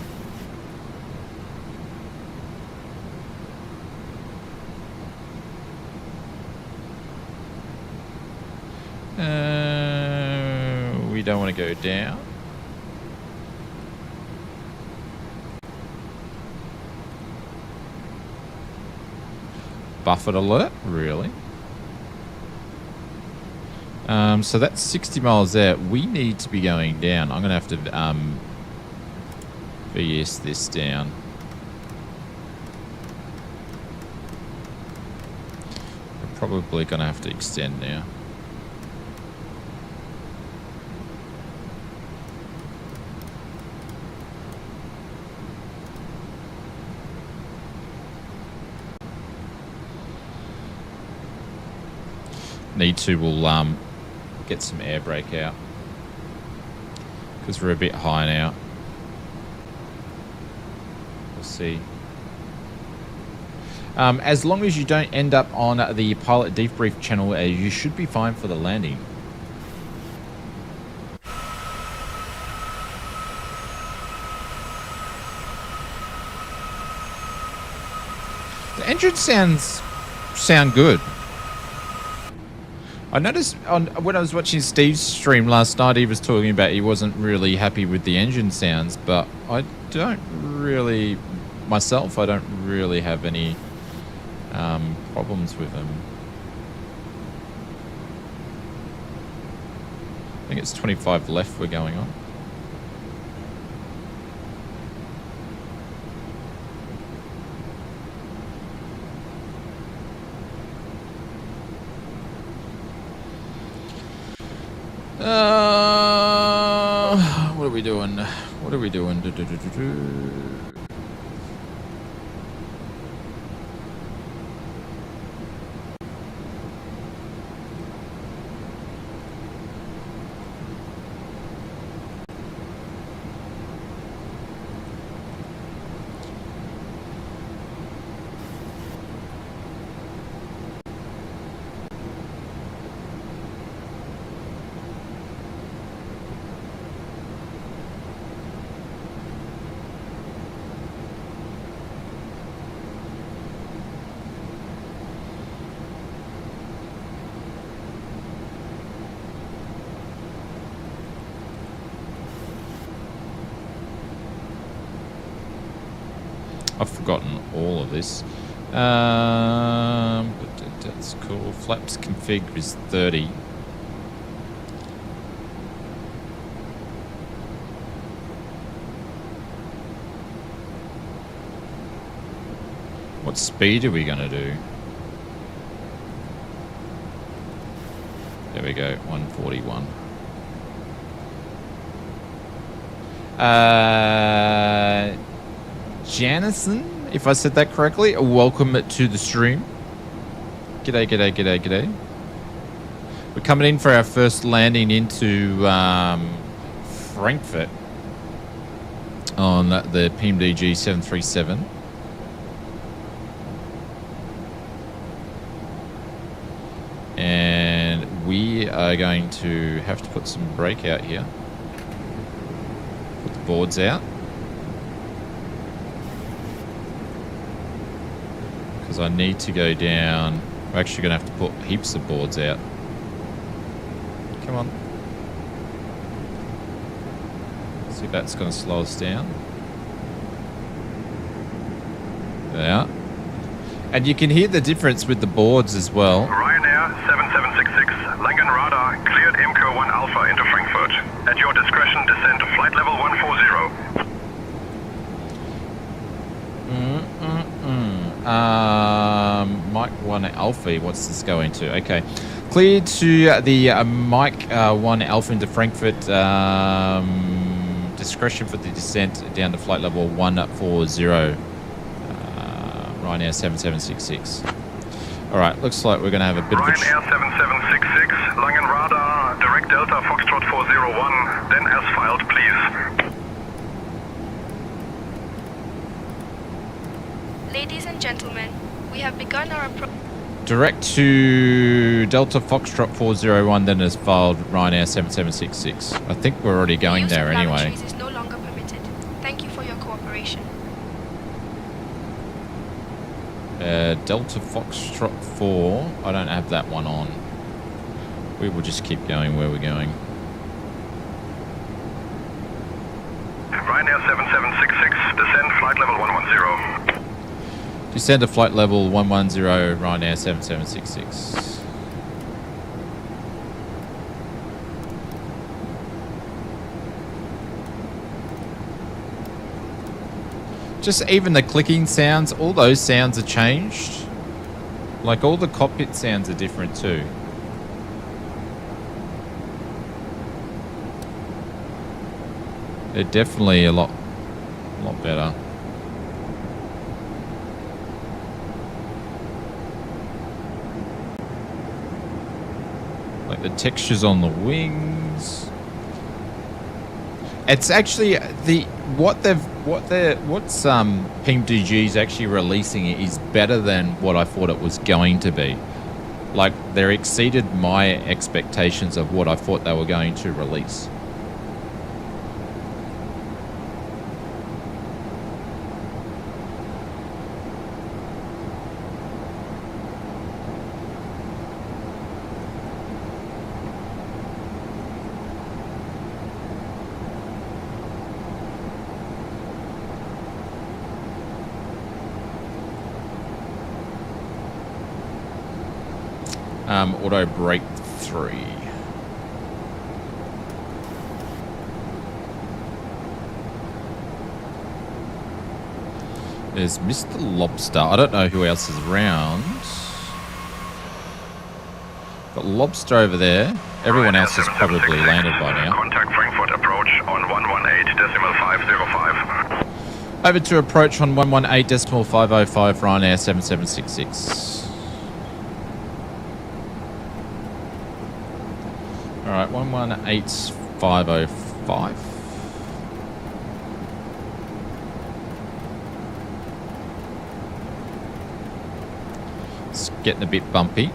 We don't want to go down. Buffet alert, really? So that's 60 miles out. We need to be going down. I'm going to have to VS this down. We're probably going to have to extend now. Need to, we'll get some air brake out because we're a bit high now. We'll see. As long as you don't end up on the pilot debrief channel, you should be fine for the landing. The engine sound good. I noticed when I was watching Steve's stream last night, he was talking about he wasn't really happy with the engine sounds, but I don't really, myself, I don't really have any problems with them. I think it's 25 left we're going on. What are we doing? What are we doing? I've forgotten all of this. But that's cool. Flaps config is 30. What speed are we going to do? There we go, 141. Janison, if I said that correctly, welcome to the stream. G'day, g'day, g'day, g'day. We're coming in for our first landing into Frankfurt on the PMDG 737. And we are going to have to put some brake out here. Put the boards out. Because I need to go down. We're actually going to have to put heaps of boards out. Come on. See if that's going to slow us down. There. And you can hear the difference with the boards as well. Ryanair 7766, Langen radar, cleared IMCO 1 Alpha into Frankfurt. At your discretion, descend to flight level 140. Mike 1 Alpha, what's this going to? Okay. Cleared to the Mike 1 Alpha into Frankfurt. Discretion for the descent down to flight level 140. Ryanair 7766. Alright, looks like we're going to have a bit of a... Ryanair 7766, Langen radar, direct Delta Foxtrot 401, then as filed, please. Ladies and gentlemen, we have begun our approach. Direct to Delta Foxtrot 401, then as filed, Ryanair 7766. I think we're already going there anyway. Is no longer permitted. Thank you for your cooperation. Delta Foxtrot 4, I don't have that one on. We will just keep going where we're going. Ryanair 7766, descend flight level 110. Descend to flight level 110, Ryanair 7766. Just even the clicking sounds, all those sounds are changed. Like all the cockpit sounds are different too. They're definitely a lot better. Like the textures on the wings. It's actually what's PMDG is actually releasing is better than what I thought it was going to be. Like they exceeded my expectations of what I thought they were going to release. Auto brake 3. There's Mr. Lobster. I don't know who else is around. Got Lobster over there. Everyone else has probably landed by now. Contact Frankfurt approach on 118.505. Over to approach on 118.505 Ryanair 7766. Alright, 118.505. It's getting a bit bumpy.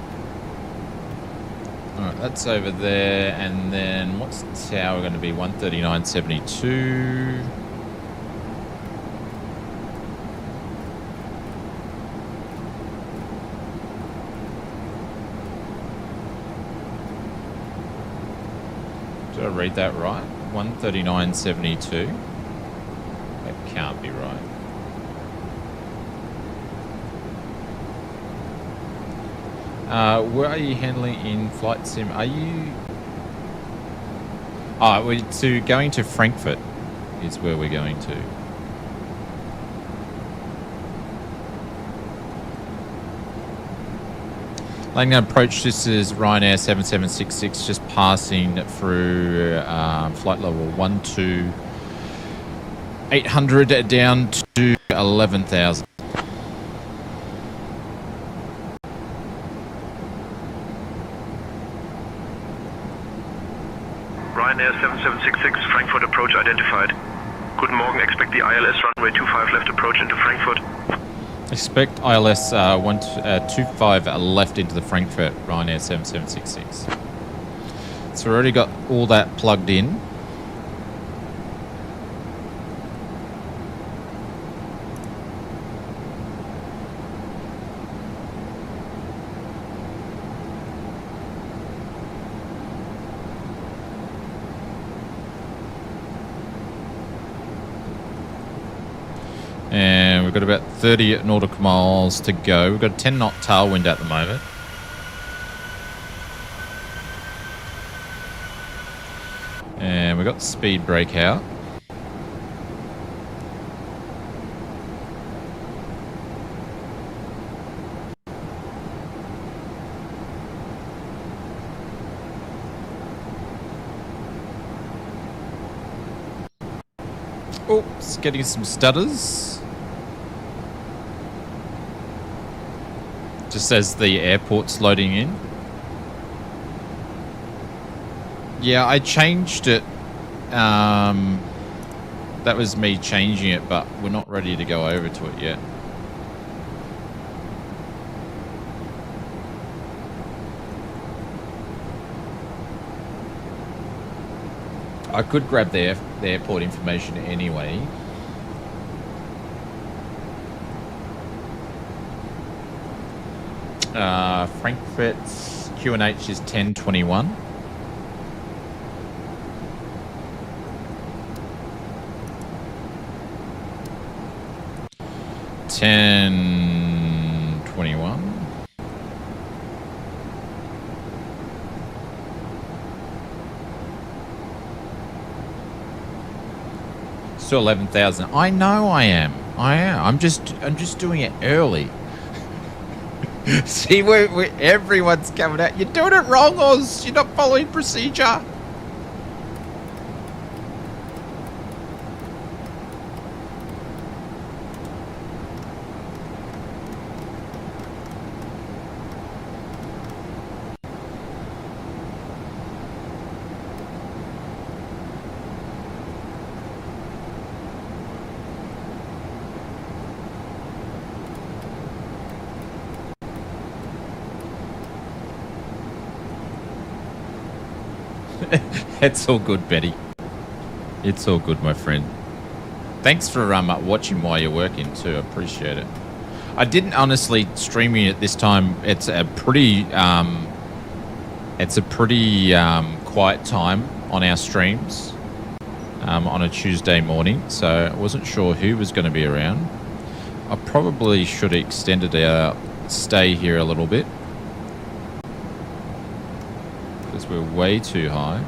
Alright, that's over there. And then what's the tower going to be? 139.72. Did I read that right? 139.72. That can't be right. Where are you handling in flight sim? Are you... Oh, we're going to Frankfurt is where we're going to. Landing approach, this is Ryanair 7766, just passing through flight level 12,800 down to 11,000. Ryanair 7766, Frankfurt approach identified. Guten Morgen, expect the ILS runway 25 left approach into Frankfurt. Expect ILS 25 left into the Frankfurt Ryanair 7766. So we already got all that plugged in. And we've got about 30 nautical miles to go. We've got a 10 knot tailwind at the moment. And we've got the speed brake out. Oops, getting some stutters. Just as the airport's loading in. Yeah, I changed it. That was me changing it, but we're not ready to go over to it yet. I could grab the airport information anyway. Frankfurt's QNH is 1021. Still 11,000. I know I am. I'm just doing it early. See, everyone's coming out. You're doing it wrong, Oz. You're not following procedure. It's all good, Betty. It's all good, my friend. Thanks for watching while you're working too. I appreciate it. I didn't honestly streaming it this time. It's a pretty quiet time on our streams on a Tuesday morning, so I wasn't sure who was going to be around. I probably should have extended our stay here a little bit because we're way too high.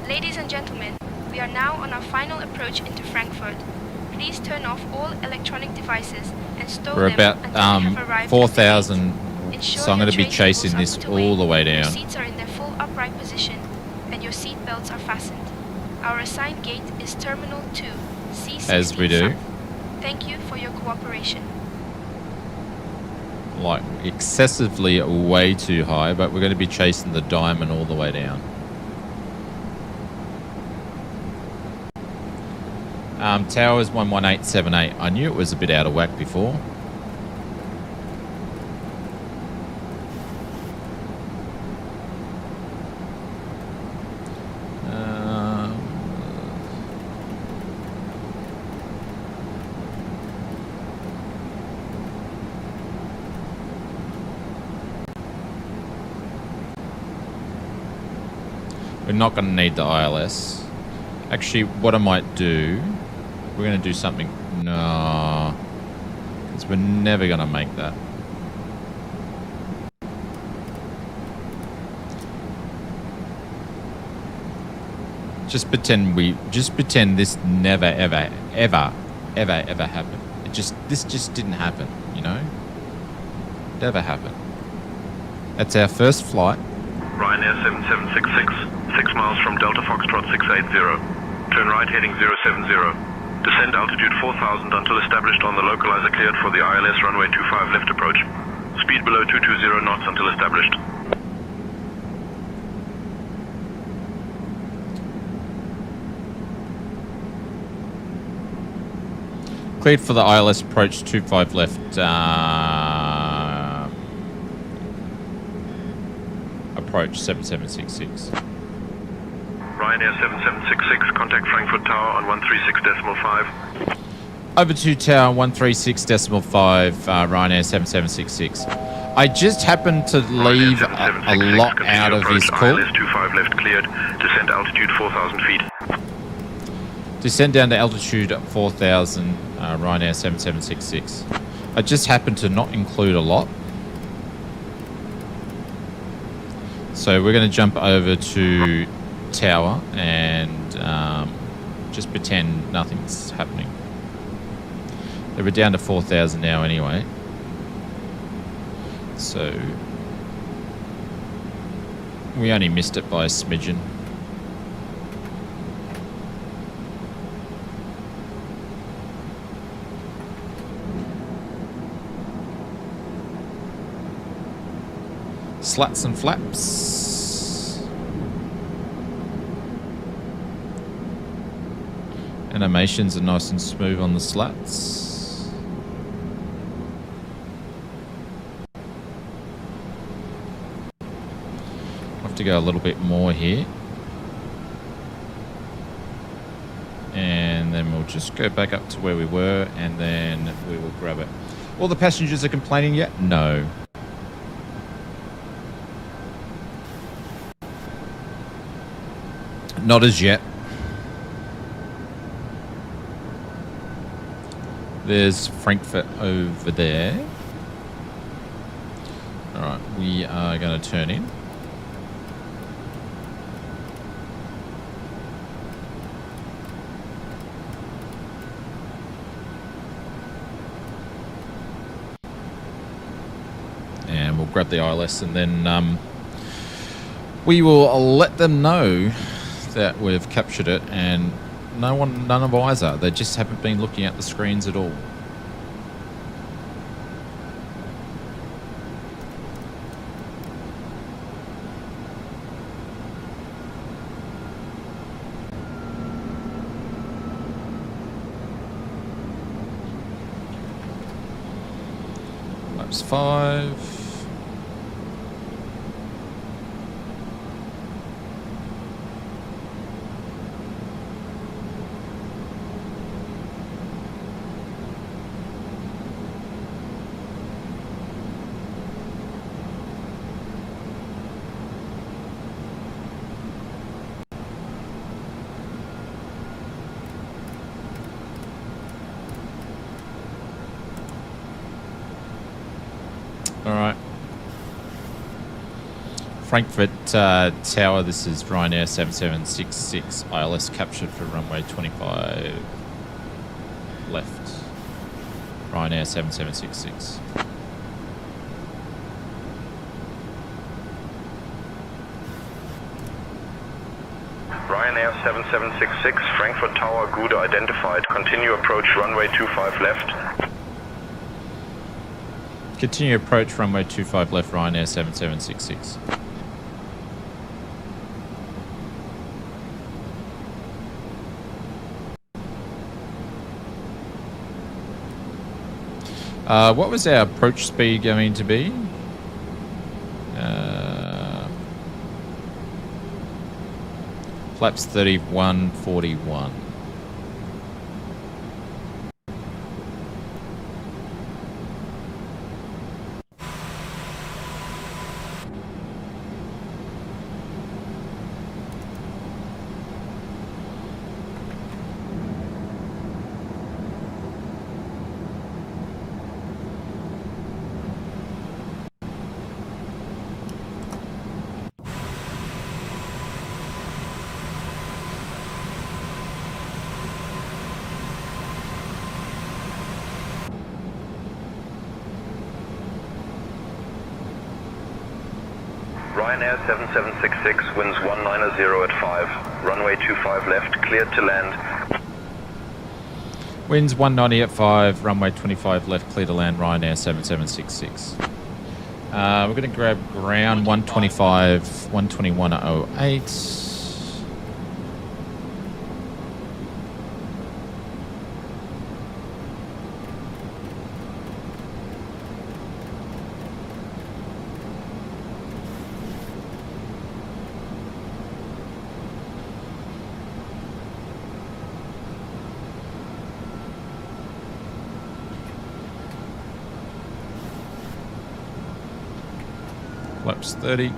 Ladies and gentlemen, we are now on our final approach into Frankfurt. Please turn off all electronic devices and stow We're them about until you have arrived 4,000, Ensure so I'm your going to be train chasing tables this are put away, all the way your down. seats are in their full upright position, and your seat belts are fastened. Our assigned gate is Terminal 2, C16 As we do. South. Thank you for your cooperation. Like excessively way too high, but we're going to be chasing the diamond all the way down. Towers 11878. I knew it was a bit out of whack before. We're not going to need the ILS. Actually, what I might do, we're going to do something. No, because we're never going to make that. Just pretend this never ever happened. This just didn't happen, you know? Never happened. That's our first flight. Ryanair 7766, 6 miles from Delta Foxtrot 680. Turn right heading 070. Descend altitude 4000 until established on the localizer cleared for the ILS runway 25 left approach. Speed below 220 knots until established. Cleared for the ILS approach 25 left. Approach 7766. Ryanair 7766, contact Frankfurt Tower on 136.5. Over to Tower 136.5, Ryanair 7766. I just happened to leave a lot out of this call. ILS 25 left cleared. Descend altitude 4,000 feet. Descend down to altitude 4,000, Ryanair 7766. I just happened to not include a lot. So we're going to jump over to Tower and just pretend nothing's happening. They were down to 4,000 now anyway. So we only missed it by a smidgen. Slats and flaps. Animations are nice and smooth on the slats. I'll have to go a little bit more here. And then we'll just go back up to where we were and then we will grab it. All the passengers are complaining yet? No. Not as yet. There's Frankfurt over there. Alright, we are going to turn in. And we'll grab the ILS and then we will let them know that we've captured it, and none of eyes are. They just haven't been looking at the screens at all. Laps 5. Alright. Frankfurt Tower, this is Ryanair 7766, ILS captured for runway 25 left. Ryanair 7766. Ryanair 7766, Frankfurt Tower, good identified. Continue approach runway 25 left. Continue approach runway 25 left, Ryanair 7766. What was our approach speed going to be? Flaps 3141. Ryanair 7766, winds 190 at 5. Runway 25 left, cleared to land. Winds 190 at 5, runway 25 left, clear to land, Ryanair 7766. We're going to grab ground 125, 121 at 08. Flaps 30.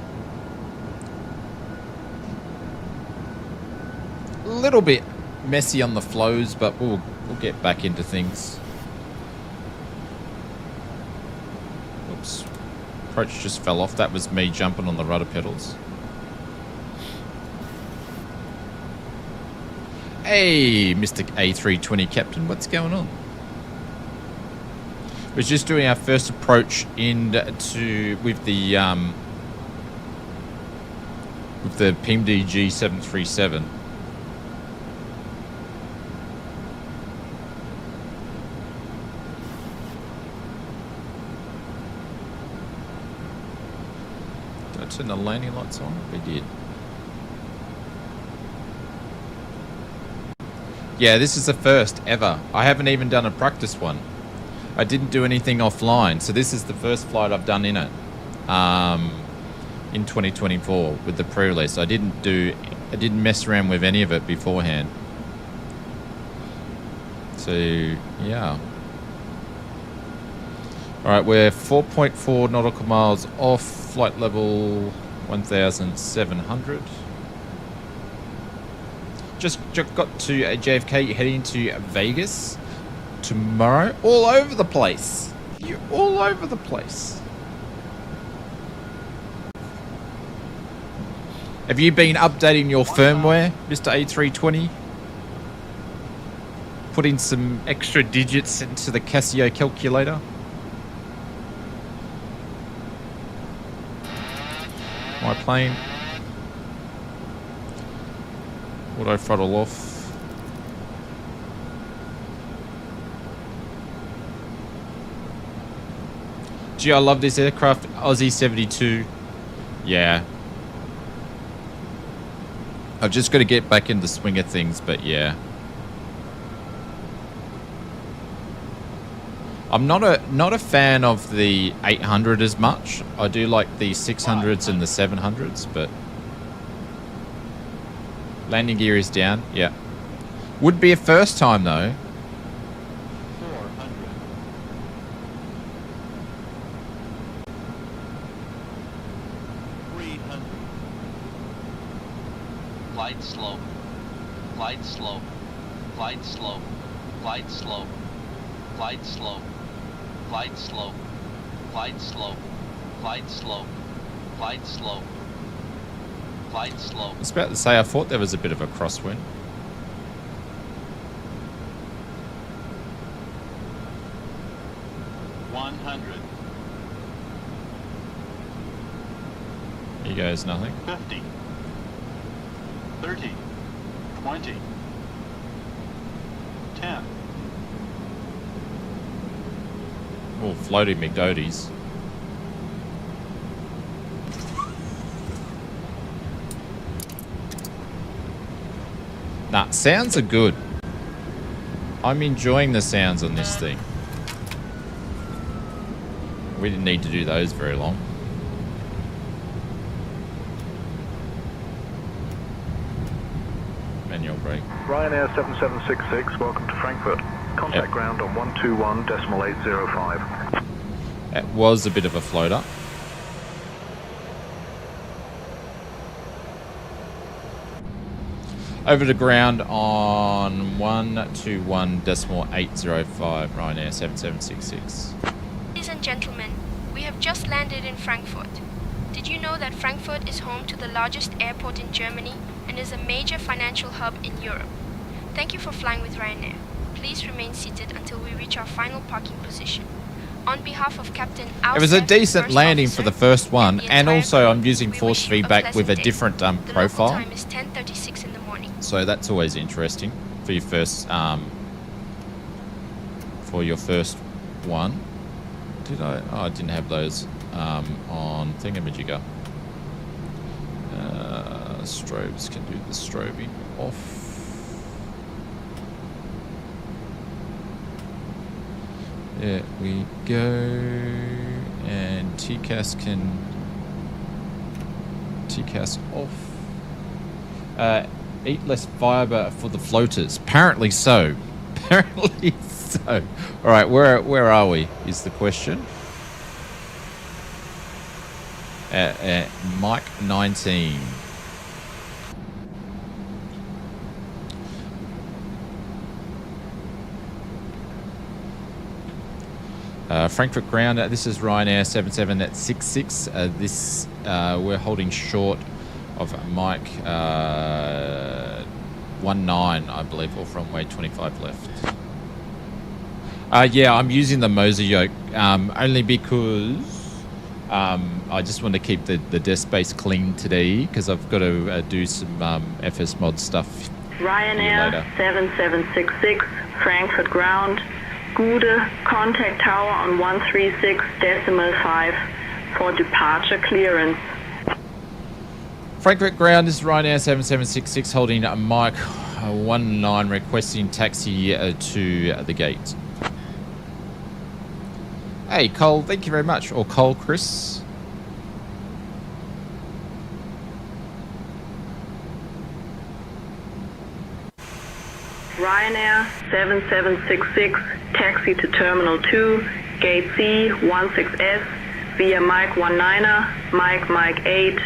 A little bit messy on the flows, but we'll get back into things. Oops. Approach just fell off. That was me jumping on the rudder pedals. Hey, Mr. A320 Captain, what's going on? We're just doing our first approach into with the PMDG 737. Did I turn the landing lights on? We did. Yeah, this is the first ever. I haven't even done a practice one. I didn't do anything offline, so this is the first flight I've done in it in 2024 with the pre-release. I didn't mess around with any of it beforehand. So yeah. All right, we're 4.4 nautical miles off flight level 1,700. Just got to JFK, heading to Vegas tomorrow. All over the place. You're all over the place. Have you been updating your firmware, Mr. A320? Putting some extra digits into the Casio calculator? My plane. Auto throttle off. Gee, I love this aircraft. Aussie 72. Yeah. I've just got to get back in the swing of things, but yeah. I'm not a fan of the 800 as much. I do like the 600s and the 700s, but landing gear is down. Yeah. Would be a first time though. 400. Glide slope. Glide slope. Glide slope. Glide slope. Glide slope. Glide slope. Glide slope. Glide slope. Glide slope. Glide slope. I was about to say, I thought there was a bit of a crosswind. He goes nothing. 50. 30. 20. 10. Oh, floaty McDoties. Nah, sounds are good. I'm enjoying the sounds on this thing. We didn't need to do those very long. Manual brake. Ryanair 7766, welcome to Frankfurt. Contact ground on 121.805. It was a bit of a floater. Over to ground on 121.805, Ryanair 7766. Ladies and gentlemen, we have just landed in Frankfurt. Did you know that Frankfurt is home to the largest airport in Germany and is a major financial hub in Europe? Thank you for flying with Ryanair. Please remain seated until we reach our final parking position. On behalf of Captain It was a Alseth, decent first landing officer, for the first one, the and entire also crew, I'm using we force wish you a feedback with a pleasant day. different The local profile. time is 10:36 in the morning. So that's always interesting for your first one. Did I? Oh, I didn't have those on thingamajigger. Strobes can do the strobing off. There we go. And TCAS off. Eat less fiber for the floaters. Apparently so. Apparently so. All right, where are we? Is the question. Mike 19. Frankfurt ground. This is Ryanair 7766. This we're holding short of Mike 19, I believe, off runway 25 left. Yeah, I'm using the Moser yoke only because I just want to keep the desk space clean today because I've got to do some FS mod stuff. Ryanair 7766, Frankfurt ground. Gude, contact tower on 136.5 for departure clearance. Frankfurt ground is Ryanair 7766 holding Mike 19 requesting taxi to the gate. Hey Cole, thank you very much. Or Cole Chris. Ryanair 7766, taxi to Terminal 2, Gate C, 16S, via Mike 19er, Mike 8,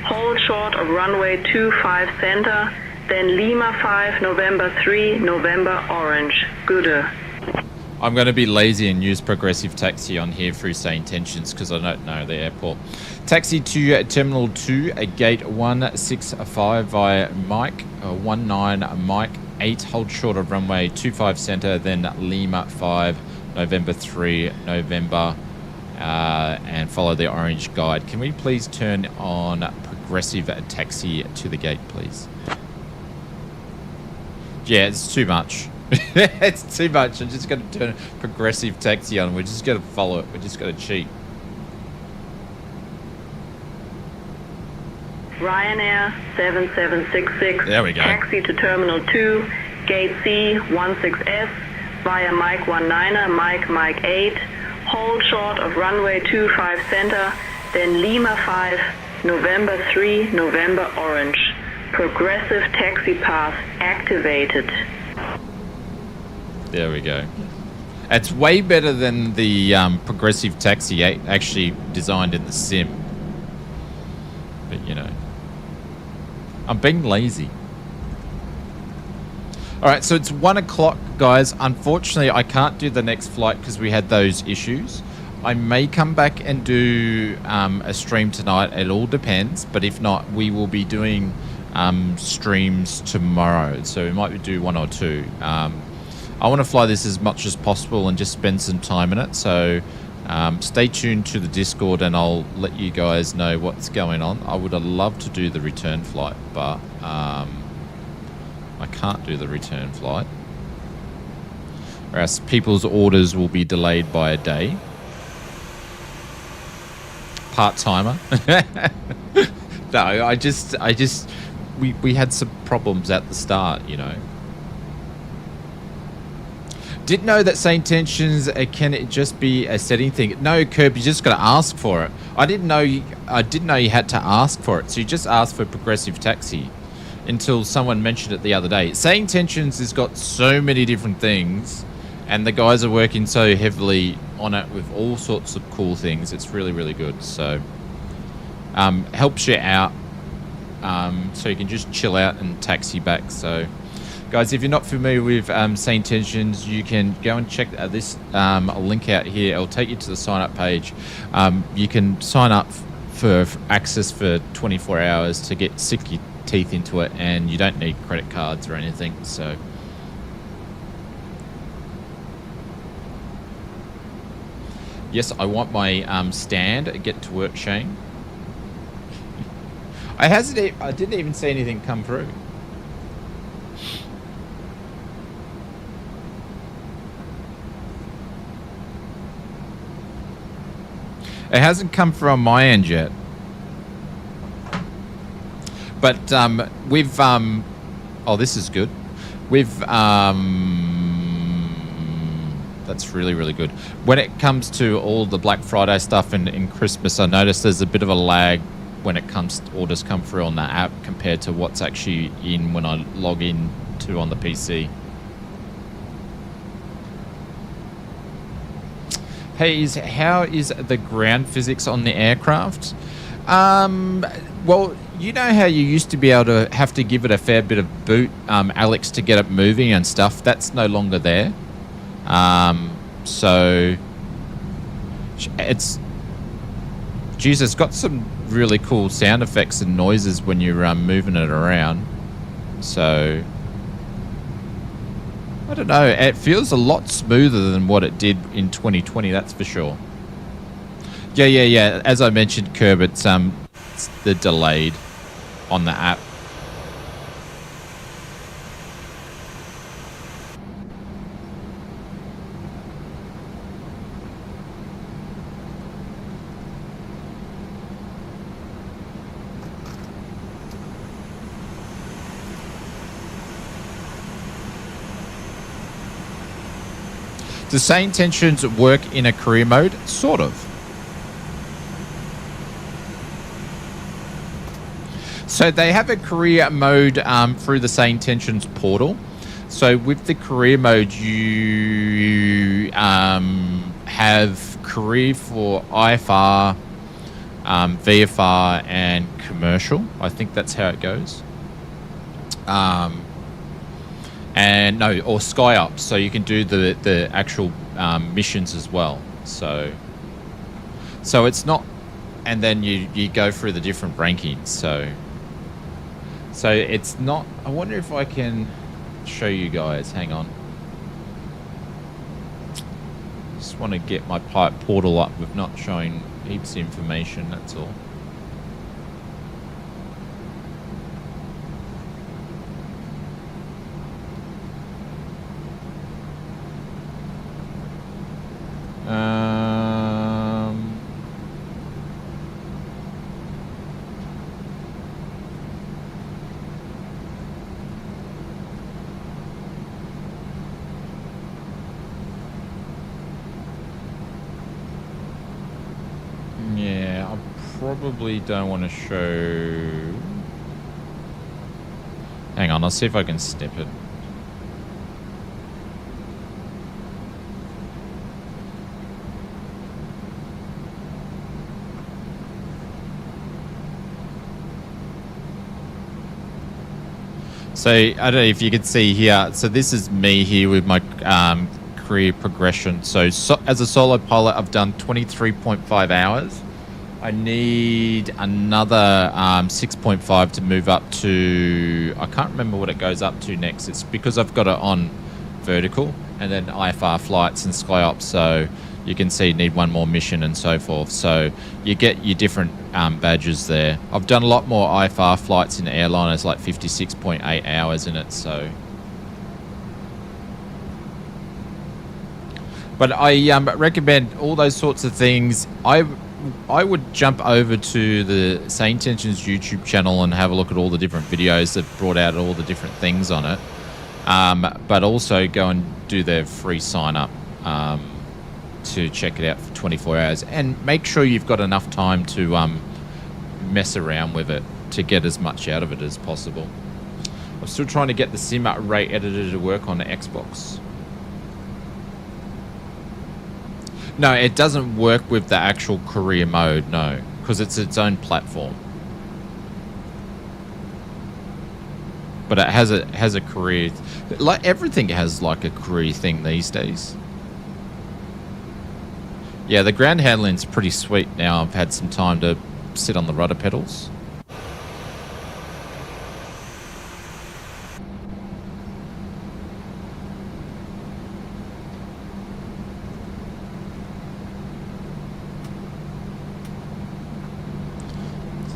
hold short of runway 25 center, then Lima 5, November 3, November Orange. Good. I'm going to be lazy and use progressive taxi on here through SayIntentions because I don't know the airport. Taxi to Terminal 2, Gate 165 via Mike 19, Mike 8, hold short of runway 25 center, then Lima 5, November 3, November, and follow the orange guide. Can we please turn on progressive taxi to the gate, please? Yeah, it's too much. It's too much. I'm just going to turn progressive taxi on. We're just going to follow it. We're just going to cheat. Ryanair 7766. There we go. Taxi to Terminal 2, Gate C, 16S, via Mike 19er, Mike 8, hold short of runway 25 center, then Lima 5, November 3, November Orange. Progressive taxi path activated. There we go. It's way better than the progressive taxi actually designed in the sim. But, you know, I'm being lazy. All right, so it's 1 o'clock, guys. Unfortunately, I can't do the next flight because we had those issues. I may come back and do a stream tonight. It all depends. But if not, we will be doing streams tomorrow. So we might do one or two. I want to fly this as much as possible and just spend some time in it. So stay tuned to the Discord and I'll let you guys know what's going on. I would have loved to do the return flight, but I can't do the return flight. Or else people's orders will be delayed by a day. Part-timer. No, we had some problems at the start, you know. Didn't know that SayIntentions can it just be a setting thing. No, Kirby, you just got to ask for it. I didn't know you had to ask for it. So you just ask for progressive taxi until someone mentioned it the other day. SayIntentions has got so many different things and the guys are working so heavily on it with all sorts of cool things. It's really, really good. So helps you out so you can just chill out and taxi back. So guys, if you're not familiar with SayIntentions, you can go and check this link out here. It'll take you to the sign up page. You can sign up for access for 24 hours to sink your teeth into it, and you don't need credit cards or anything. So Yes, I want my stand. Get to work, Shane. I didn't even see anything come through. It hasn't come through on my end yet. But we've oh, this is good. We've that's really, really good. When it comes to all the Black Friday stuff and Christmas, I noticed there's a bit of a lag when it comes to orders come through on the app compared to what's actually in when I log in to on the PC. Hey, how is the ground physics on the aircraft? Well, you know how you used to be able to have to give it a fair bit of boot, Alex, to get it moving and stuff. That's no longer there. So it's got some really cool sound effects and noises when you're moving it around. So I don't know. It feels a lot smoother than what it did in 2020. That's for sure. Yeah. As I mentioned, Curb, it's the delayed on the app. Does SayIntentions work in a career mode? Sort of. So they have a career mode through the SayIntentions portal. So with the career mode, you have career for IFR, VFR, and commercial. I think that's how it goes. And no, or SkyUp, so you can do the actual missions as well. So it's not, and then you go through the different rankings. So it's not. I wonder if I can show you guys. Hang on. Just want to get my pipe portal up with not showing heaps of information. That's all. Yeah, I probably don't want to show. Hang on, I'll see if I can snip it. So I don't know if you can see here. So this is me here with my career progression. So as a solo pilot, I've done 23.5 hours. I need another 6.5 to move up to, I can't remember what it goes up to next. It's because I've got it on vertical and then IFR flights and SkyOps. So you can see need one more mission and so forth. So you get your different badges there. I've done a lot more IFR flights in airliners, like 56.8 hours in it. So, but I recommend all those sorts of things. I would jump over to the SayIntentions YouTube channel and have a look at all the different videos that brought out all the different things on it. But also go and do their free sign up to check it out for 24 hours, and make sure you've got enough time to mess around with it to get as much out of it as possible. I'm still trying to get the sim rate editor to work on the Xbox. No, it doesn't work with the actual career mode, no, because it's its own platform. But it has a career, like everything has like a career thing these days. Yeah, the ground handling's pretty sweet now. I've had some time to sit on the rudder pedals.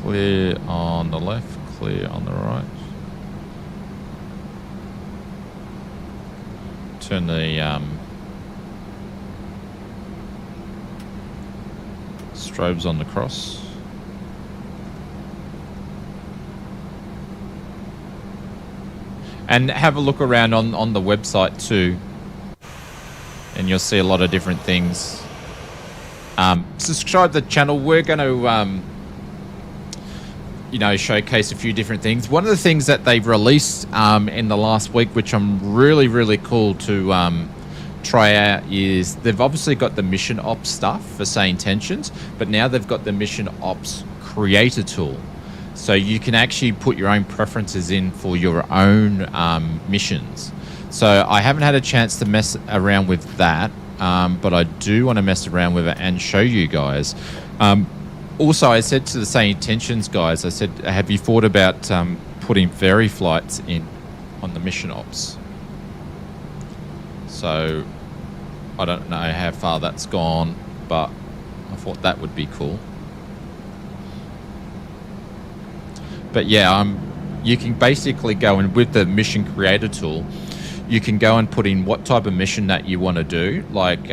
Clear on the left, clear on the right. Turn the strobes on the cross. And have a look around on the website too. And you'll see a lot of different things. Subscribe to the channel. We're going to, showcase a few different things. One of the things that they've released in the last week, which I'm really cool to try out, is they've obviously got the mission ops stuff for SayIntentions, but now they've got the mission ops creator tool. So you can actually put your own preferences in for your own missions. So I haven't had a chance to mess around with that, but I do want to mess around with it and show you guys. Also, I said to the SayIntentions guys, I said, have you thought about putting ferry flights in on the mission ops? So I don't know how far that's gone, but I thought that would be cool. But yeah, you can basically go in with the mission creator tool. You can go and put in what type of mission that you want to do, like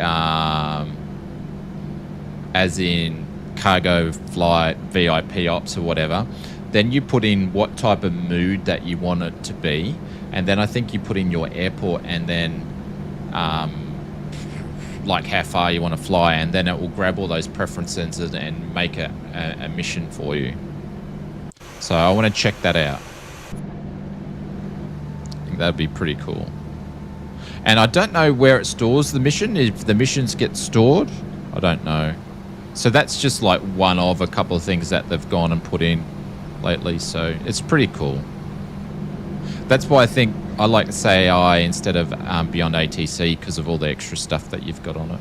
as in cargo flight, VIP ops or whatever. Then you put in what type of mood that you want it to be, and then I think you put in your airport, and then like how far you want to fly, and then it will grab all those preferences and make a mission for you. So I want to check that out. I think that'd be pretty cool. And I don't know where it stores the mission. If the missions get stored, I don't know. So that's just like one of a couple of things that they've gone and put in lately. So it's pretty cool. That's why I think I like SayAI instead of Beyond ATC, because of all the extra stuff that you've got on it.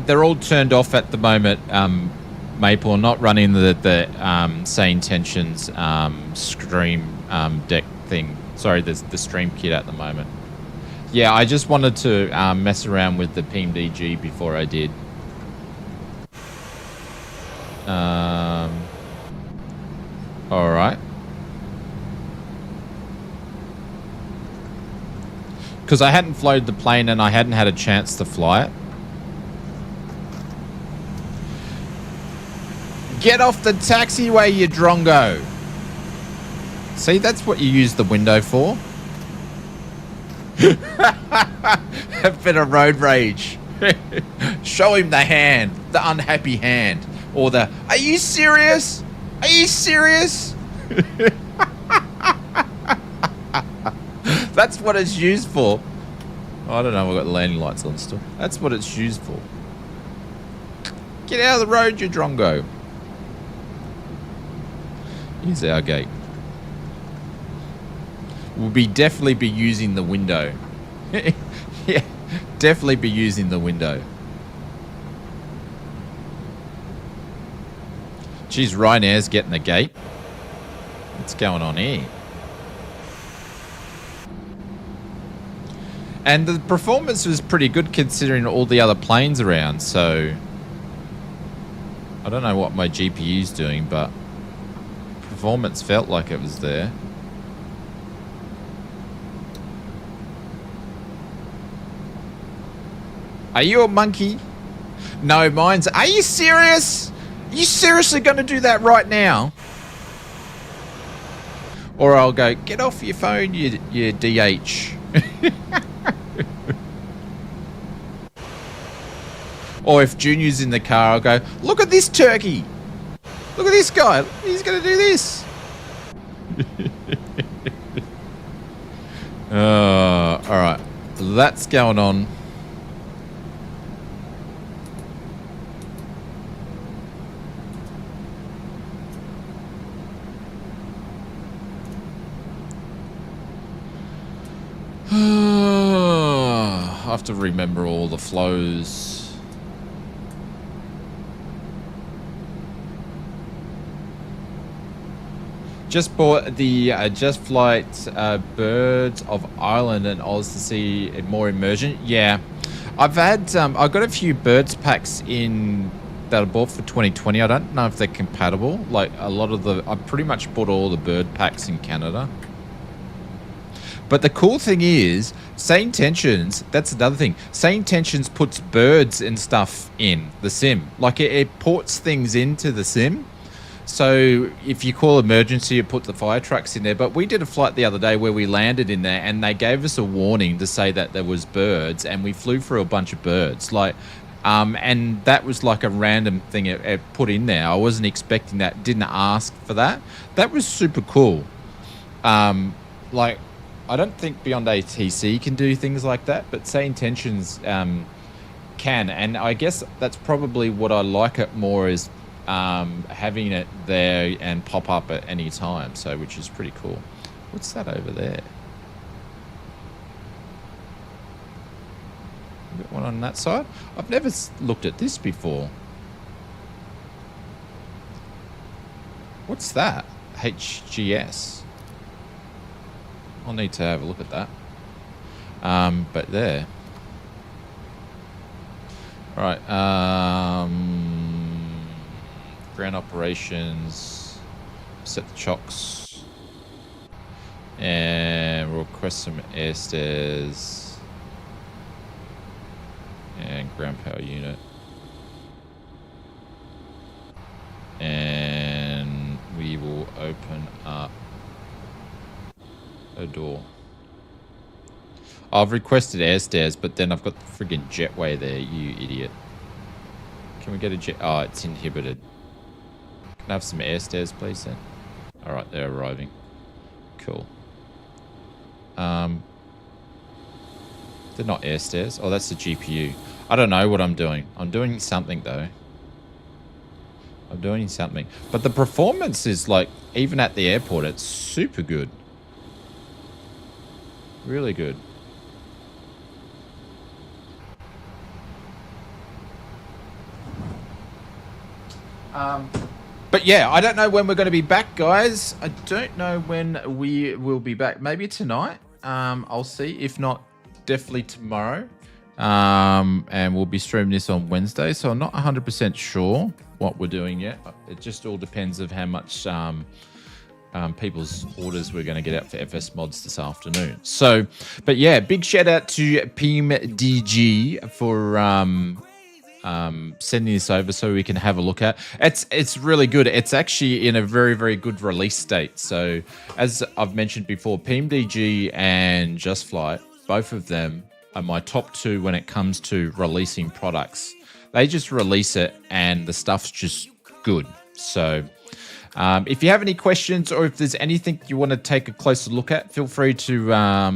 They're all turned off at the moment, Maple, not running the SayIntentions stream deck thing. Sorry, the stream kit at the moment. Yeah, I just wanted to mess around with the PMDG before I did. All right. Because I hadn't flown the plane and I hadn't had a chance to fly it. Get off the taxiway, you drongo. See, that's what you use the window for. A bit of road rage. Show him the hand, the unhappy hand. Or the, are you serious? Are you serious? That's what it's used for. I don't know, we've got the landing lights on still. That's what it's used for. Get out of the road, you drongo. Here's our gate. We'll definitely be using the window. Yeah, definitely be using the window. Geez, Ryanair's getting the gate. What's going on here? And the performance was pretty good considering all the other planes around, so I don't know what my GPU's doing, but performance felt like it was there. Are you a monkey? No, mine's... Are you serious? Are you seriously going to do that right now? Or I'll go, get off your phone, you DH. Or if Junior's in the car, I'll go, look at this turkey. Look at this guy. He's going to do this. All right. That's going on. I have to remember all the flows. Just bought the Just Flight Birds of Ireland and Oz to see more immersion. Yeah, I've got a few birds packs in that I bought for 2020. I don't know if they're compatible. Like a lot of I pretty much bought all the bird packs in Canada. But the cool thing is, SayIntentions, that's another thing. SayIntentions puts birds and stuff in the sim. Like it ports things into the sim. So if you call emergency, it puts the fire trucks in there. But we did a flight the other day where we landed in there and they gave us a warning to say that there was birds, and we flew through a bunch of birds. And that was like a random thing it put in there. I wasn't expecting that, didn't ask for that. That was super cool. I don't think Beyond ATC can do things like that, but SayIntentions can. And I guess that's probably what I like it more is having it there and pop up at any time, so which is pretty cool. What's that over there? Got one on that side. I've never looked at this before. What's that? HGS. I'll need to have a look at that. But there. All right. Ground operations. Set the chocks. And we'll request some air stairs. And ground power unit. And we will open up a door. I've requested air stairs, but then I've got the friggin' jetway there, you idiot. Can we get a jet? Oh, it's inhibited. Can I have some air stairs, please, then? Alright, they're arriving. Cool. They're not air stairs. Oh, that's the GPU. I don't know what I'm doing. I'm doing something, though. I'm doing something. But the performance is, like, even at the airport, it's super good. Really good. But yeah, I don't know when we're going to be back, guys. I don't know when we will be back. Maybe tonight. I'll see. If not, definitely tomorrow. And we'll be streaming this on Wednesday. So I'm not 100% sure what we're doing yet. It just all depends of how much people's orders we're going to get out for FS mods this afternoon. So, but yeah, big shout out to PMDG for sending this over so we can have a look at. It's really good. It's actually in a very, very good release state. So as I've mentioned before, PMDG and Just Flight, both of them are my top two when it comes to releasing products. They just release it and the stuff's just good. So if you have any questions or if there's anything you want to take a closer look at, feel free to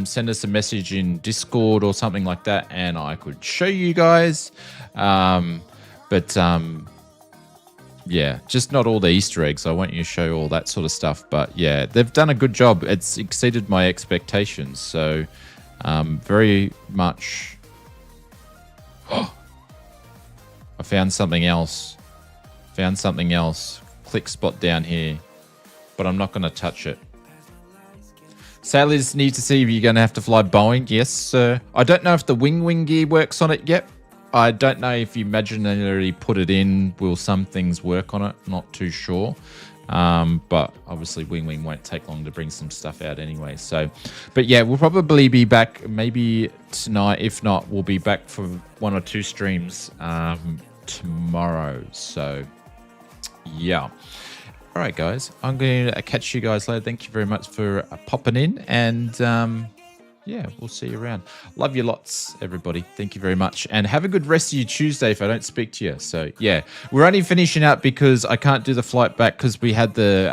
send us a message in Discord or something like that, and I could show you guys. Yeah, just not all the Easter eggs. I want you to show all that sort of stuff. But yeah, they've done a good job. It's exceeded my expectations. So very much... I found something else. Click spot down here, but I'm not going to touch it. Sailors need to see if you're going to have to fly Boeing. Yes, sir. I don't know if the wing gear works on it yet. I don't know if you imaginarily put it in, will some things work on it? Not too sure. But obviously wing won't take long to bring some stuff out anyway. So, but yeah, we'll probably be back maybe tonight. If not, we'll be back for 1 or 2 streams tomorrow. So yeah. All right, guys. I'm going to catch you guys later. Thank you very much for popping in. And yeah, we'll see you around. Love you lots, everybody. Thank you very much. And have a good rest of your Tuesday if I don't speak to you. So yeah, we're only finishing up because I can't do the flight back because we had the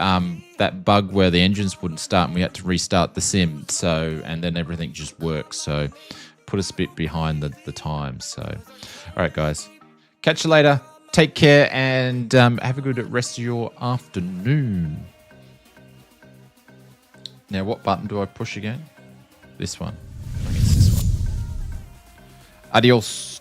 that bug where the engines wouldn't start and we had to restart the sim. So, and then everything just works. So put us a bit behind the time. So, all right, guys. Catch you later. Take care and have a good rest of your afternoon. Now, what button do I push again? This one. I guess this one. Adios.